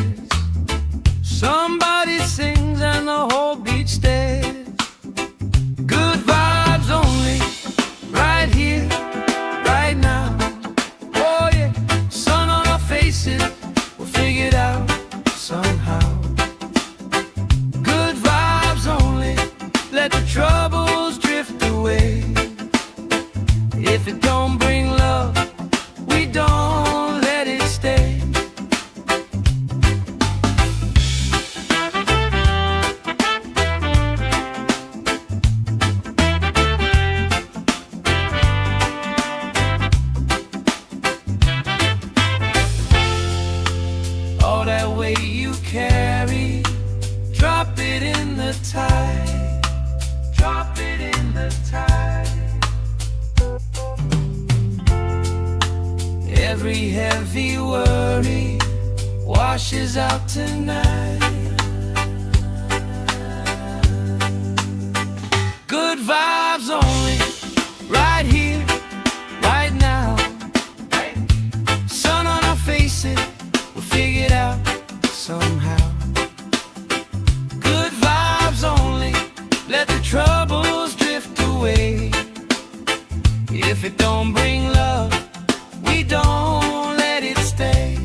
[SPEAKER 1] Somebody sings and the whole beach stares. Good vibes only, right here, right now. Oh yeah, sun on our faces, we'll figure it out somehow. Good vibes only, let the troubles drift away. If it don't bring love, we don't let it stay. All that weight you carry, drop it in the tide. Drop it in the tide. Every heavy worry washes out tonight. Good vibes only, right here, right now. Sun on our faces, we'll figure it out somehow. Good vibes only, let the troubles drift away. If it don't bring love, we don't let it stay.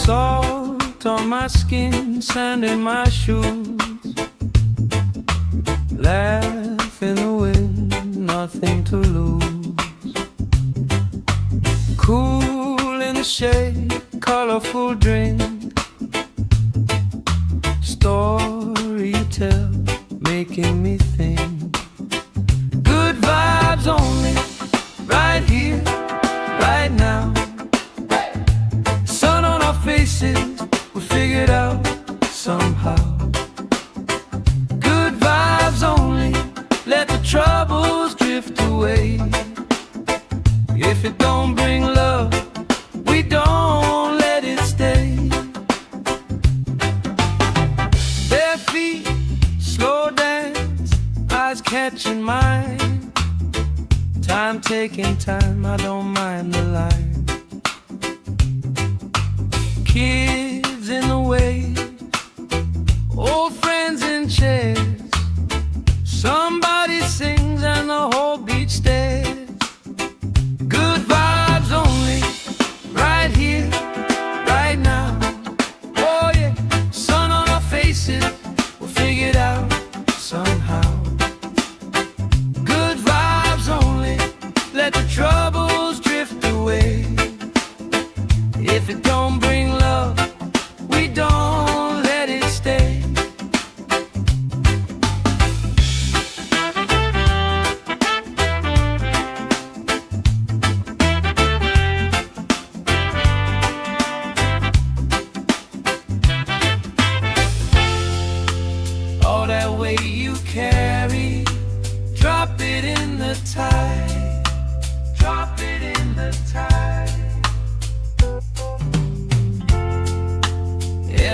[SPEAKER 1] Salt on my skin, sand in my shoes. Laugh in the wind, nothing to lose. Cool in the shade, colorful drink. Story you tell, making me think. Good vibes only, right here, right now. Sun on our faces, we figured out somehow. Good vibes only, let the troubles drift away. If it don't bring taking time, I don't mind the line. Kids in the waves, old friends in chairs. Somebody sings and the whole beach stares. Good vibes only, right here, right now. Oh yeah, sun on our faces, we'll figure it out somehow. Good vibes only, let the troubles drift away. If it don't bring love, we don't let it stay. All that weight you carry, drop it in the tide. Drop it in the tide.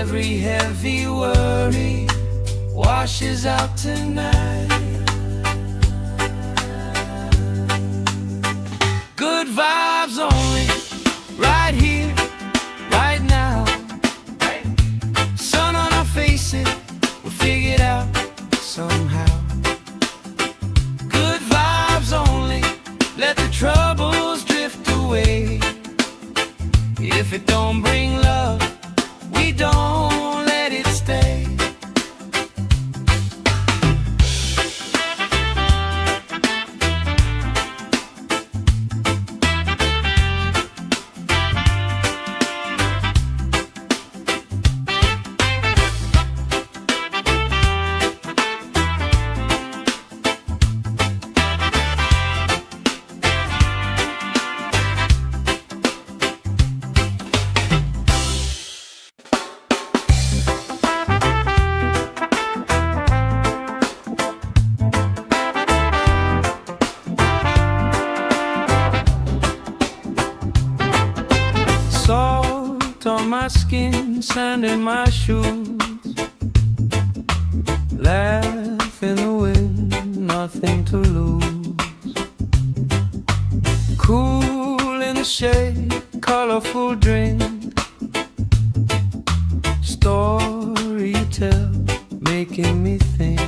[SPEAKER 1] Every heavy worry washes out tonight. Good vibes only, right here, right now. Sun on our faces, we'll figure it out somehow. Good vibes only, let the troubles drift away. If it don't bring love, we don't let it stay. Salt on my skin, sand in my shoes. Laugh in the wind, nothing to lose. Cool in the shade, colorful drink. Story you tell, making me think.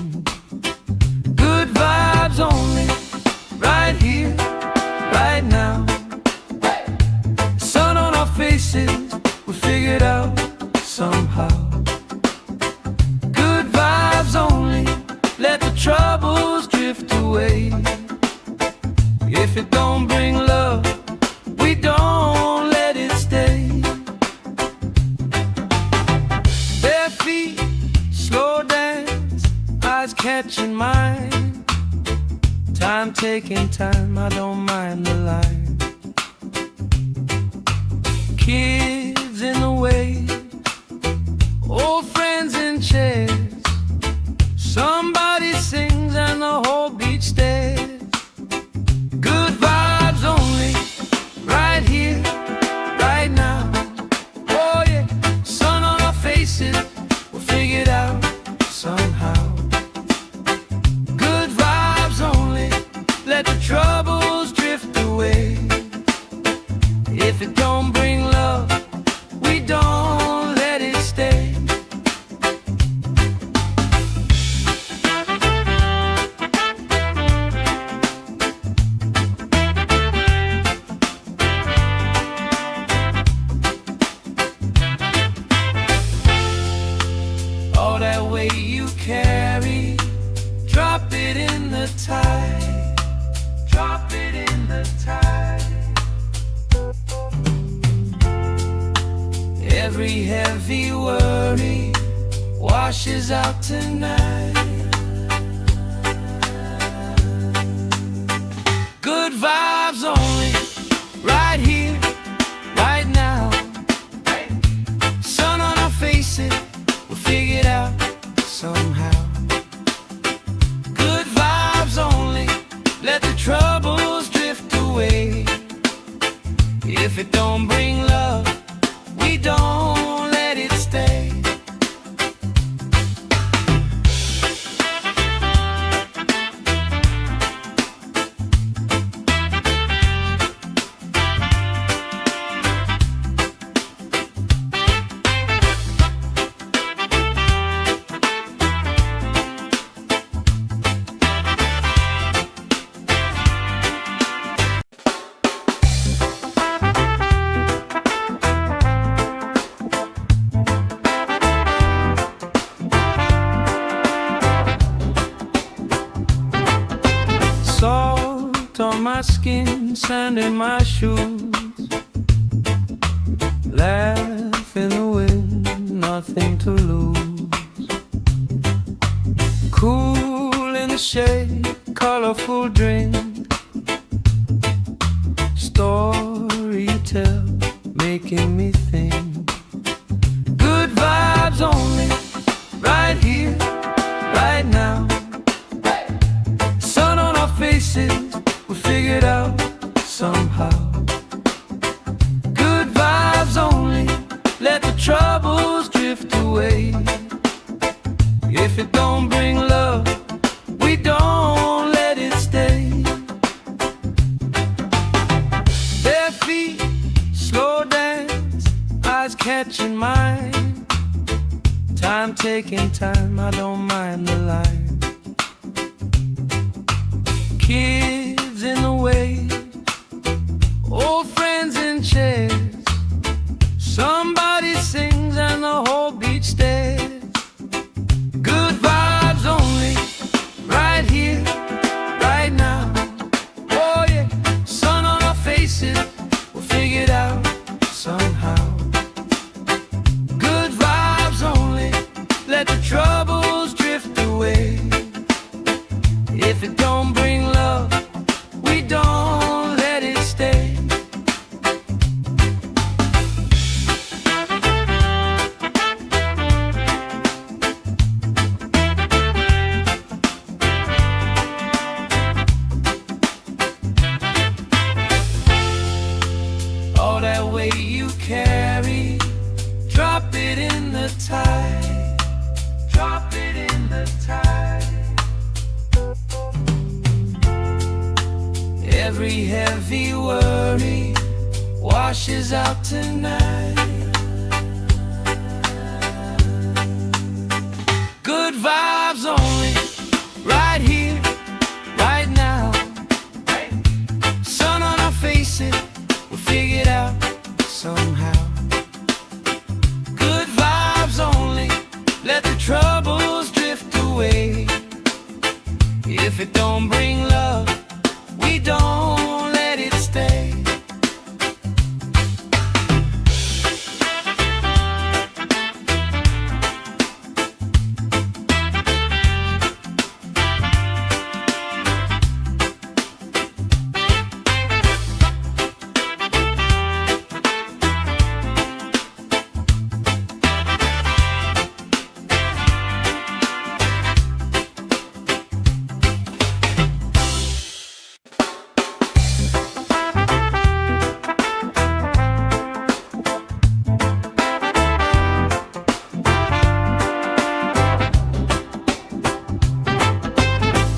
[SPEAKER 1] Good vibes only, right here, right now. Sun on our faces, we figure it out somehow. Good vibes only, let the troubles drift away. If it don't bring love, we don't let it stay. Bare feet, slow dance, eyes catching mine. Time taking time, I don't mind the line. Kids in the waves, old friends in chairs. Somebody sings and the whole beach stares. Good vibes only, right here, right now. Oh yeah, sun on our faces, we'll figure it out somehow. Good vibes only, let the troubles drift away. If it don't bring love, we don't let it stay. All that weight you carry, drop it in the tide. Drop it in the tide. Every heavy worry washes out tonight. Good vibes only, right here, right now. Sun on our faces, we'll figure it out somehow. Good vibes only, let the troubles drift away. If it don't bring love, we don't let it stay. skin, sand in my shoes. Laugh in the wind, nothing to lose. Cool in the shade, colorful drink. Story you tell, making me think. Good vibes only, right here, right now. Sun on our faces, we figured out somehow. Good vibes only, let the troubles drift away. If it don't bring love, we don't let it stay. Bare feet, slow dance, eyes catching mine. Time taking time, I don't mind the line. Kids in the way, old friends in chairs. Somebody sings and the whole beach stares. Good vibes only, right here, right now. Oh yeah, sun on our faces, we'll figure it out somehow. Good vibes only, let the troubles drift away. If it don't bring love, we don't let it stay. All that weight you carry, drop it in the tide. Drop it in the tide. Every heavy worry washes out tonight. Good vibes only, right here, right now. Sun on our faces, we'll figure it out somehow. Good vibes only, let the troubles drift away. If it don't bring love, we don't let it stay.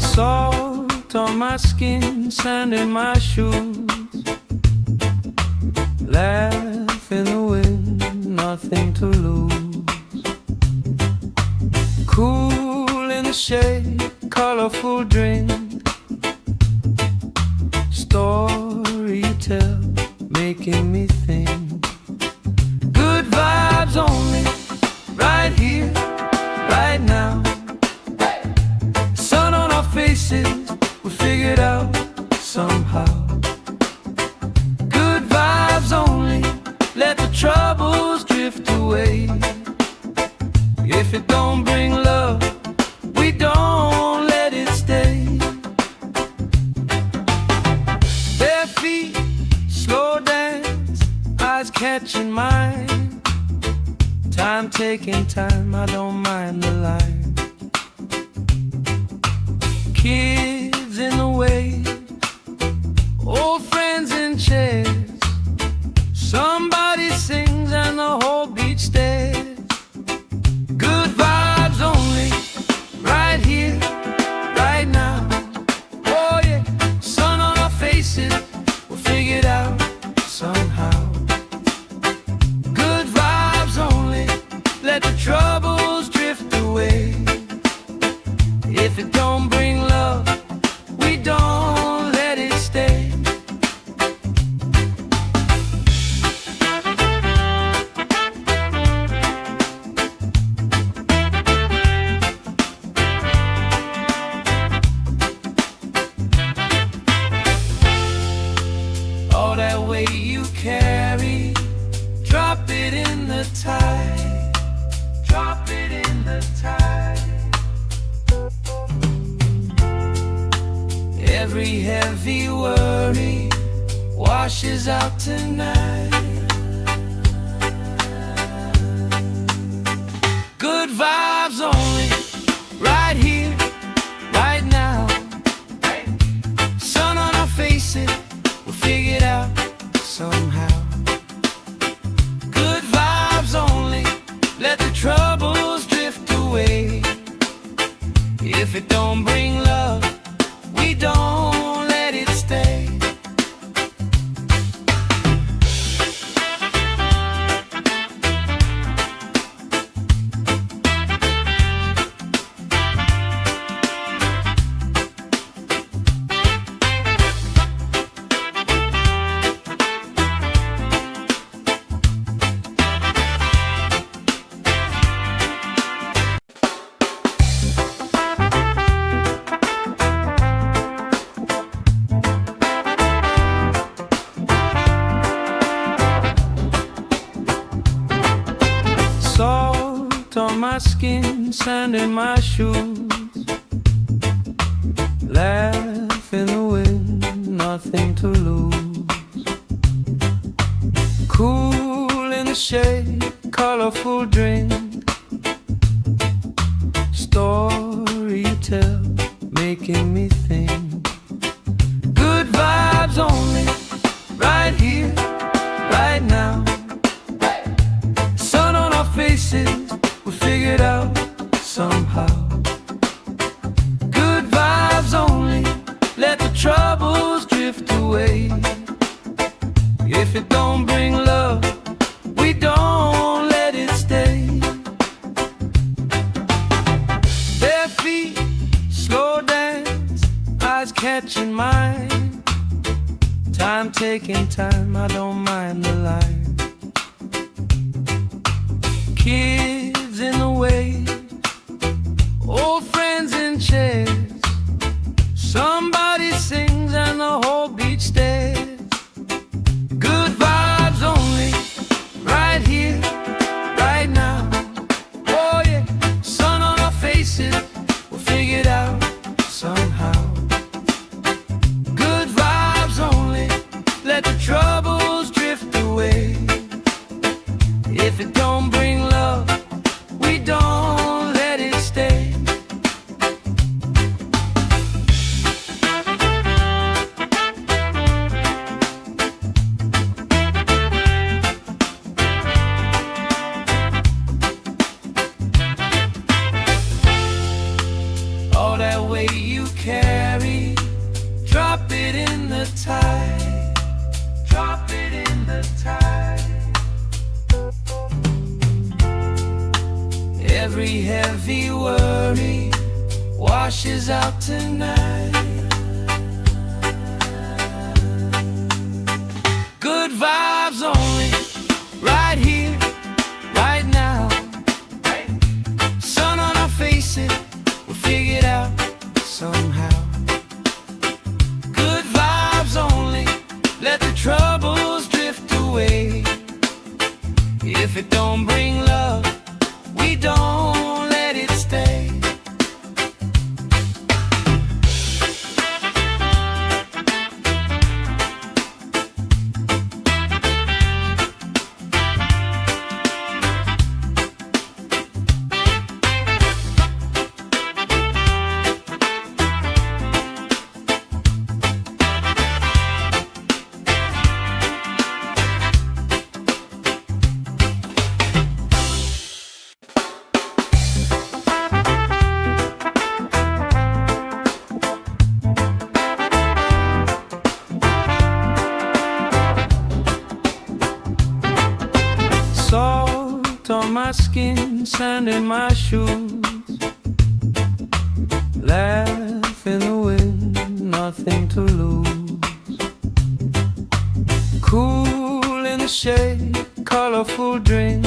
[SPEAKER 1] Salt on my skin, sand in my shoes. Laugh in the wind, nothing to lose. Cool in the shade, colorful drink. Story you tell, making me think. Good vibes only, right here, right now. Sun on our faces, we figured out somehow. Good vibes only, let the troubles drift away. If it don't bring love, we don't let it stay. Bare feet, slow dance, eyes catching mine. Time taking time, I don't mind the line. Kids in the way, old friends in chairs. Somebody sings and the whole beach stares. Good vibes only, right here, right now. Oh yeah, sun on our faces, we'll figure it out somehow. Good vibes only, let the troubles drift away. If it don't bring love, we don't let it stay. that weight you carry, drop it in the tide. Drop it in the tide. Every heavy worry washes out tonight. Good vibes only, right here, right now. Sun on our faces, we'll figure it out somehow. Good vibes only, let the troubles drift away. If it don't bring love, we don't let it stay. Salt on my skin, sand in my shoes. Laugh in the wind, nothing to lose. Cool in the shade, colorful drink. Story you tell, making me think. Good vibes only, right here, right now. Faces, we'll figure it out somehow. Good vibes only, let the troubles drift away. If it don't bring love, we don't let it stay. Bare feet, slow dance, eyes catching mine. Time taking time, I don't mind the line. Kids in the waves, old friends in chairs. Somebody sings and the whole beach stares. Good vibes only, right here, right now. Oh yeah, sun on our faces, we'll figure it out somehow. Good vibes only, let the troubles drift away. If it don't bring love, we don't let it stay. All that weight you carry, drop it in the tide. Drop it in the tide. Every heavy worry washes out tonight. Good vibes only, right here, right now. Sun on our faces, we'll figure it out somehow. Good vibes only, let the troubles drift away. If it don't bring love, we don't let it stay. Salt on my skin, sand in my shoes. Laugh in the wind, nothing to lose. Cool in the shade, colorful drink.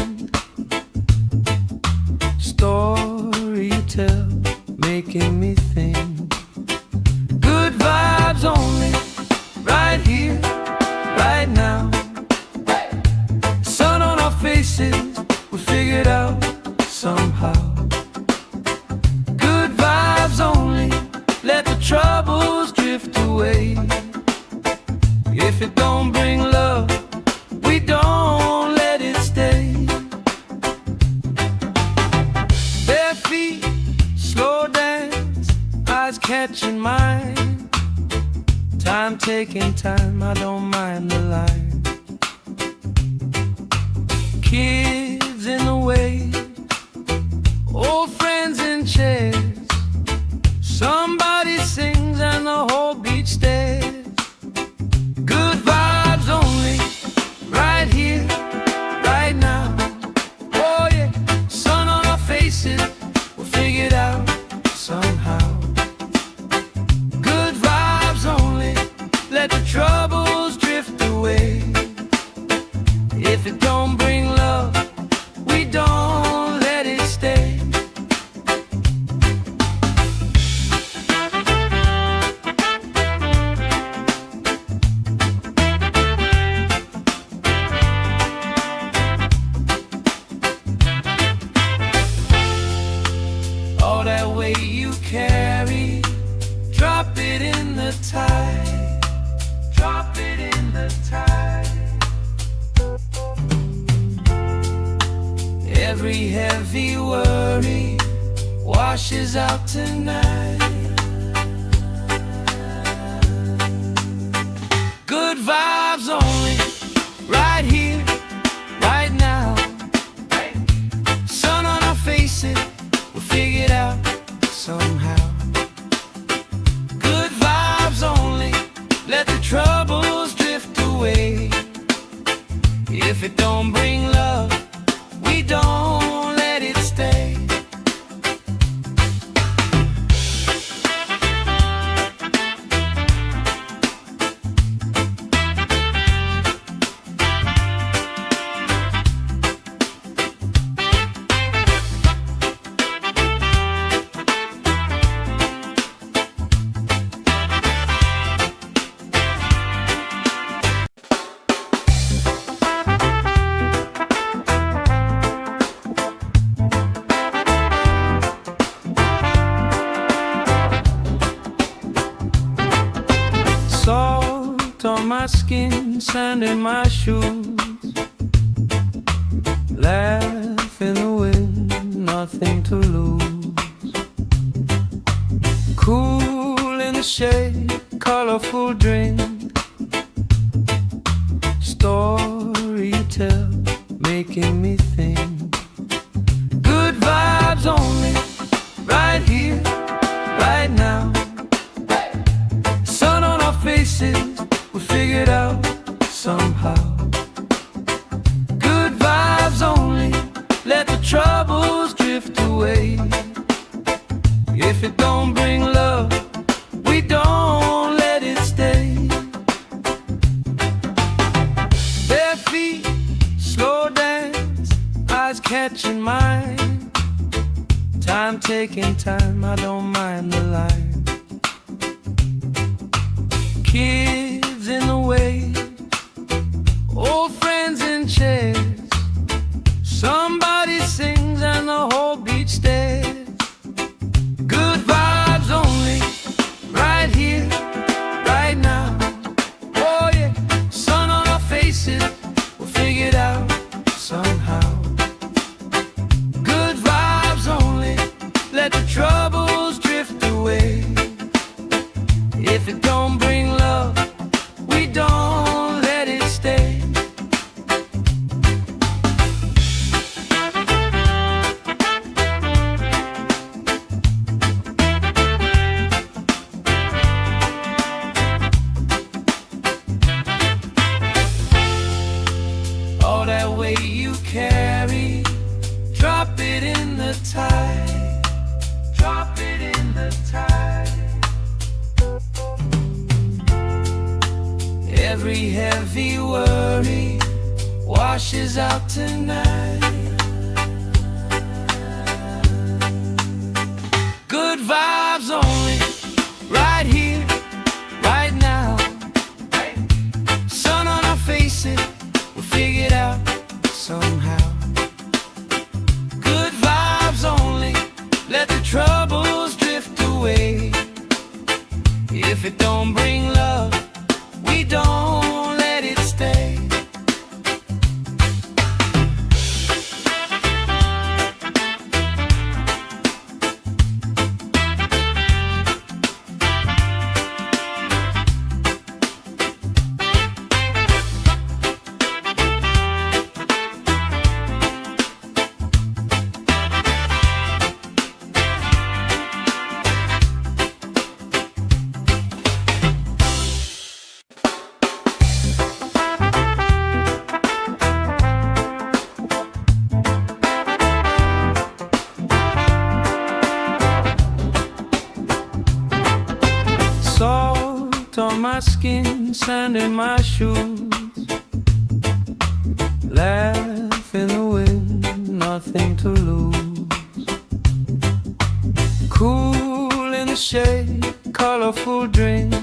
[SPEAKER 1] Story you tell, making me think. Good vibes only, right here, right figure it out somehow. Good vibes only, let the troubles drift away. If it don't bring love, we don't let it stay. Bare feet, slow dance, eyes catching mine. Time taking time, I don't mind the line. Kids in the way, old friends in chairs. Somebody sings and the whole beach stares. Good vibes only, right here, right now. Oh yeah, sun on our faces, we'll figure it out somehow. Good vibes only, let the troubles drift away. If it don't bring love, we don't let it stay. All that weight you carry, drop it in the tide. Drop it in the tide. Every heavy worry washes out tonight. Good vibes only, right here, right now. Sun on our faces, we'll figure it out somehow. Good vibes only, let the troubles drift away. If it don't bring love, we don't let it stay. Salt on my skin, sand in my shoes. Laugh in the wind, nothing to lose. Cool in the shade, colorful drink. Story you tell, making me think. Good vibes only, right here, right now. Sun on our faces, we'll figure it out somehow. Good vibes only, let the troubles drift away. If it don't bring love, we don't let it stay. Bare feet, slow dance, eyes catching mine. Time taking time, I don't mind the line. Kids in the way, old friends in chairs. Somebody sings and the whole beach stares. Good vibes only, right here, right now. Oh yeah, sun on our faces, we'll figure it out somehow. Good vibes only, let the troubles drift away. If it don't bring love, we don't let it stay. All that weight you carry, drop it in the tide. Drop it in the tide. Every heavy worry washes out tonight. Good vibes only, right here, right now. Sun on our faces, we'll figure it out somehow. skin, sand in my shoes. Laugh in the wind, nothing to lose. Cool in the shade, colorful drink.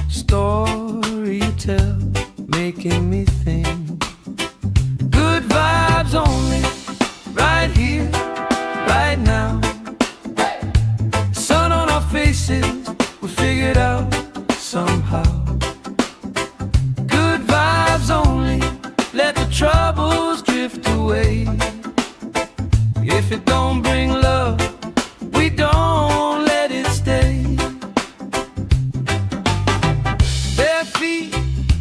[SPEAKER 1] Story you tell, making me think. Good vibes only, right here, right now. Sun on our faces, we figured out somehow. Good vibes only, let the troubles drift away. If it don't bring love, we don't let it stay. Bare feet,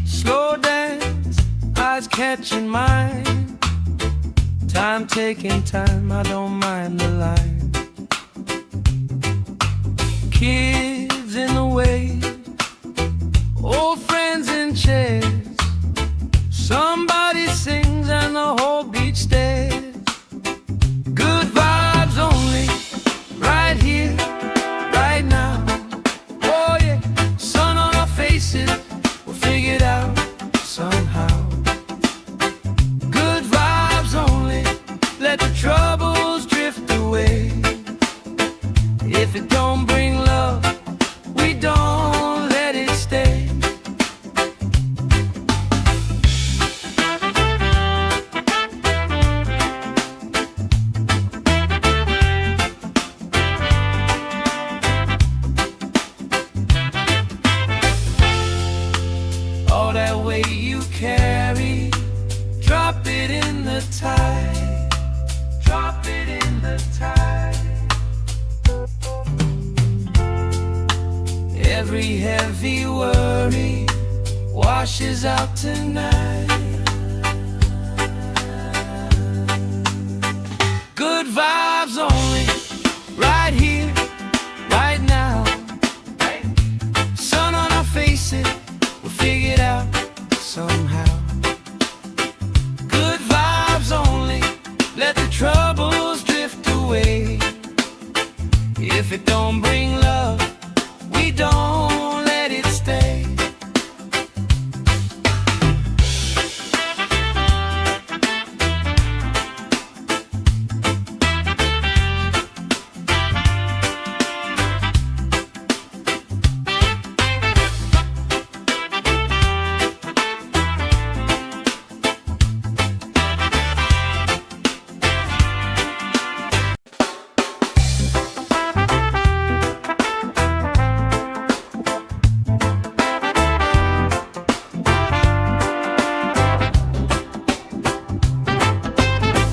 [SPEAKER 1] slow dance, eyes catching mine. Time taking time, I don't mind the line. Kids in the way, old friends in chairs. Somebody sings and the whole beach stares. Good vibes only, right here, right now. Oh yeah, sun on our faces, we'll figure it out somehow. Good vibes only, let the troubles drift away. If it don't bring love, we don't let it stay. All that weight you carry, drop it in the tide. Drop it in the tide. Every heavy worry washes out tonight. Good vibes only, right here, right now. Sun on our faces, we'll figure it out somehow. Good vibes only, let the troubles drift away. If it don't bring love, we don't let it stay.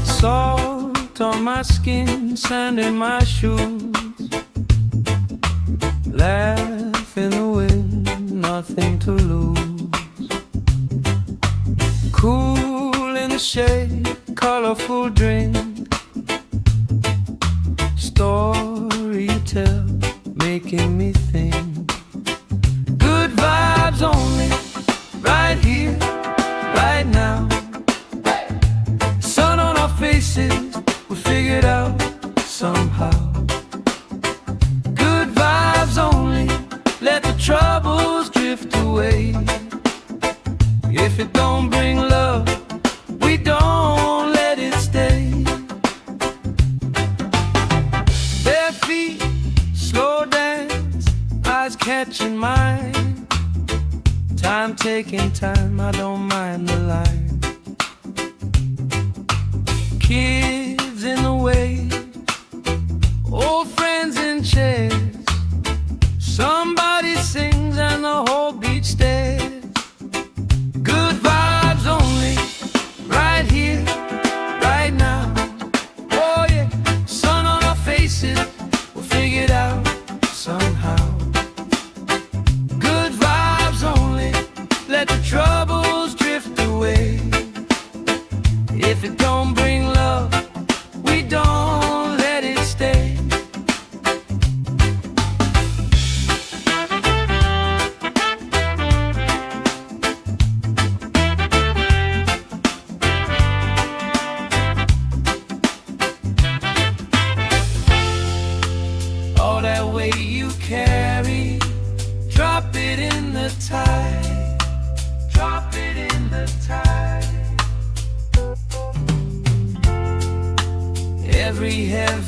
[SPEAKER 1] Salt on my skin, sand in my shoes. Laugh in the wind, nothing to lose. Cool in the shade, colorful drink. Story you tell, making me think. Good vibes only, right here, right now. Sun on our faces, we figured out somehow. Good vibes only, let the troubles drift away. If it don't bring love, we don't let it stay. Bare feet, slow dance, eyes catching mine. Time taking time, I don't mind the line. Kids in the way, old friends in chairs. Somebody sings and the whole beach stares. Good vibes only, right here, right now. Oh yeah, sun on our faces, we'll figure it out somehow. Good vibes only, let the troubles drift away. If it don't bring love, we don't let it stay.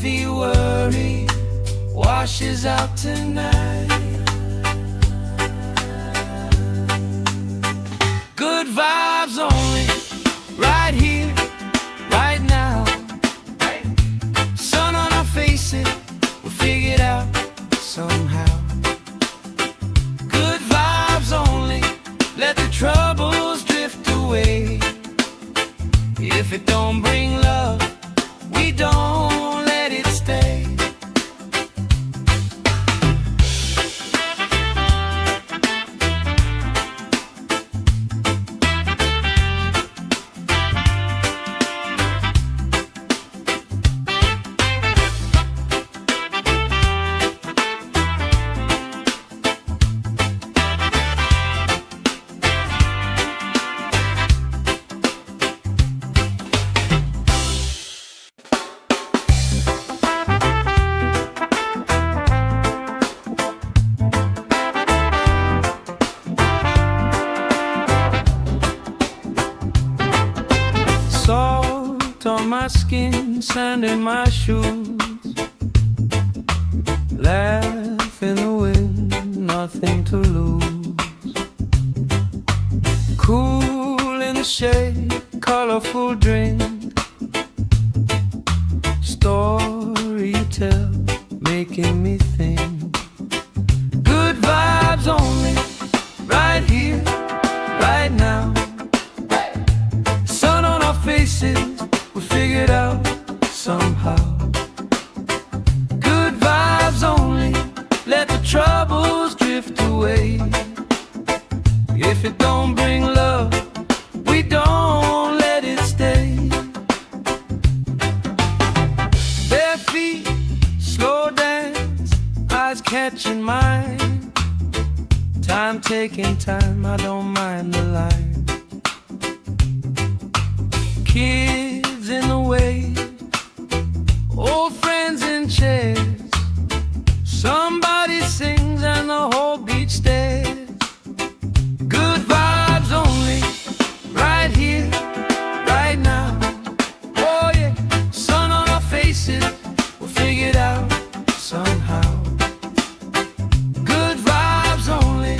[SPEAKER 1] heavy worry washes out tonight. Good vibes only, right here, right now. Sun on our faces, we'll figure it out somehow. Good vibes only, let the troubles drift away. If it don't bring love, we don't let it stay. Salt on my skin, sand in my shoes. Laugh in the wind, nothing to lose. Cool in the shade, colorful drink. Story you tell, making me think. Good vibes only, right here, right now. Sun on our faces, we figured out somehow. Good vibes only, let the troubles drift away. If it don't bring love, we don't let it stay. Bare feet, slow dance, eyes catching mine. Time taking time, I don't mind the line. Kids in the way, old friends in chairs. Somebody sings and the whole beach stares. Good vibes only, right here, right now. Oh yeah, sun on our faces, we'll figure it out somehow. Good vibes only,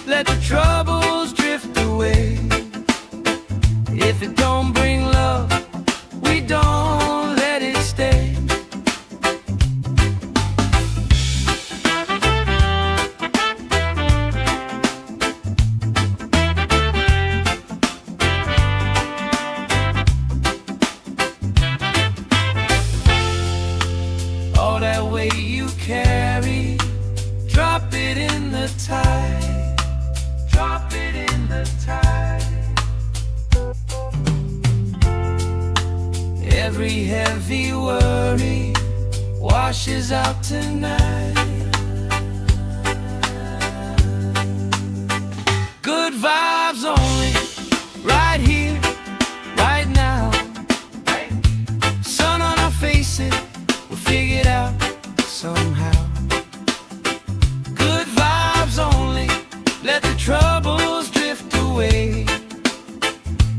[SPEAKER 1] let the troubles drift away. If it don't bring love, we don't let it stay. All that weight you carry, drop it in the tide. Drop it in the tide. Every heavy worry washes out tonight. Good vibes only, right here, right now. Sun on our faces, we'll figure it out somehow. Good vibes only, let the troubles drift away.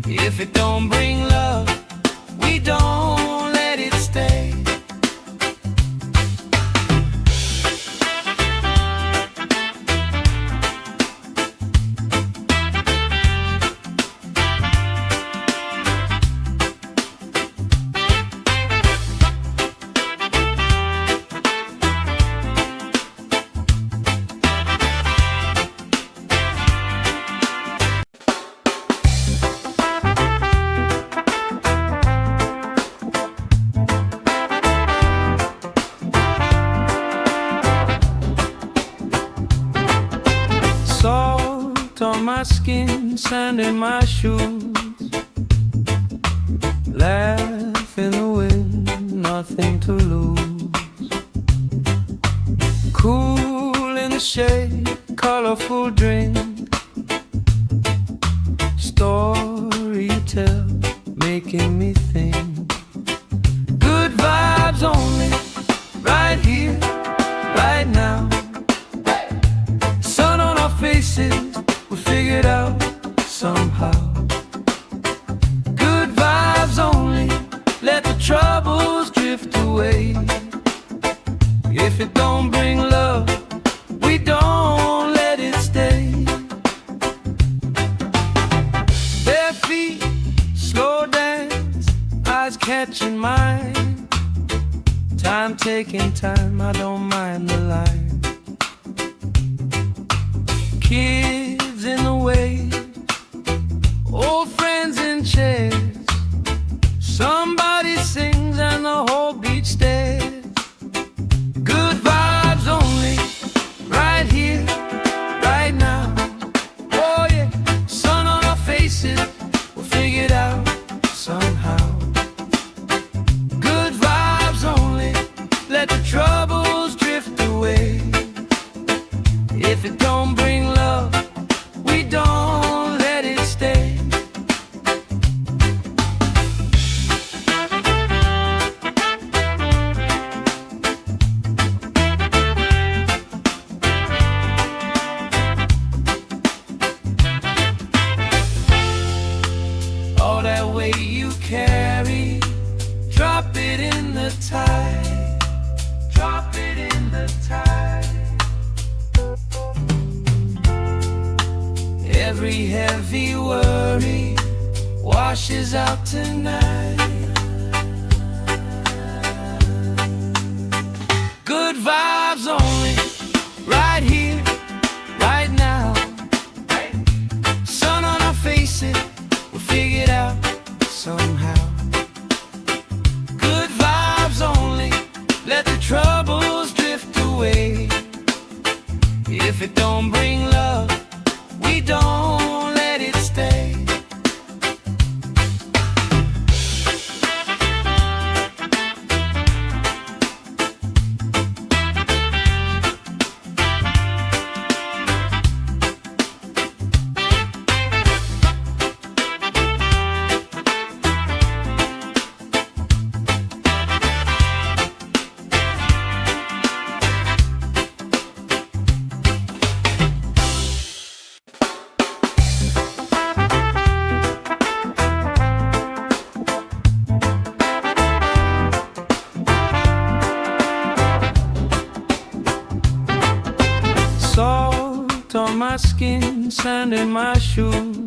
[SPEAKER 1] If it don't bring love, we don't let it stay. Salt on my skin, sand in my shoes. Laugh in the wind, nothing to lose. Cool in the shade, colorful drink. Story you tell, making me think. Good vibes only, right here, right now. Sun on our faces, we figured out somehow. Good vibes only, let the troubles drift away. catching mine. Time taking time, I don't mind the line. Kids in the way, old friends in chairs. Somebody sings and the whole beach stares. Good vibes only, right here, right now. Oh yeah, sun on our faces, we'll figure it out somehow. Good vibes only, let the troubles drift away. If it don't bring love, we don't let it stay. All that weight you carry, drop it in the tide. Drop it in the tide. Every heavy worry washes out tonight. Good vibes only, right here, right now. Sun on our faces, we'll figure it out somehow. Good vibes only, let the troubles drift away. If it don't bring love, we don't let it stay. Salt on my skin, sand in my shoes.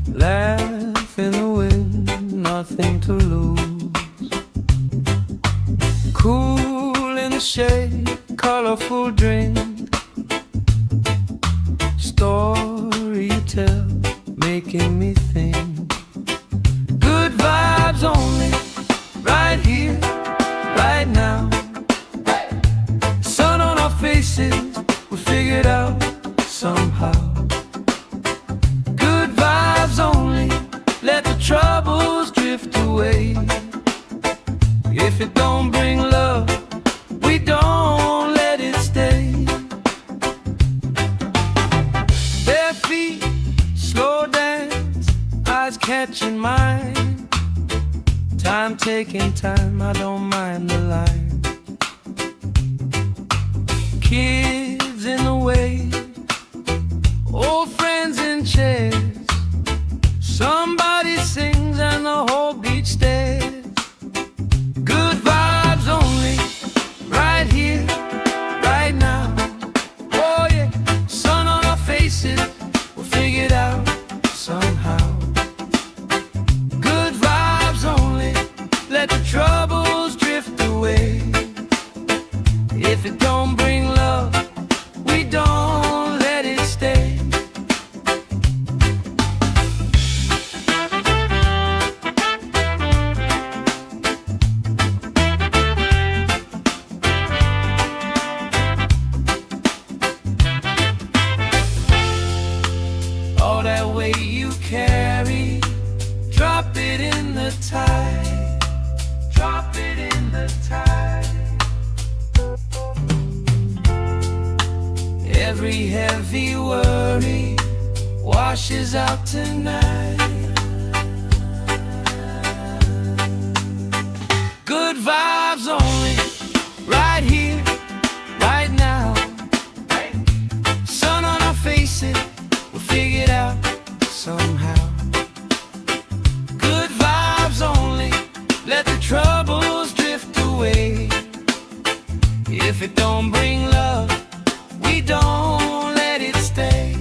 [SPEAKER 1] Laugh in the wind, nothing to lose. Cool in the shade, colorful drink. Story you tell, making me think. Good vibes only, right here, right now. Sun on our faces, we'll figure it out somehow. Good vibes only, let the troubles drift away. If it don't bring love, we don't let it stay. Bare feet, slow dance, eyes catching mine. Time taking time, I don't mind the line. Kids in the way, old friends in chairs. Somebody sings and the whole beach stares. Good vibes only, right here, right now. Oh yeah, sun on our faces, we'll figure it out somehow. Good vibes only, let the troubles drift away. If it don't bring love, we don't let it stay. All that weight you carry, drop it in the tide. Drop it in the tide. Every heavy worry washes out tonight. Good vibes only, right here, right now. Sun on our faces, we'll figure it out somehow. Good vibes only, let the troubles drift away. If it don't bring love, we don't let it stay.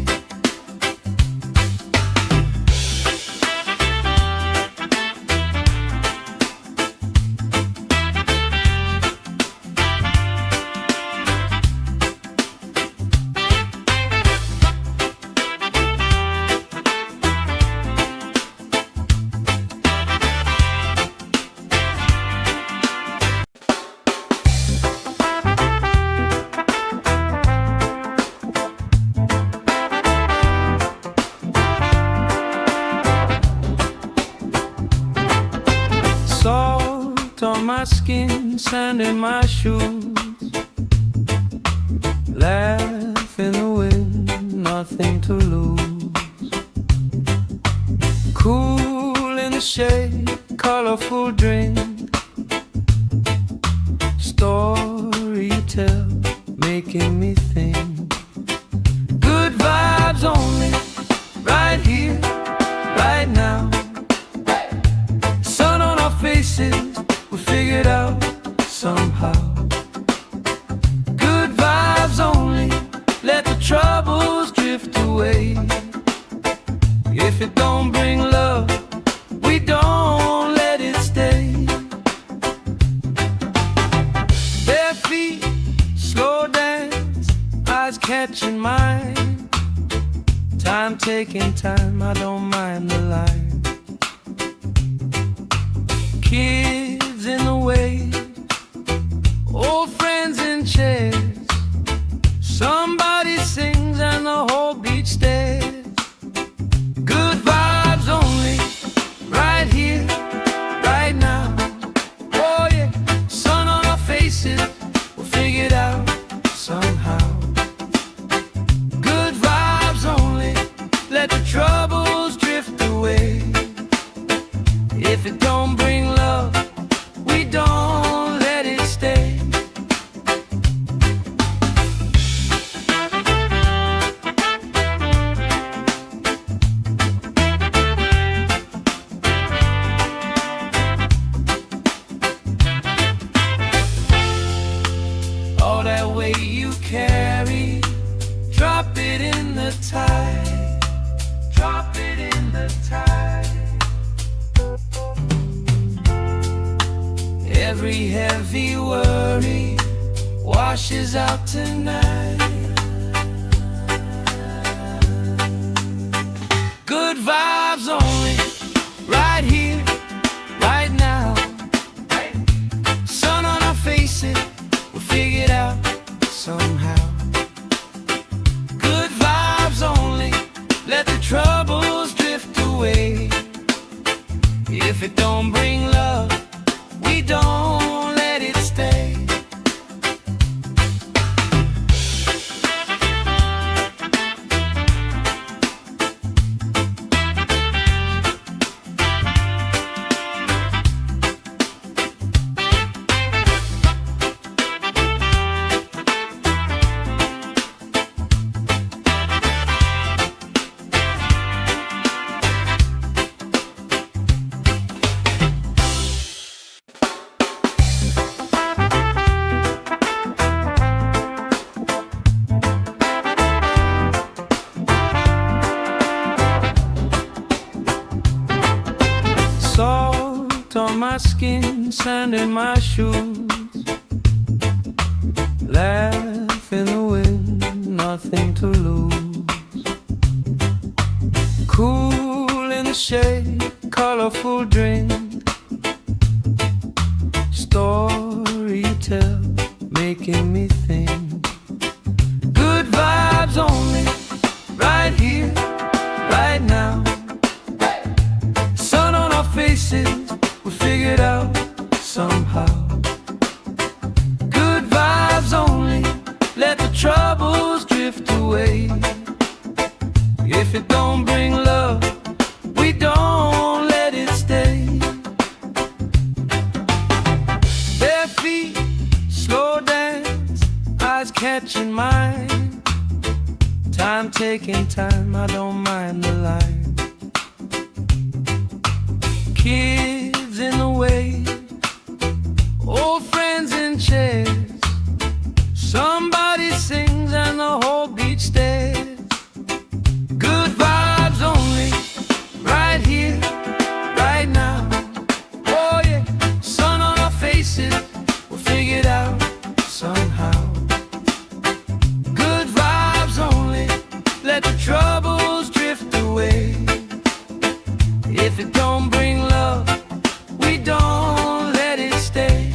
[SPEAKER 1] skin, sand in my shoes. Laugh in the wind, nothing to lose. Cool in the shade, colorful drink. Story you tell, making me think. Good vibes only, right here, right now. Sun on our faces, we figured out somehow. Good vibes only, let the troubles drift away. If it don't bring love, we don't let it stay. Bare feet, slow dance, eyes catching mine. Time taking time, I don't mind the line. Kids in the wave, old friends in chairs. Somebody sings and the whole beach stares. Good vibes only, right here, right now. Oh yeah, sun on our faces, we'll figure it out somehow. Good vibes only, let the troubles drift away. If it don't bring love, we don't let it stay. All that weight you carry, drop it in the tide. Drop it in the tide. Every heavy worry washes out tonight. Good vibes only, right here, right now. Sun on our faces, we'll figure it out somehow. Good vibes only, let the troubles drift away. If it don't bring love, we don't let it stay. Salt on my skin, sand in my shoes. Laugh in the wind, nothing to lose. Cool in the shade, colorful drink. Story you tell, making me think. Good vibes only, right here, right now. Sun on our faces, we figured out somehow. Good vibes only, let the troubles drift away. If it don't bring love, we don't let it stay. Bare feet, slow dance, eyes catching mine. Time taking time, I don't mind the line. Kids in the wave, old friends in chairs. Somebody sings and the whole beach stares. Good vibes only, right here, right now. Oh yeah, sun on our faces, we'll figure it out somehow. Good vibes only, let the troubles drift away. If it don't bring love, we don't let it stay.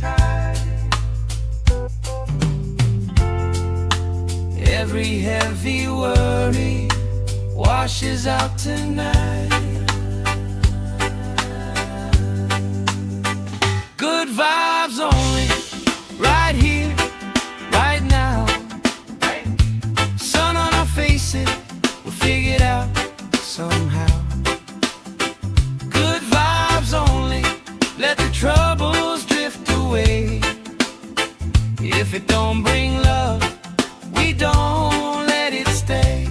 [SPEAKER 1] tide. Every heavy worry washes out tonight. Good vibes only, right here, right now. Sun on our faces, we'll figure it out somehow. Good vibes only, let the troubles drift away. If it don't bring love, we don't let it stay.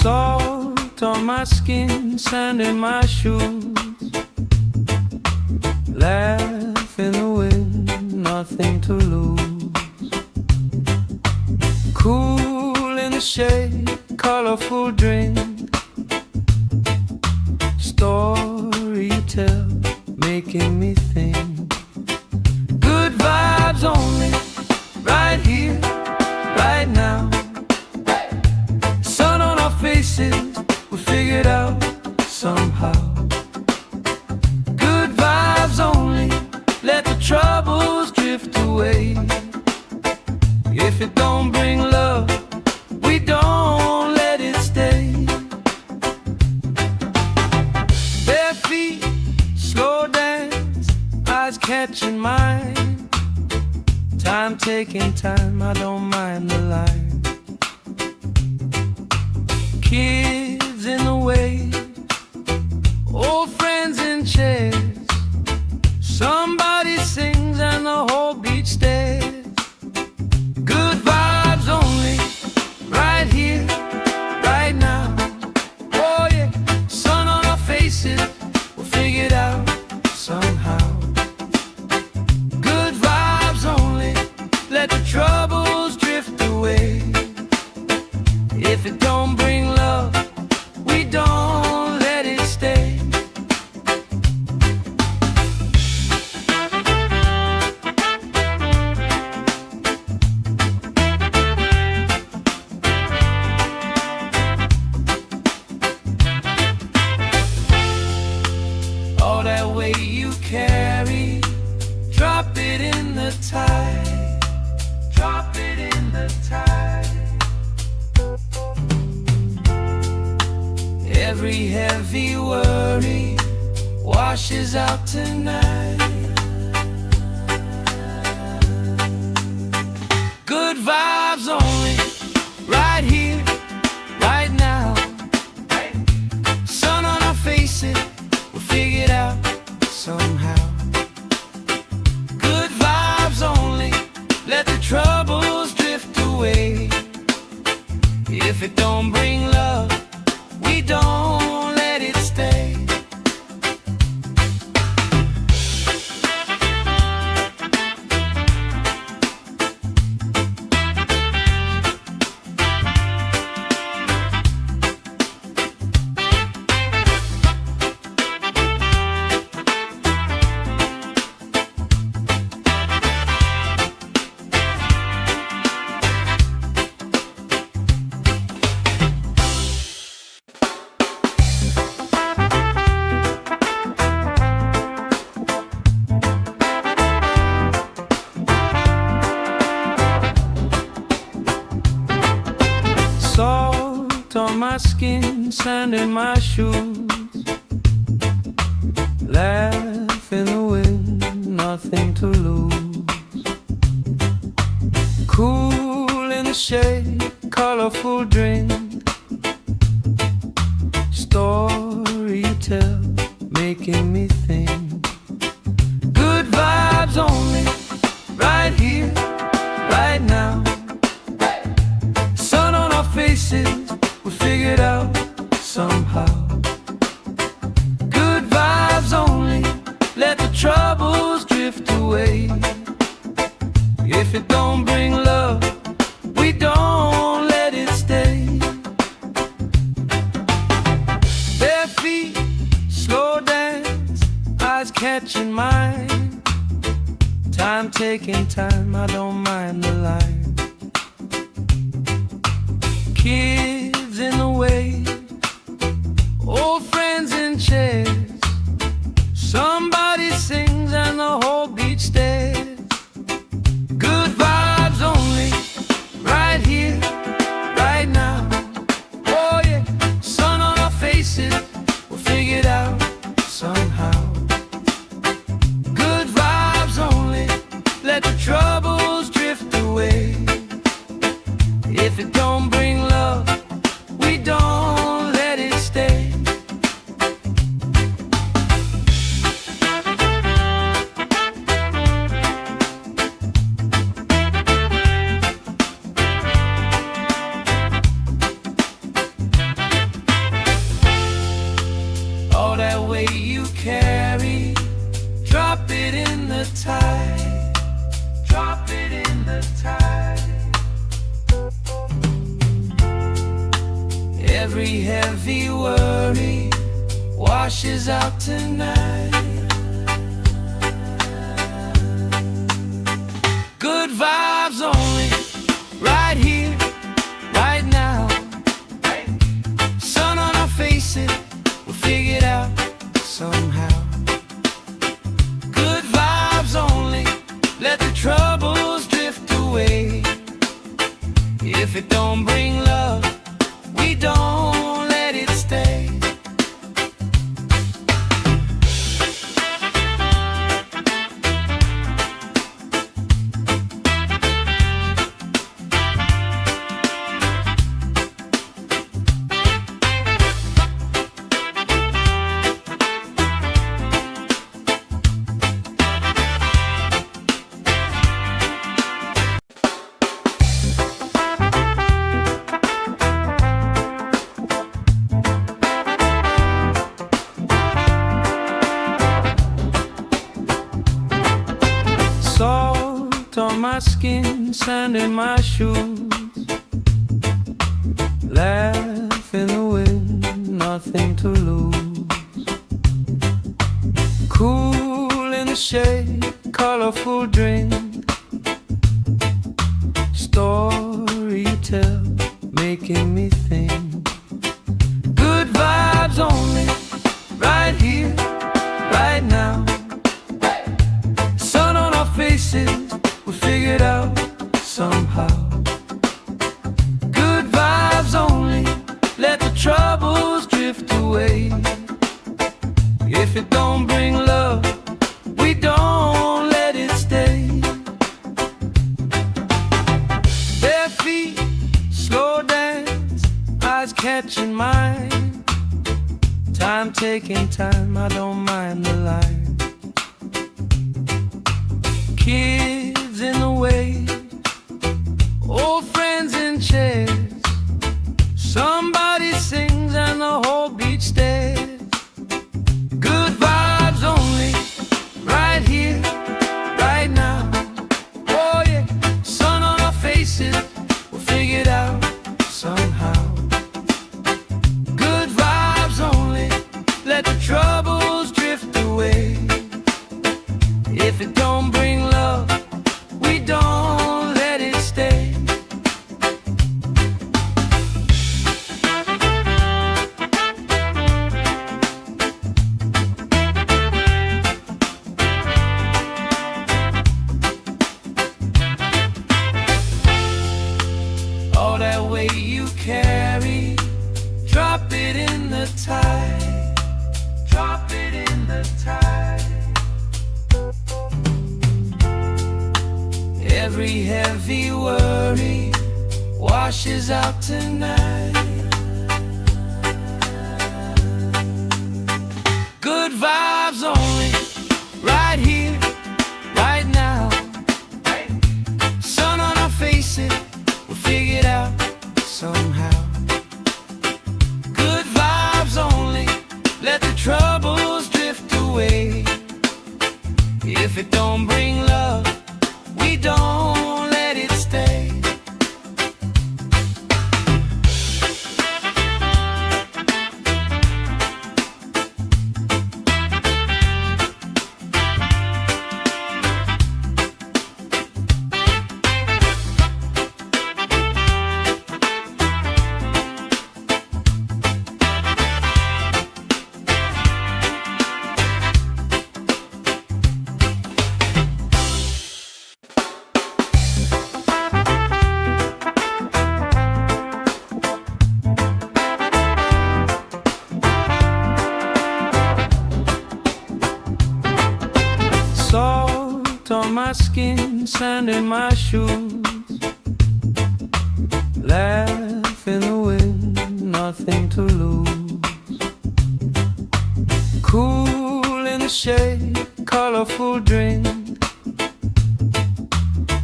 [SPEAKER 1] Salt on my skin, sand in my shoes. Laugh in the wind, nothing to lose. Cool in the shade, colorful drink. Story you tell, making me think. Good vibes only, right here, right now. Sun on our faces, we figured out somehow. Good vibes only, let the troubles drift away. If it don't bring love, we don't let it stay. Bare feet, slow dance, eyes catching mine. Time taking time, I don't mind the line. Kids in the way, old friends in chairs. Somebody sings and the whole beach stares. Good vibes only, right here, right now. Oh yeah, sun on our faces, we'll figure it out somehow. Good vibes only, let the troubles drift away. If it don't bring love, we don't let it stay. All that weight you carry, drop it in the tide. Drop it in the tide. Every heavy worry washes out tonight. Good vibes only, right here, right now. Sun on our faces, we'll figure it out somehow. Good vibes only, let the troubles drift away. If it don't bring love, we don't let it stay. Salt on my skin, sand in my shoes. Laugh in the wind, nothing to lose. Cool in the shade, colorful drink. Story you tell, making me think. Good vibes only, right here, right now. Sun on our faces, we figured out somehow. catching mine. Time taking time, I don't mind the line. Kids in the way, old friends in chairs. Somebody sings and the whole beach stares. Good vibes only, right here, right now. Oh yeah, sun on our faces, we'll figure it out somehow. Good vibes only, let the troubles drift away. If it don't bring love, we don't let it stay. All that weight you carry, drop it in the tide. Drop it in the tide. Every heavy worry washes out tonight. Good vibes only, right here, right now. Sun on our faces, we'll figure it out somehow. Good vibes only, let the troubles drift away. If it don't bring love, we don't let it stay. Salt on my skin, sand in my shoes. Laugh in the wind, nothing to lose. Cool in the shade, colorful drink. Story you tell, making me think. Good vibes only, right here, right now. Sun on our faces, we'll figure it out somehow. Good vibes only, let the troubles drift away. If it don't bring love, we don't let it stay. Bare feet, slow dance, eyes catching mine. Time taking time, I don't mind the line. Kids in the way, old friends in chairs. Somebody sings and the whole beach stares. Good vibes only, right here, right now. Oh yeah, sun on our faces, we'll figure it out somehow. Good vibes only, let the troubles drift away. If it don't bring love, we don't let it stay. All that weight you carry, drop it in the tide. Drop it in the tide. Every heavy worry washes out tonight. Good vibes only, right here, right now. Sun on our faces, we'll figure it out somehow. Good vibes only, let the troubles drift away. If it don't bring love, we don't let it stay. on my skin, sand in my shoes. Laugh in the wind, nothing to lose. Cool in the shade, colorful drink.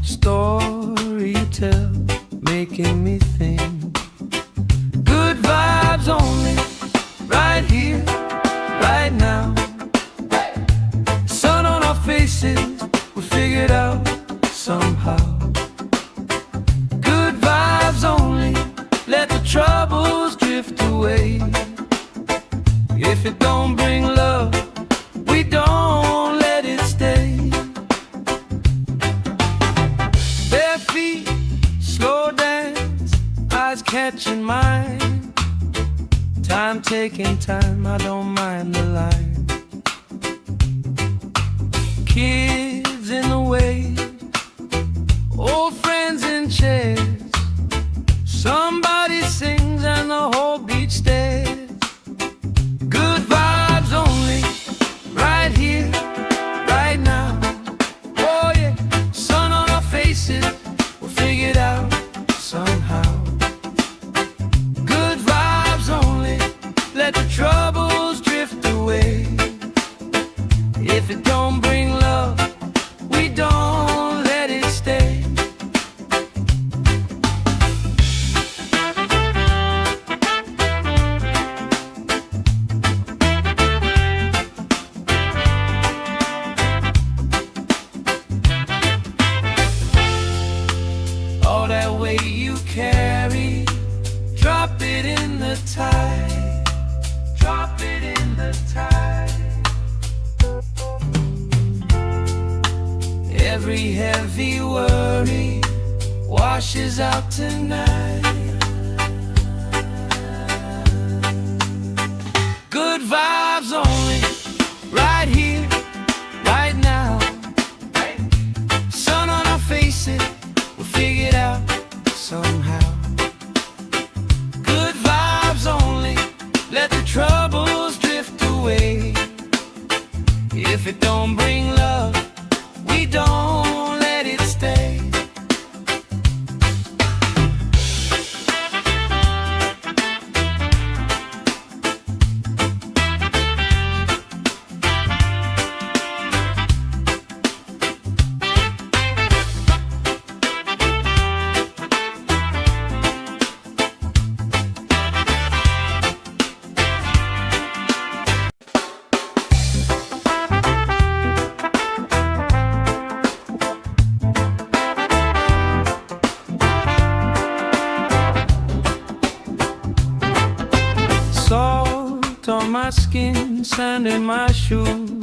[SPEAKER 1] Story you tell, making me think. Good vibes only, right here, right now. Sun on our faces, we figured out somehow. Good vibes only, let the troubles drift away. If it don't bring love, we don't let it stay. Bare feet, slow dance, eyes catching mine. Time taking time, I don't mind the line. Kids in the wave, old friends in chairs. Somebody sings and the whole beach stares. Good vibes only, right here, right now. Oh yeah, sun on our faces, we'll figure it out somehow. Good vibes only, let the troubles drift away. If it don't bring love, we don't let it stay. All that weight you carry, drop it in the tide. Drop it in the tide. Every heavy worry washes out tonight. Good vibes only, right here, right now. Sun on our faces, we'll figure it out somehow. Good vibes only, let the troubles drift away. If it don't bring love, we don't let it stay. Salt on my skin, sand in my shoes.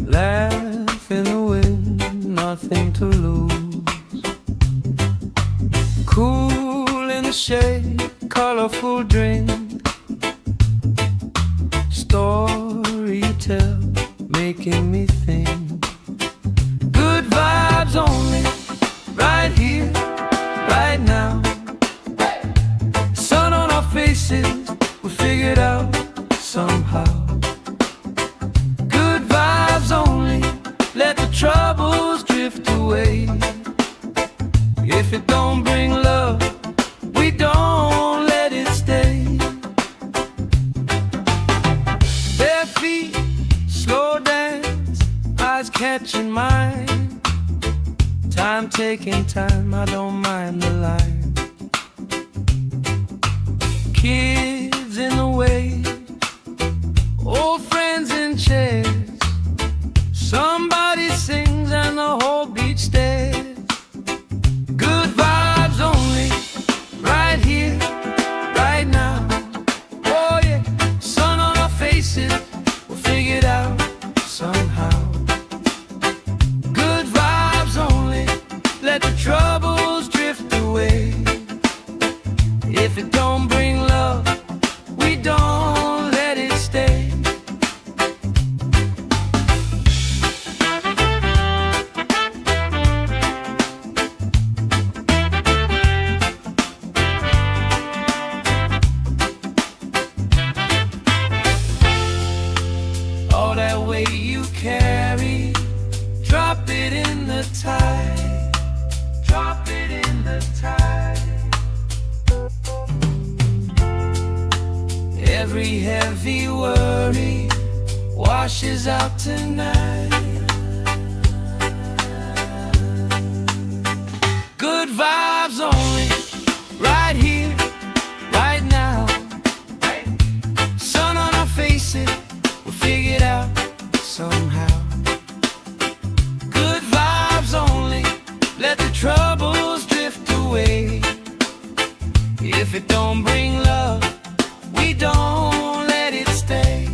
[SPEAKER 1] Laugh in the wind, nothing to lose. Cool in the shade, colorful drink. Story you tell, making me think. Good vibes only, right here, right now. Sun on our faces, we figured out somehow. Good vibes only, let the troubles drift away. If it don't bring love, we don't let it stay. Bare feet, slow dance, eyes catching mine. Time taking time, I don't mind the line. Kids in the wave, old friends in chairs. Somebody sings and the whole beach stares. Good vibes only, right here, right now. Oh yeah, sun on our faces, we'll figure it out somehow. Good vibes only, let the troubles drift away. If it don't bring love, we don't let it stay. the tide. Drop it in the tide. Every heavy worry washes out tonight. Good vibes only, right here, right now. Sun on our faces, we'll figure it out somehow. Good vibes only, let the troubles drift away. If it don't bring love, we don't let it stay.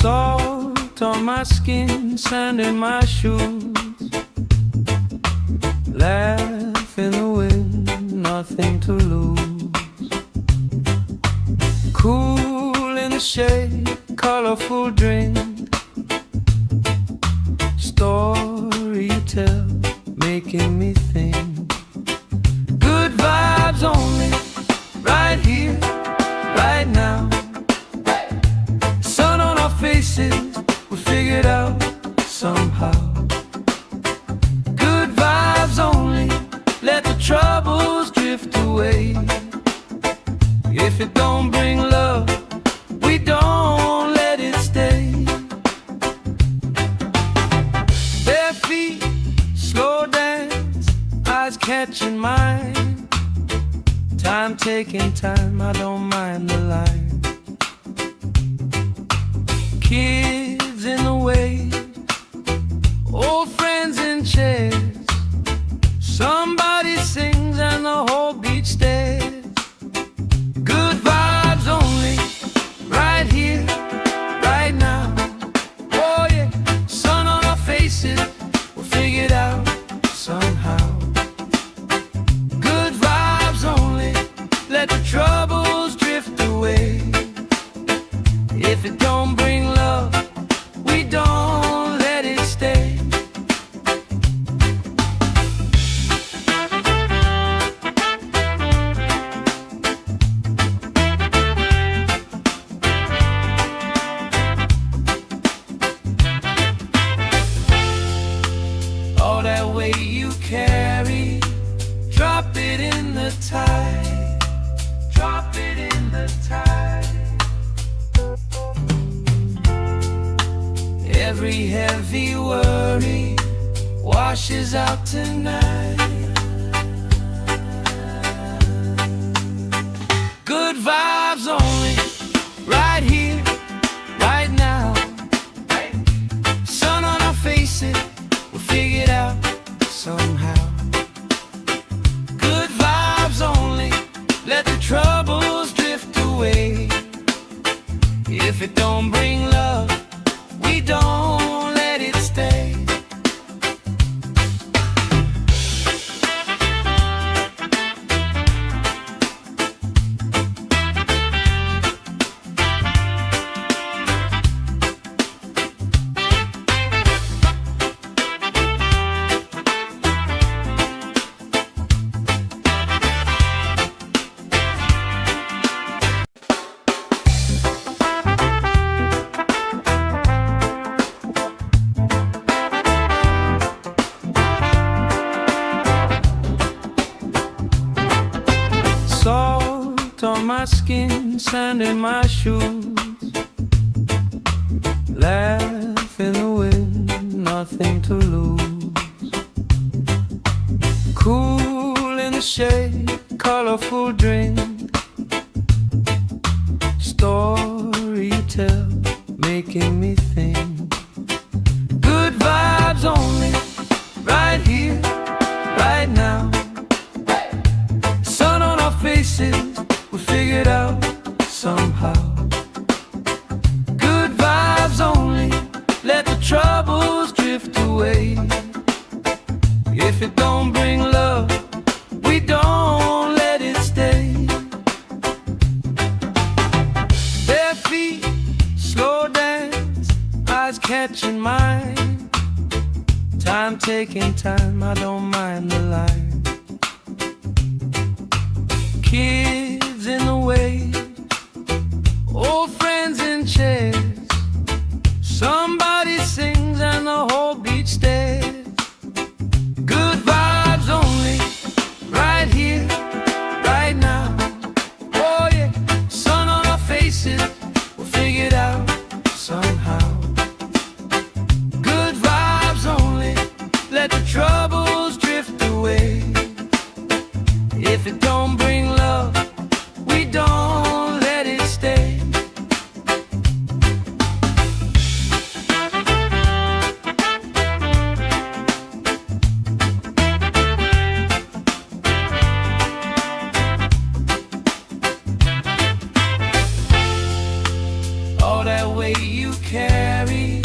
[SPEAKER 1] Salt on my skin, sand in my shoes. Laugh in the wind, nothing to lose. Cool in the shade, colorful drink. Story you tell, making me think. Good vibes only, right here, right now. Faces, we'll figure it out somehow. Good vibes only, let the troubles drift away. If it don't bring love, we don't let it stay. Bare feet, slow dance, eyes catching mine. Time taking time, I don't mind the line. Kids in the way, old friends in chairs. Somebody sings and the whole beach stares. Good vibes only, right here, right now. Oh yeah, sun on our faces, we'll figure it out somehow. Good vibes only, let the troubles drift away. If it don't bring love, we don't let it stay. All that weight you carry, drop it in the tide. Drop it in the tide. Every heavy worry washes out tonight. Good vibes only, right here, right now. Sun on our faces, we'll figure it out somehow. Good vibes only, let the troubles drift away. If it don't bring love, we don't let it stay. Salt on my skin, sand in my shoes. Laugh in the wind, nothing to lose. Cool in the shade, colorful drink. Story you tell, making me think. Good vibes only, right here, right now. Sun on our faces, Time taking time, I don't mind the line. Kids in the way, old friends in chairs. Somebody sings and the whole beach stares. Good vibes only, right here, right now. Oh yeah, sun on our faces, we'll figure it out somehow. Good vibes only, let the troubles drift away. If it don't bring love, we don't let it stay. All that weight you carry,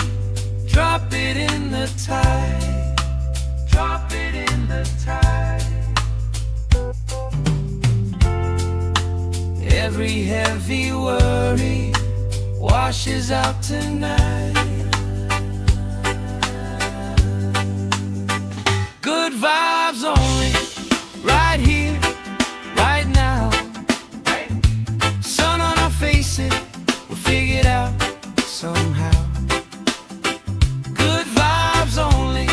[SPEAKER 1] drop it in the tide. Drop it in the tide. Every heavy worry washes out tonight. Good vibes only, right here, right now. Sun on our faces, we'll figure it out somehow. Good vibes only,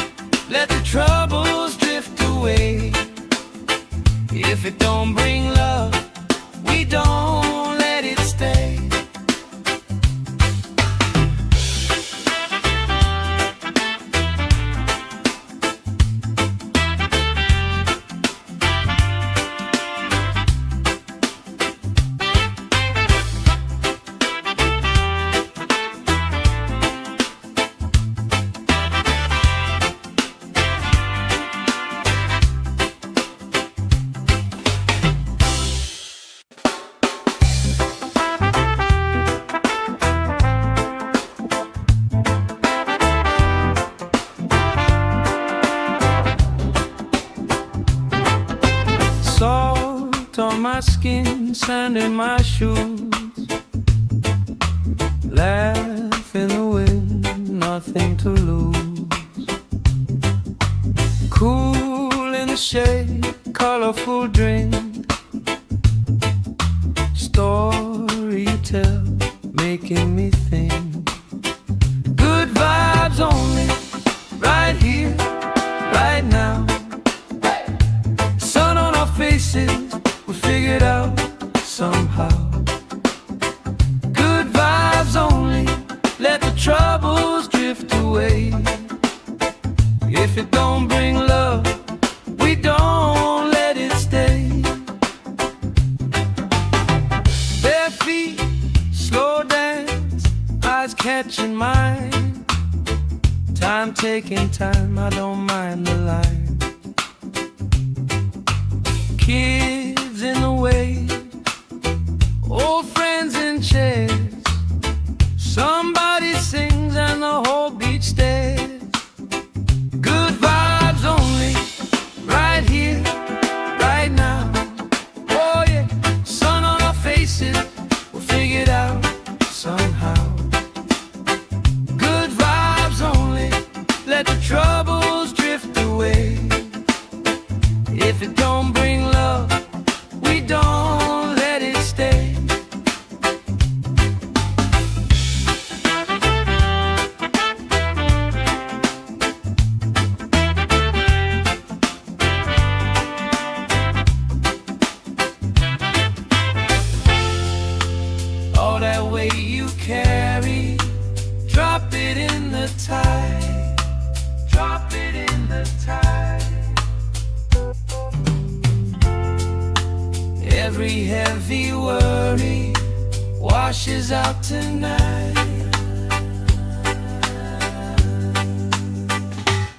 [SPEAKER 1] let the troubles drift away. If it don't bring love, we don't let it stay. Salt on my skin, sand in my shoes. Laugh in the wind, nothing to lose. Cool in the shade, colorful drink. Story you tell, making me think. Good vibes only, right here, right now. Sun on our faces, we figure it out somehow. Good vibes only, let the troubles drift away. If it don't bring love, we don't let it stay. Bare feet, slow dance, eyes catching mine. Time taking time, I don't mind the line. Kids in the way, old friends in chairs. Somebody sings and the whole beach stares. Good vibes only, right here, right now. Oh yeah, sun on our faces, we'll figure it out somehow. Good vibes only, let the troubles drift away. If it don't bring love, we don't let it stay. All that weight you carry, drop it in the tide. Drop it in the tide. Every heavy worry washes out tonight.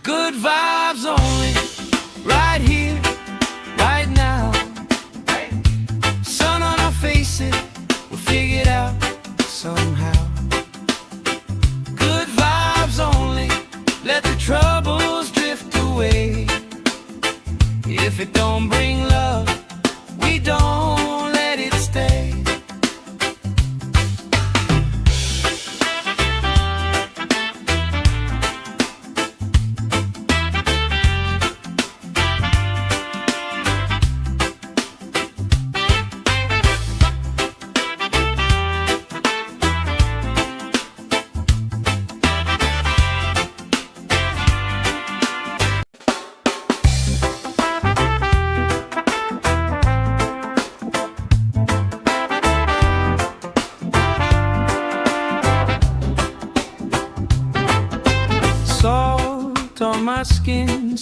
[SPEAKER 1] Good vibes only, right here, right now. Sun on our faces, we'll figure it out somehow. Good vibes only, let the troubles drift away. If it don't bring love, we don't let it stay.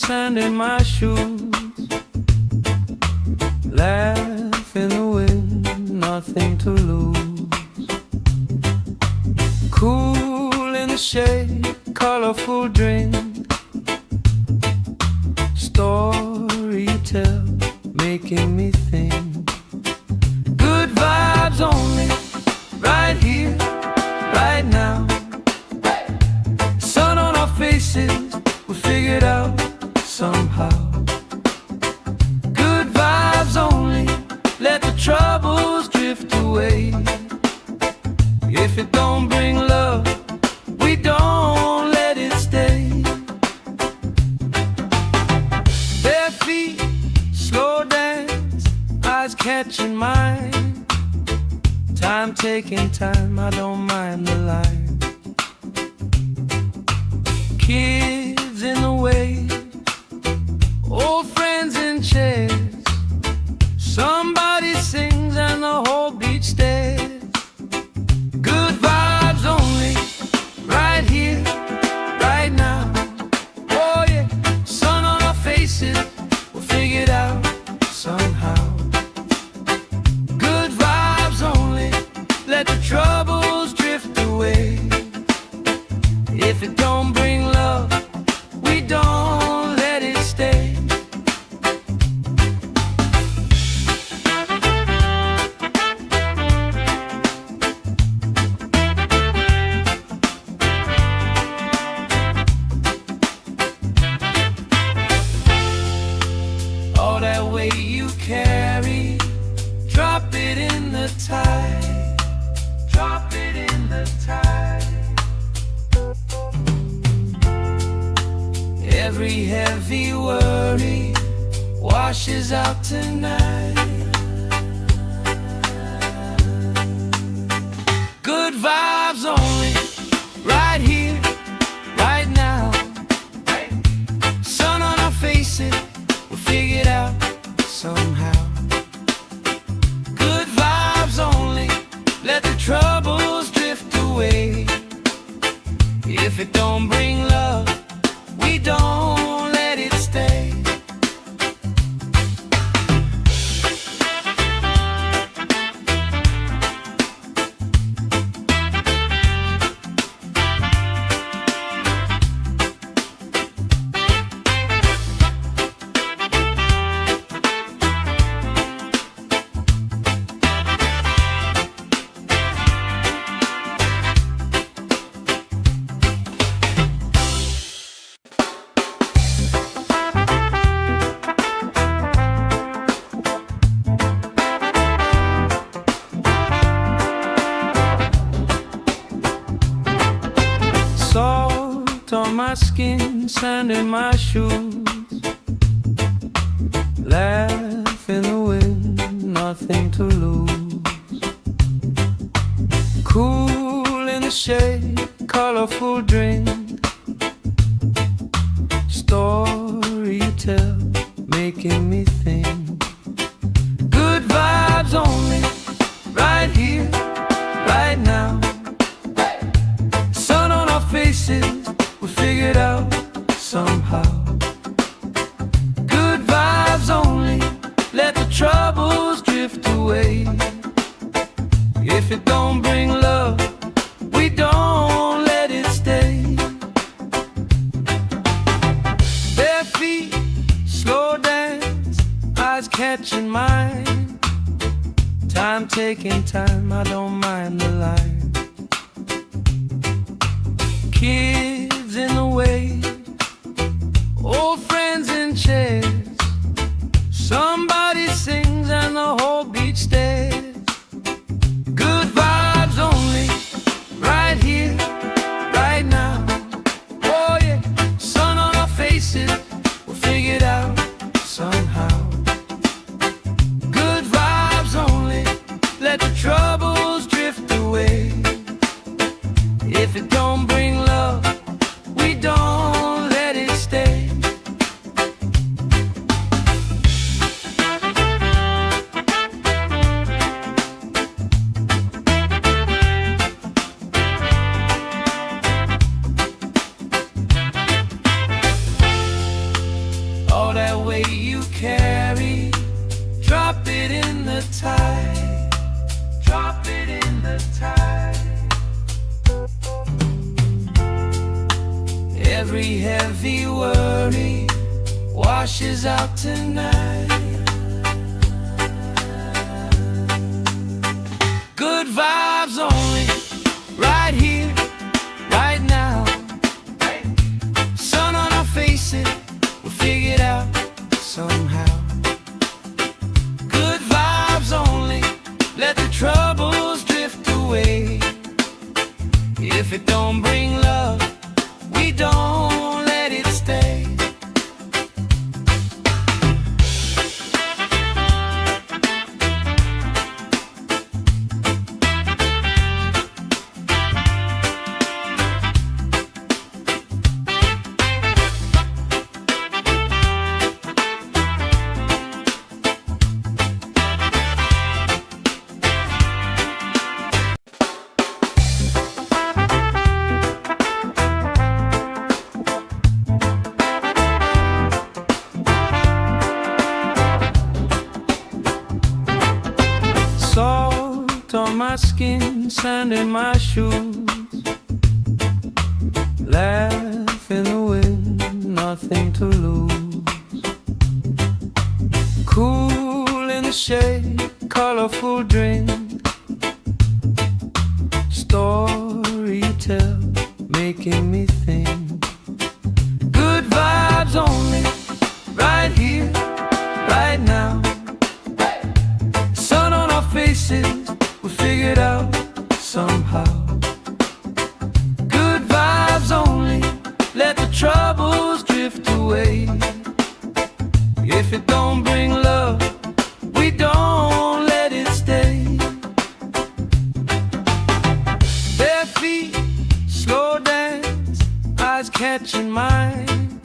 [SPEAKER 1] sand in my shoes. Laugh in the wind, nothing to lose. Cool in the shade, colorful drink. Story you tell, making me think. Good vibes only, right here, right now. Sun on our faces, we figured out somehow. Good vibes only, let the troubles drift away. If it don't bring love, we don't let it stay. Bare feet, slow dance, eyes catching mine. Time taking time, I don't mind the line. Kids in the way, old friends in chairs. Somebody sings and the whole beach stares. Good vibes only, right here, right now. Oh yeah, sun on our faces, we'll figure it out somehow. Good vibes only, let the troubles drift away. If it don't bring love, we don't let it stay. All that weight you carry, drop it in the tide. Drop it in the tide. Every heavy worry washes out tonight. Good vibes only, right here, right now. Sun on our faces, we'll figure it out somehow. Good vibes only, let the troubles drift away. If it don't bring love, we don't let it stay. Salt on my skin, sand in my shoes. Laugh in the wind, nothing to lose. Cool in the shade, colorful drink. Story you tell, making me think. Good vibes only, right here, right now. Sun on our faces, we figured out somehow. Good vibes only, let the troubles drift away. If it don't bring love, we don't let it stay. Bare feet, slow dance, eyes catching mine. Time taking time, I don't mind the line. Kids in the way, old friends in chairs. Somebody sings and the whole beach stares. Good vibes only, right here, right now. Oh yeah, sun on our faces, we'll figure it out somehow. Good vibes only, let the troubles drift away. If it don't bring love, we don't let it stay. All that weight you carry, drop it in the tide. Drop it in the tide. Every heavy worry washes out tonight. Good vibes only, right here, right now. Sun on our faces, we'll figure it out somehow. Good vibes only, let the troubles drift away. If it don't bring love, we don't let it stay. Salt on my skin, sand in my shoes. Laugh in the wind, nothing to lose. Cool in the shade, colorful drink. Story you tell, making me think. Good vibes only, right here, right now. Sun on our faces, we'll figure it out somehow. Good vibes only, let the troubles drift away. If it don't bring love, we don't let it stay. Bare feet, slow dance, eyes catching mine.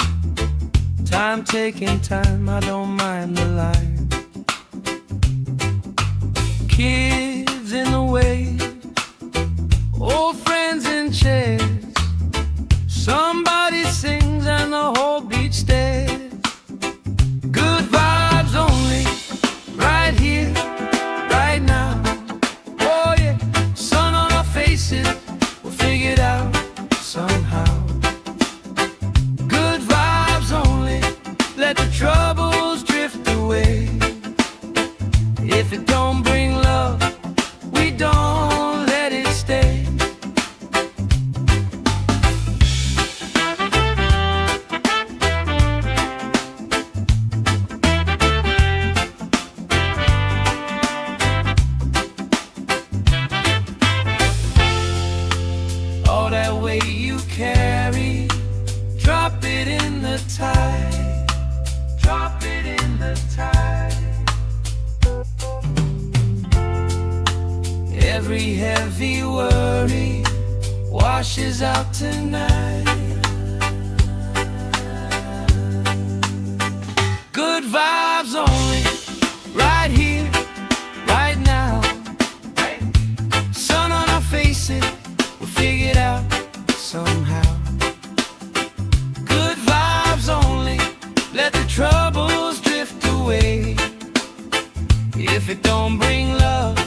[SPEAKER 1] Time taking time, I don't mind the line. Kids in the wave, old friends in chairs. Somebody sings and the whole beach stares. Good vibes only, right here, right now. Oh yeah, sun on our faces, we'll figure it out somehow. Good vibes only, let the troubles drift away. If it don't bring love, we don't let it stay. All that weight you carry, drop it in the tide. Drop it in the tide. Every heavy worry washes out tonight. Good vibes only, right here, right now. Sun on our faces, we'll figure it out somehow. Good vibes only, let the troubles drift away. If it don't bring love,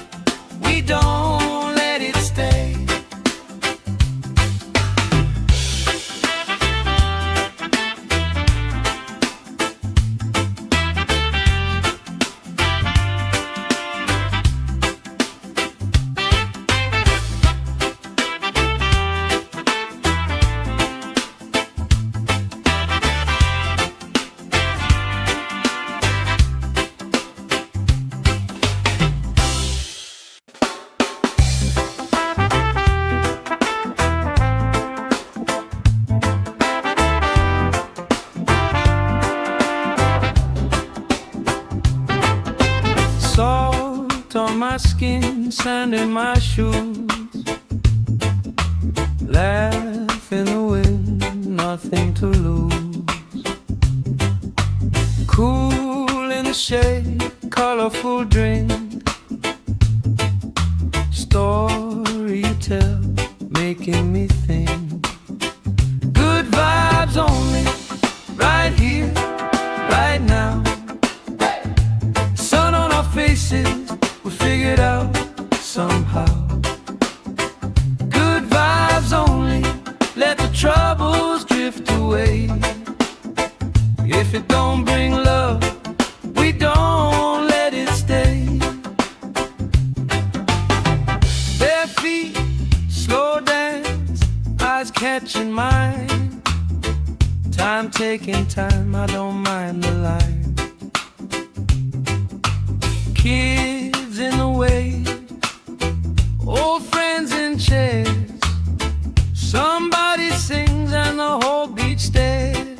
[SPEAKER 1] we don't let it stay. Salt on my skin, sand in my shoes. Laugh in the wind, nothing to lose. Cool in the shade, colorful drink. Story you tell, making me think. Good vibes only, right here, right If it don't bring love, we don't let it stay. Bare feet, slow dance, eyes catching mine. Time taking time, I don't mind the line. Kids in the way, old friends in chairs. Somebody sings and the whole beach stares.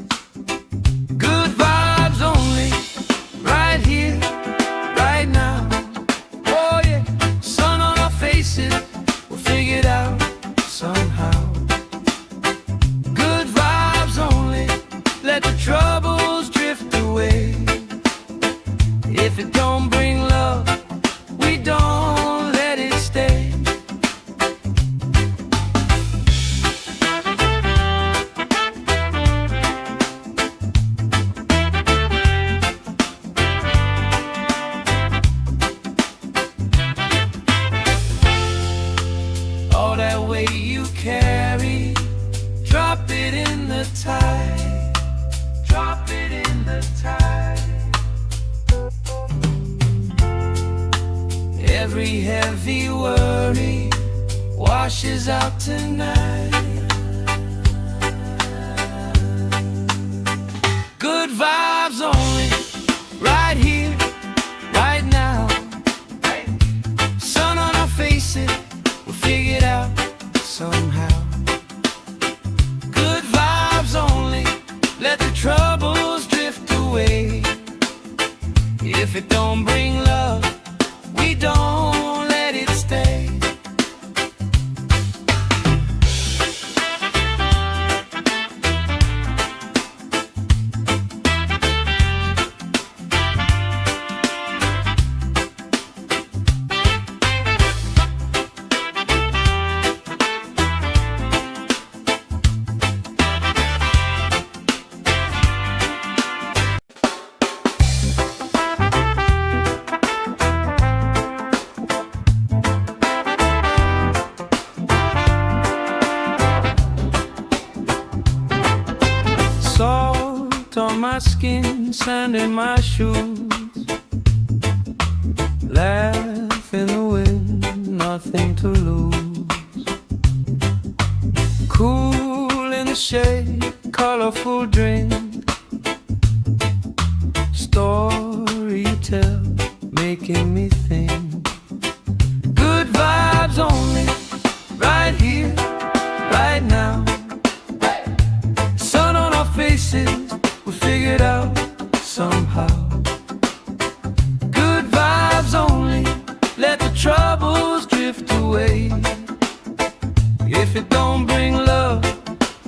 [SPEAKER 1] Good vibes only, right here, right now. Oh yeah, sun on our faces, we'll figure it out somehow. Good vibes only, let the troubles drift away. If it don't bring love, we don't let it stay. All that weight you carry, drop it in the tide. Drop it in the tide. Every heavy worry washes out tonight. Good vibes only, right here, right now. Sun on our faces, we'll figure it out somehow. Good vibes only, let the troubles drift away. If it don't bring love, we don't let it stay. Salt on my skin, sand in my shoes. Laugh in the wind, nothing to lose. Cool in the shade, colorful drink. Story you tell, making me think. Good vibes only, right here, right now. Sun on our faces, we figure it out somehow. Good vibes only, let the troubles drift away. If it don't bring love,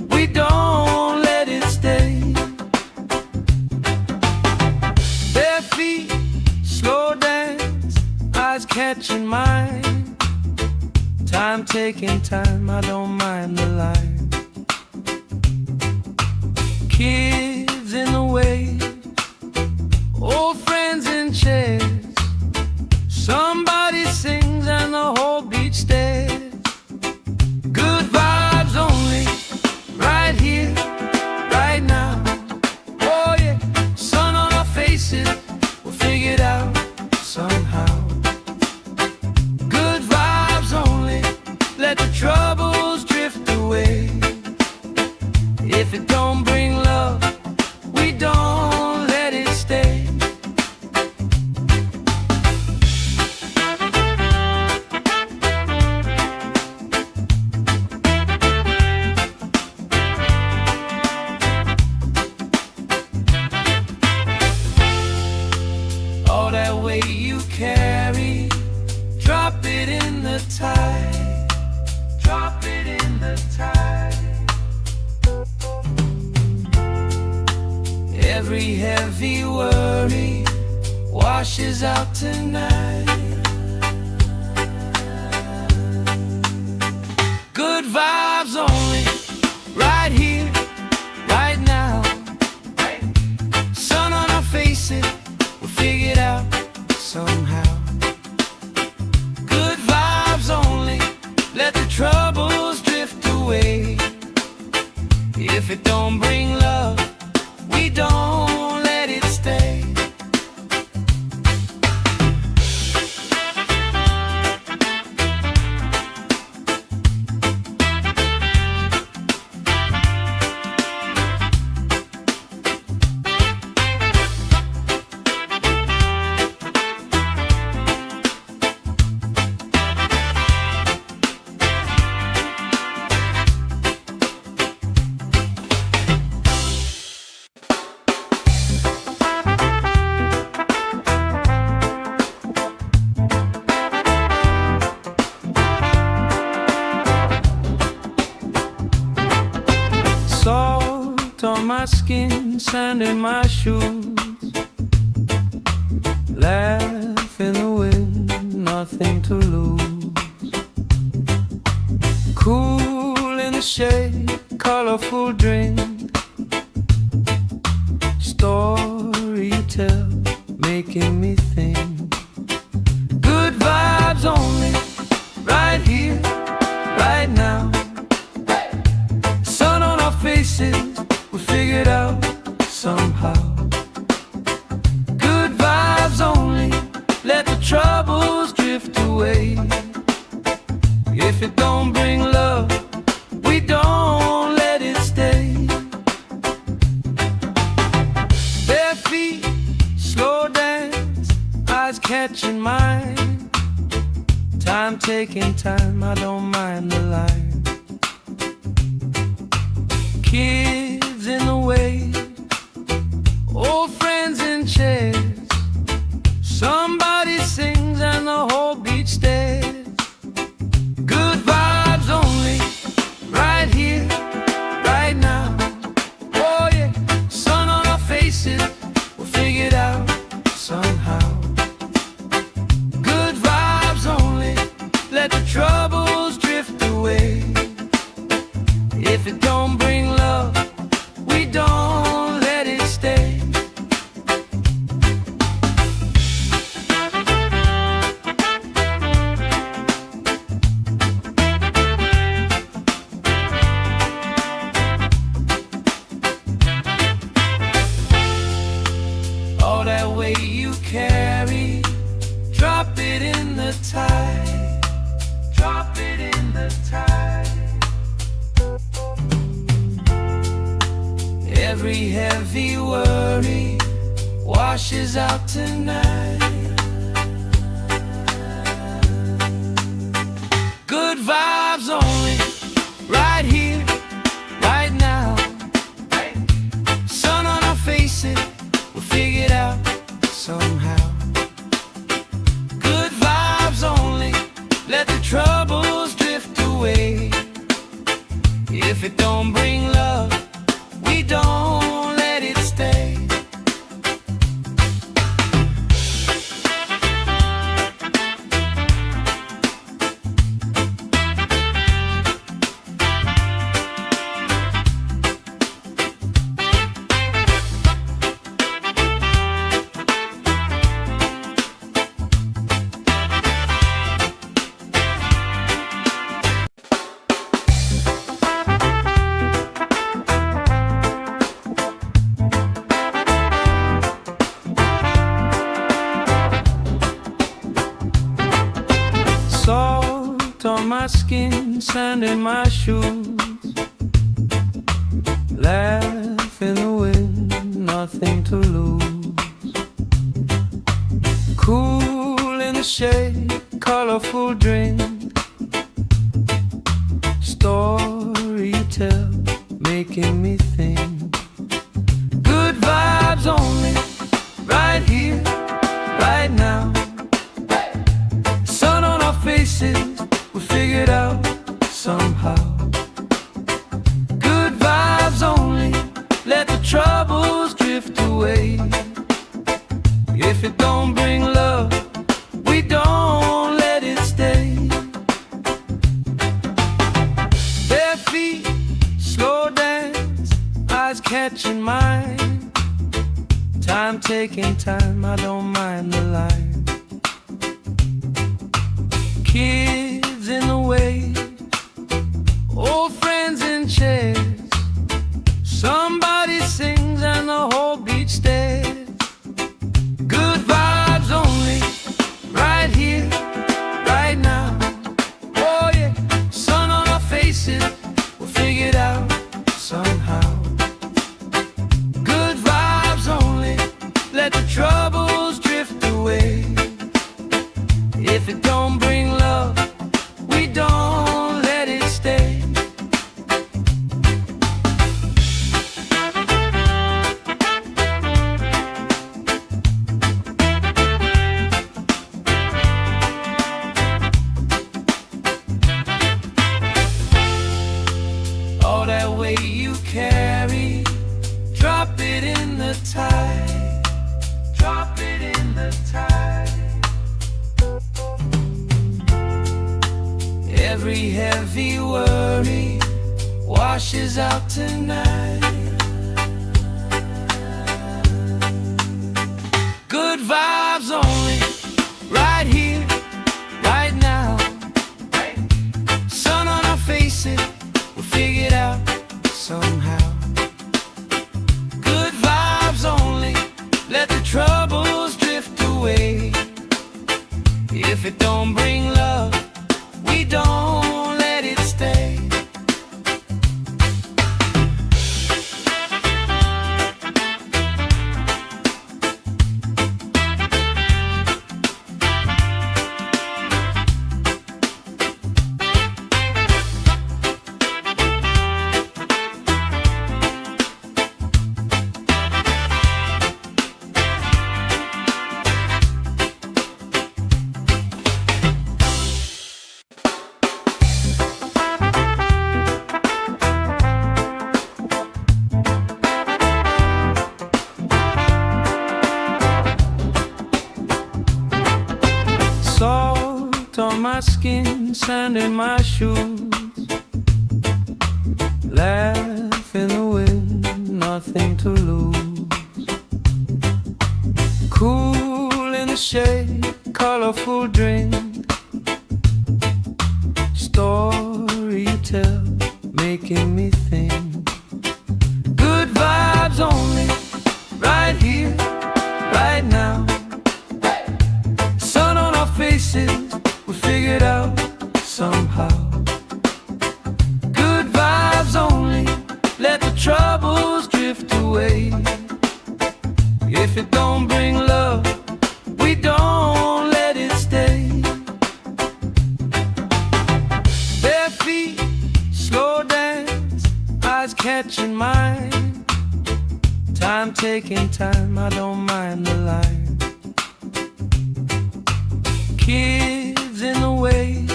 [SPEAKER 1] we don't let it stay. Bare feet, slow dance, eyes catching mine. Time taking time, I don't mind the line. Kids in the way, old friends in chairs. Somebody sings and the whole beach stares. Good vibes only, right here, right now. Oh yeah, sun on our faces, we'll figure it out somehow. Good vibes only, let the troubles drift away. If it don't bring love, we don't let it stay. All that weight you carry, drop it in the tide. Drop it in the tide. Every heavy worry washes out tonight. Good vibes only, right here, right now. Sun on our faces, we'll figure it out somehow. Good vibes only, let the troubles drift away. If it don't bring love, we don't skin, sand in my shoes. Laugh in the wind, nothing to lose. Cool in the shade, colorful drink. Story you tell, making me think. Good vibes only, right here, right now. Sun on our faces, we figured out somehow. Good vibes only, let the troubles drift away. If it don't bring love, we don't let it stay. Bare feet, slow dance, eyes catching mine. Time taking time, I don't mind the line. Kids in the way, old friends in chairs. Somebody sings and the whole beach stares. Good vibes only, right here, right now. Oh yeah, sun on our faces, we'll figure it out somehow. Good vibes only, let the troubles drift away. If it don't bring love, we don't let it stay. All that weight you carry, drop it in the tide. Drop it in the tide. Every heavy worry washes out tonight. Good vibes only, right here, right now. Sun on our faces, we'll figure it out somehow. Good vibes only, let the troubles drift away. If it don't bring love, we don't let it stay. Salt on my skin, sand in my shoes. Laugh in the wind, nothing to lose. Cool in the shade, colorful drink. Story you tell, making me think. Good vibes only, right here, right now. Sun on our faces, we figured out somehow. Good vibes only, let the troubles drift away. If it don't bring love, we don't let it stay. Bare feet, slow dance, eyes catching mine. Time taking time, I don't mind the line. Kids in the way, old friends in chairs. Somebody sings and the whole beach stares. Good vibes only, right here, right now. Oh yeah, sun on our faces, we'll figure it out somehow. Good vibes only, let the troubles drift away. If it don't bring love, we don't let it stay. All that weight you carry, drop it in heavy worry washes out tonight. Good vibes only, right here, right now. Sun on our faces, we'll figure it out somehow. Good vibes only, let the troubles drift away. If it don't bring love, we don't let it stay. Salt on my skin, sand in my shoes. Laugh in the wind, nothing to lose. Cool in the shade, colorful drink. Story you tell, making me think. Good vibes only, right here, right now. Sun on our faces, we figured out somehow. Good vibes only, let the troubles drift away. If it don't bring love, we don't let it stay. Bare feet, slow dance, eyes catching mine. Time taking time, I don't mind the line. Kids in the wave,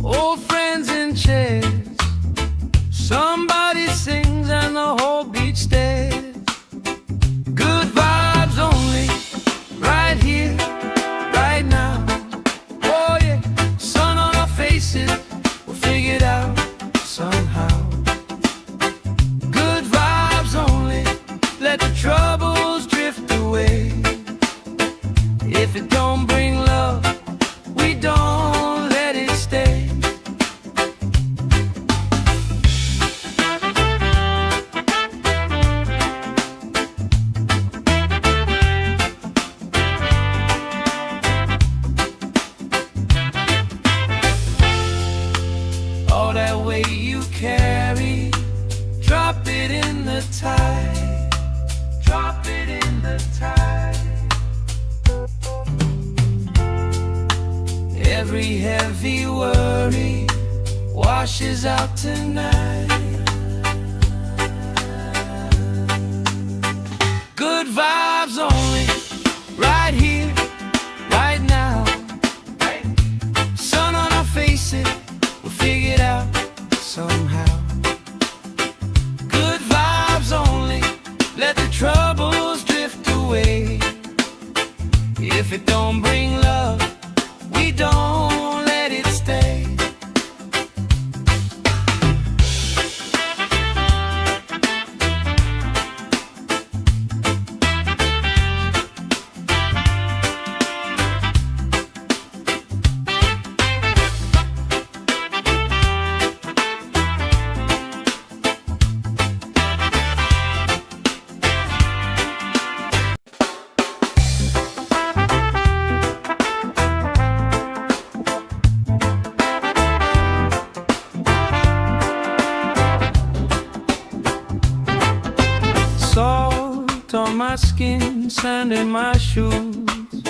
[SPEAKER 1] old friends in chairs. Somebody sings and the whole beach stares. Good vibes only, right here, right now. Oh yeah, sun on our faces, we'll figure it out somehow. Good vibes only, let the troubles drift away. If it don't bring love, we don't let it stay. All that weight you carry, drop it in the tide. Drop it in the tide. Every heavy worry washes out tonight. Good vibes only, right here, right now. Sun on our faces, we'll figure it out somehow. Good vibes only, let the troubles drift away. If it don't bring love, we don't let it stay. Salt on my skin, sand in my shoes.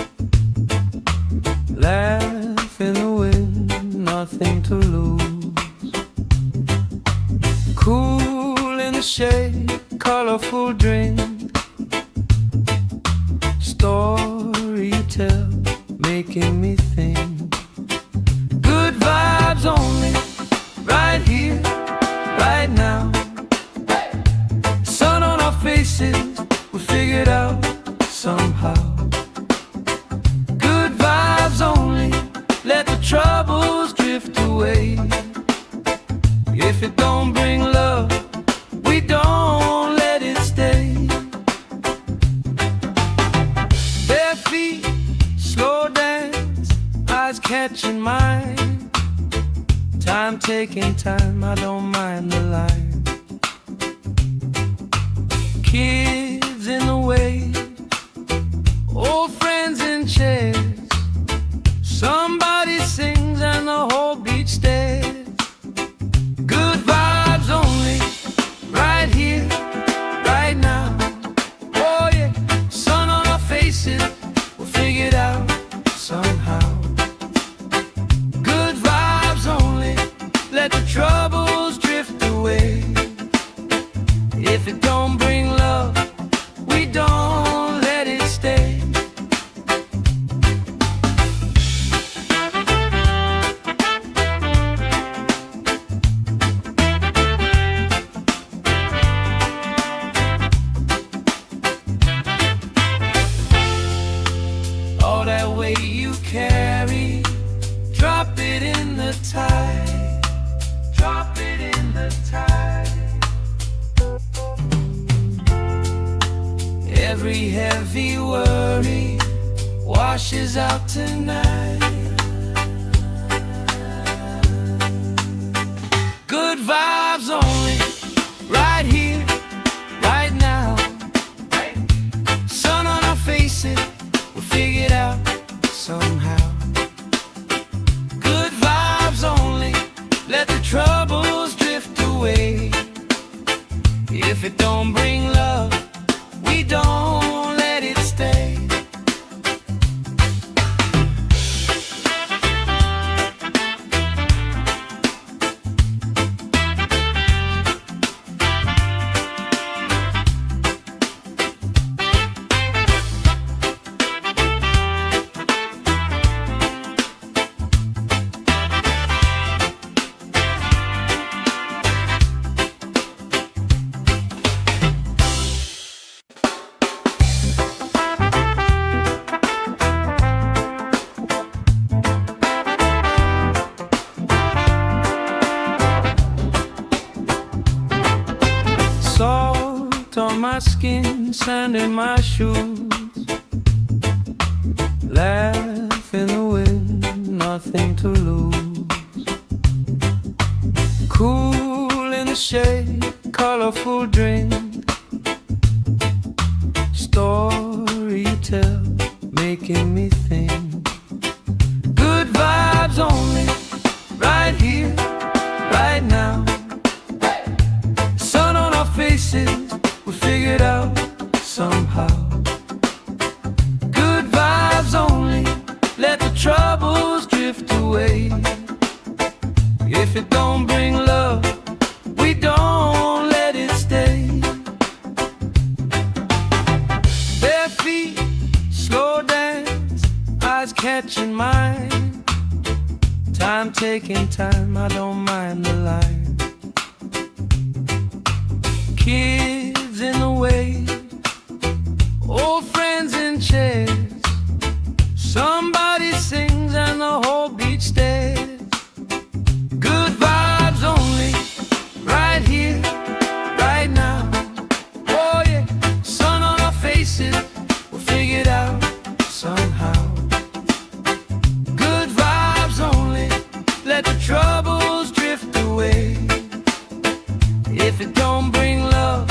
[SPEAKER 1] Laugh in the wind, nothing to lose. Cool in the shade, colorful drink. Story you tell, making me think. Good vibes only, right here, right now. Sun on our faces, we figured out somehow. Good vibes only, let the troubles drift away. catching mine. Time taking time, I don't mind the line. Kids in the way, old friends in chairs. Somebody sings and the whole beach stares. Good vibes only, right here, right now. Oh yeah, sun on our faces, we'll figure it out somehow. Good vibes only, let the troubles drift away. If it don't bring love, we don't let it stay. All that weight you carry, drop it in the tide. Drop it in the tide. Every heavy worry washes out tonight. Good vibes only, right here, right now. Sun on our faces, we'll figure it out somehow. Good vibes only, let the troubles drift away. If it don't bring love, we don't let it stay. Salt on my skin, sand in my shoes. Laugh in the wind, nothing to lose. Cool in the shade, colorful drink. Story you tell, making me think. Good vibes only, right here, right now. Sun on our faces, we'll figure it out somehow. Good vibes only, let the troubles drift away. If it don't bring love, we don't let it stay. Bare feet, slow dance, eyes catching mine. Time taking time, I don't mind the line. Kids in the way, old friends in chairs. Somebody sings and the whole beach stares. Good vibes only, right here, right now. Oh yeah, sun on our faces, we'll figure it out somehow. Good vibes only, let the troubles drift away. If it don't bring love,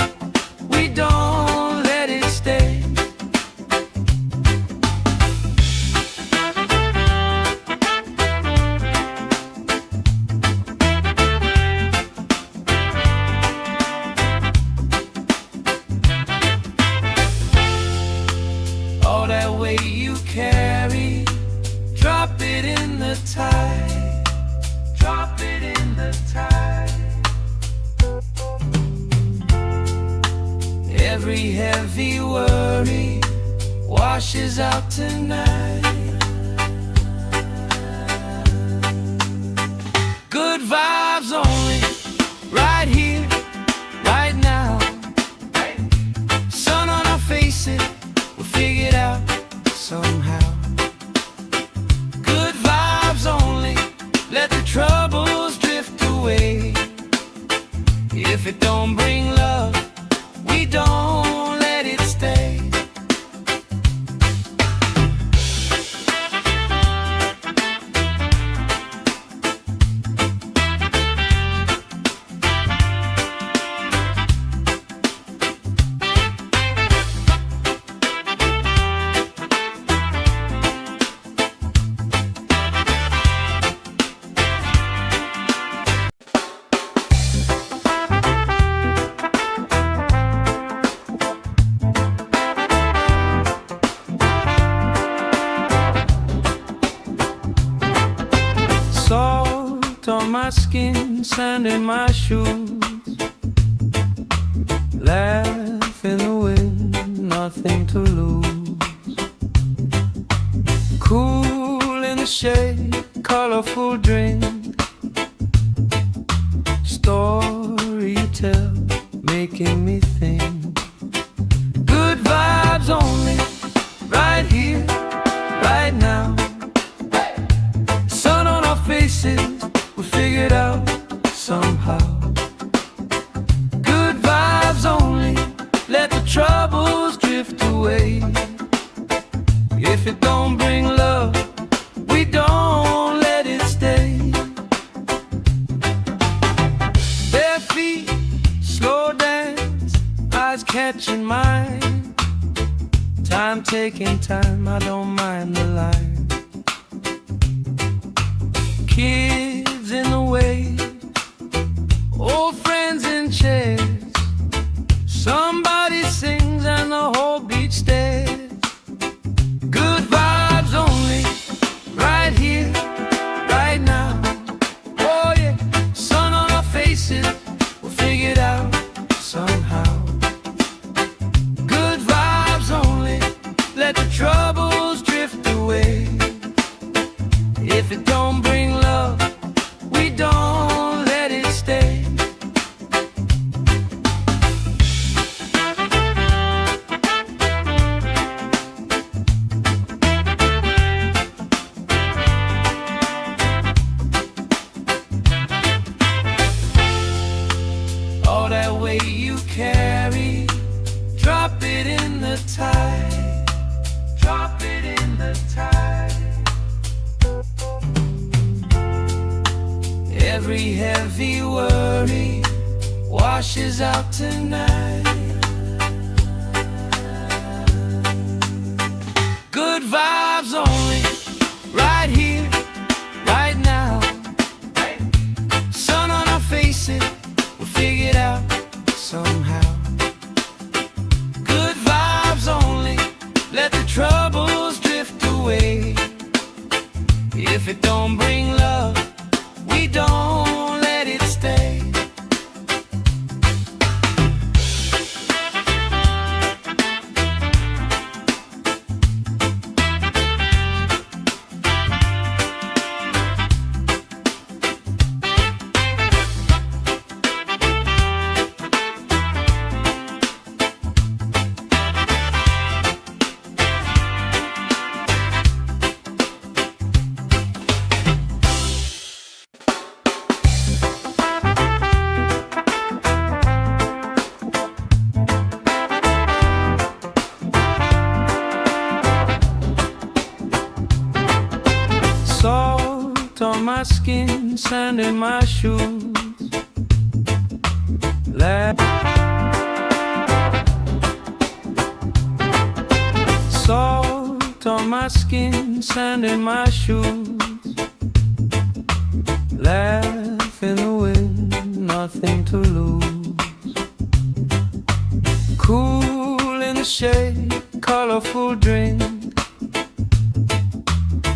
[SPEAKER 1] we don't let it stay. All that weight you carry, drop it in the tide. Drop it in the tide. Every heavy worry washes out tonight. Good vibes only, right here, right now. Sun on our faces, we'll figure it out somehow. Good vibes only, let the troubles drift away. If it don't bring love, we don't let it stay. skin, sand in my shoes. Laugh in the wind, nothing to lose. Cool in the shade, colorful drink. Story you tell, making me think. Good vibes only, right here, right now. Sun on our faces, we figured out somehow. Good vibes only, let the troubles drift away. If it don't bring love, we don't let it stay. Bare feet, slow dance, eyes catching mine. Time taking time, I don't mind the line. Kids in the way, old friends in chairs. Somebody sings and the whole beach stares. Good vibes only, right here, right now. Oh yeah, sun on our faces, we'll figure it out somehow. Good vibes only, let the troubles drift away. If it don't bring love, we don't let it stay. All that weight you carry, drop it in the tide. Drop it in the tide. Every heavy worry washes out tonight. Good vibes only, right here, right now. Sun on our faces, we'll figure it out somehow. Good vibes only, let the troubles drift away. If it don't bring love, we don't let it stay. Salt on my skin, sand in my shoes. Salt on my skin, sand in my shoes. Laugh in the wind, nothing to lose. Cool in the shade, colorful drink.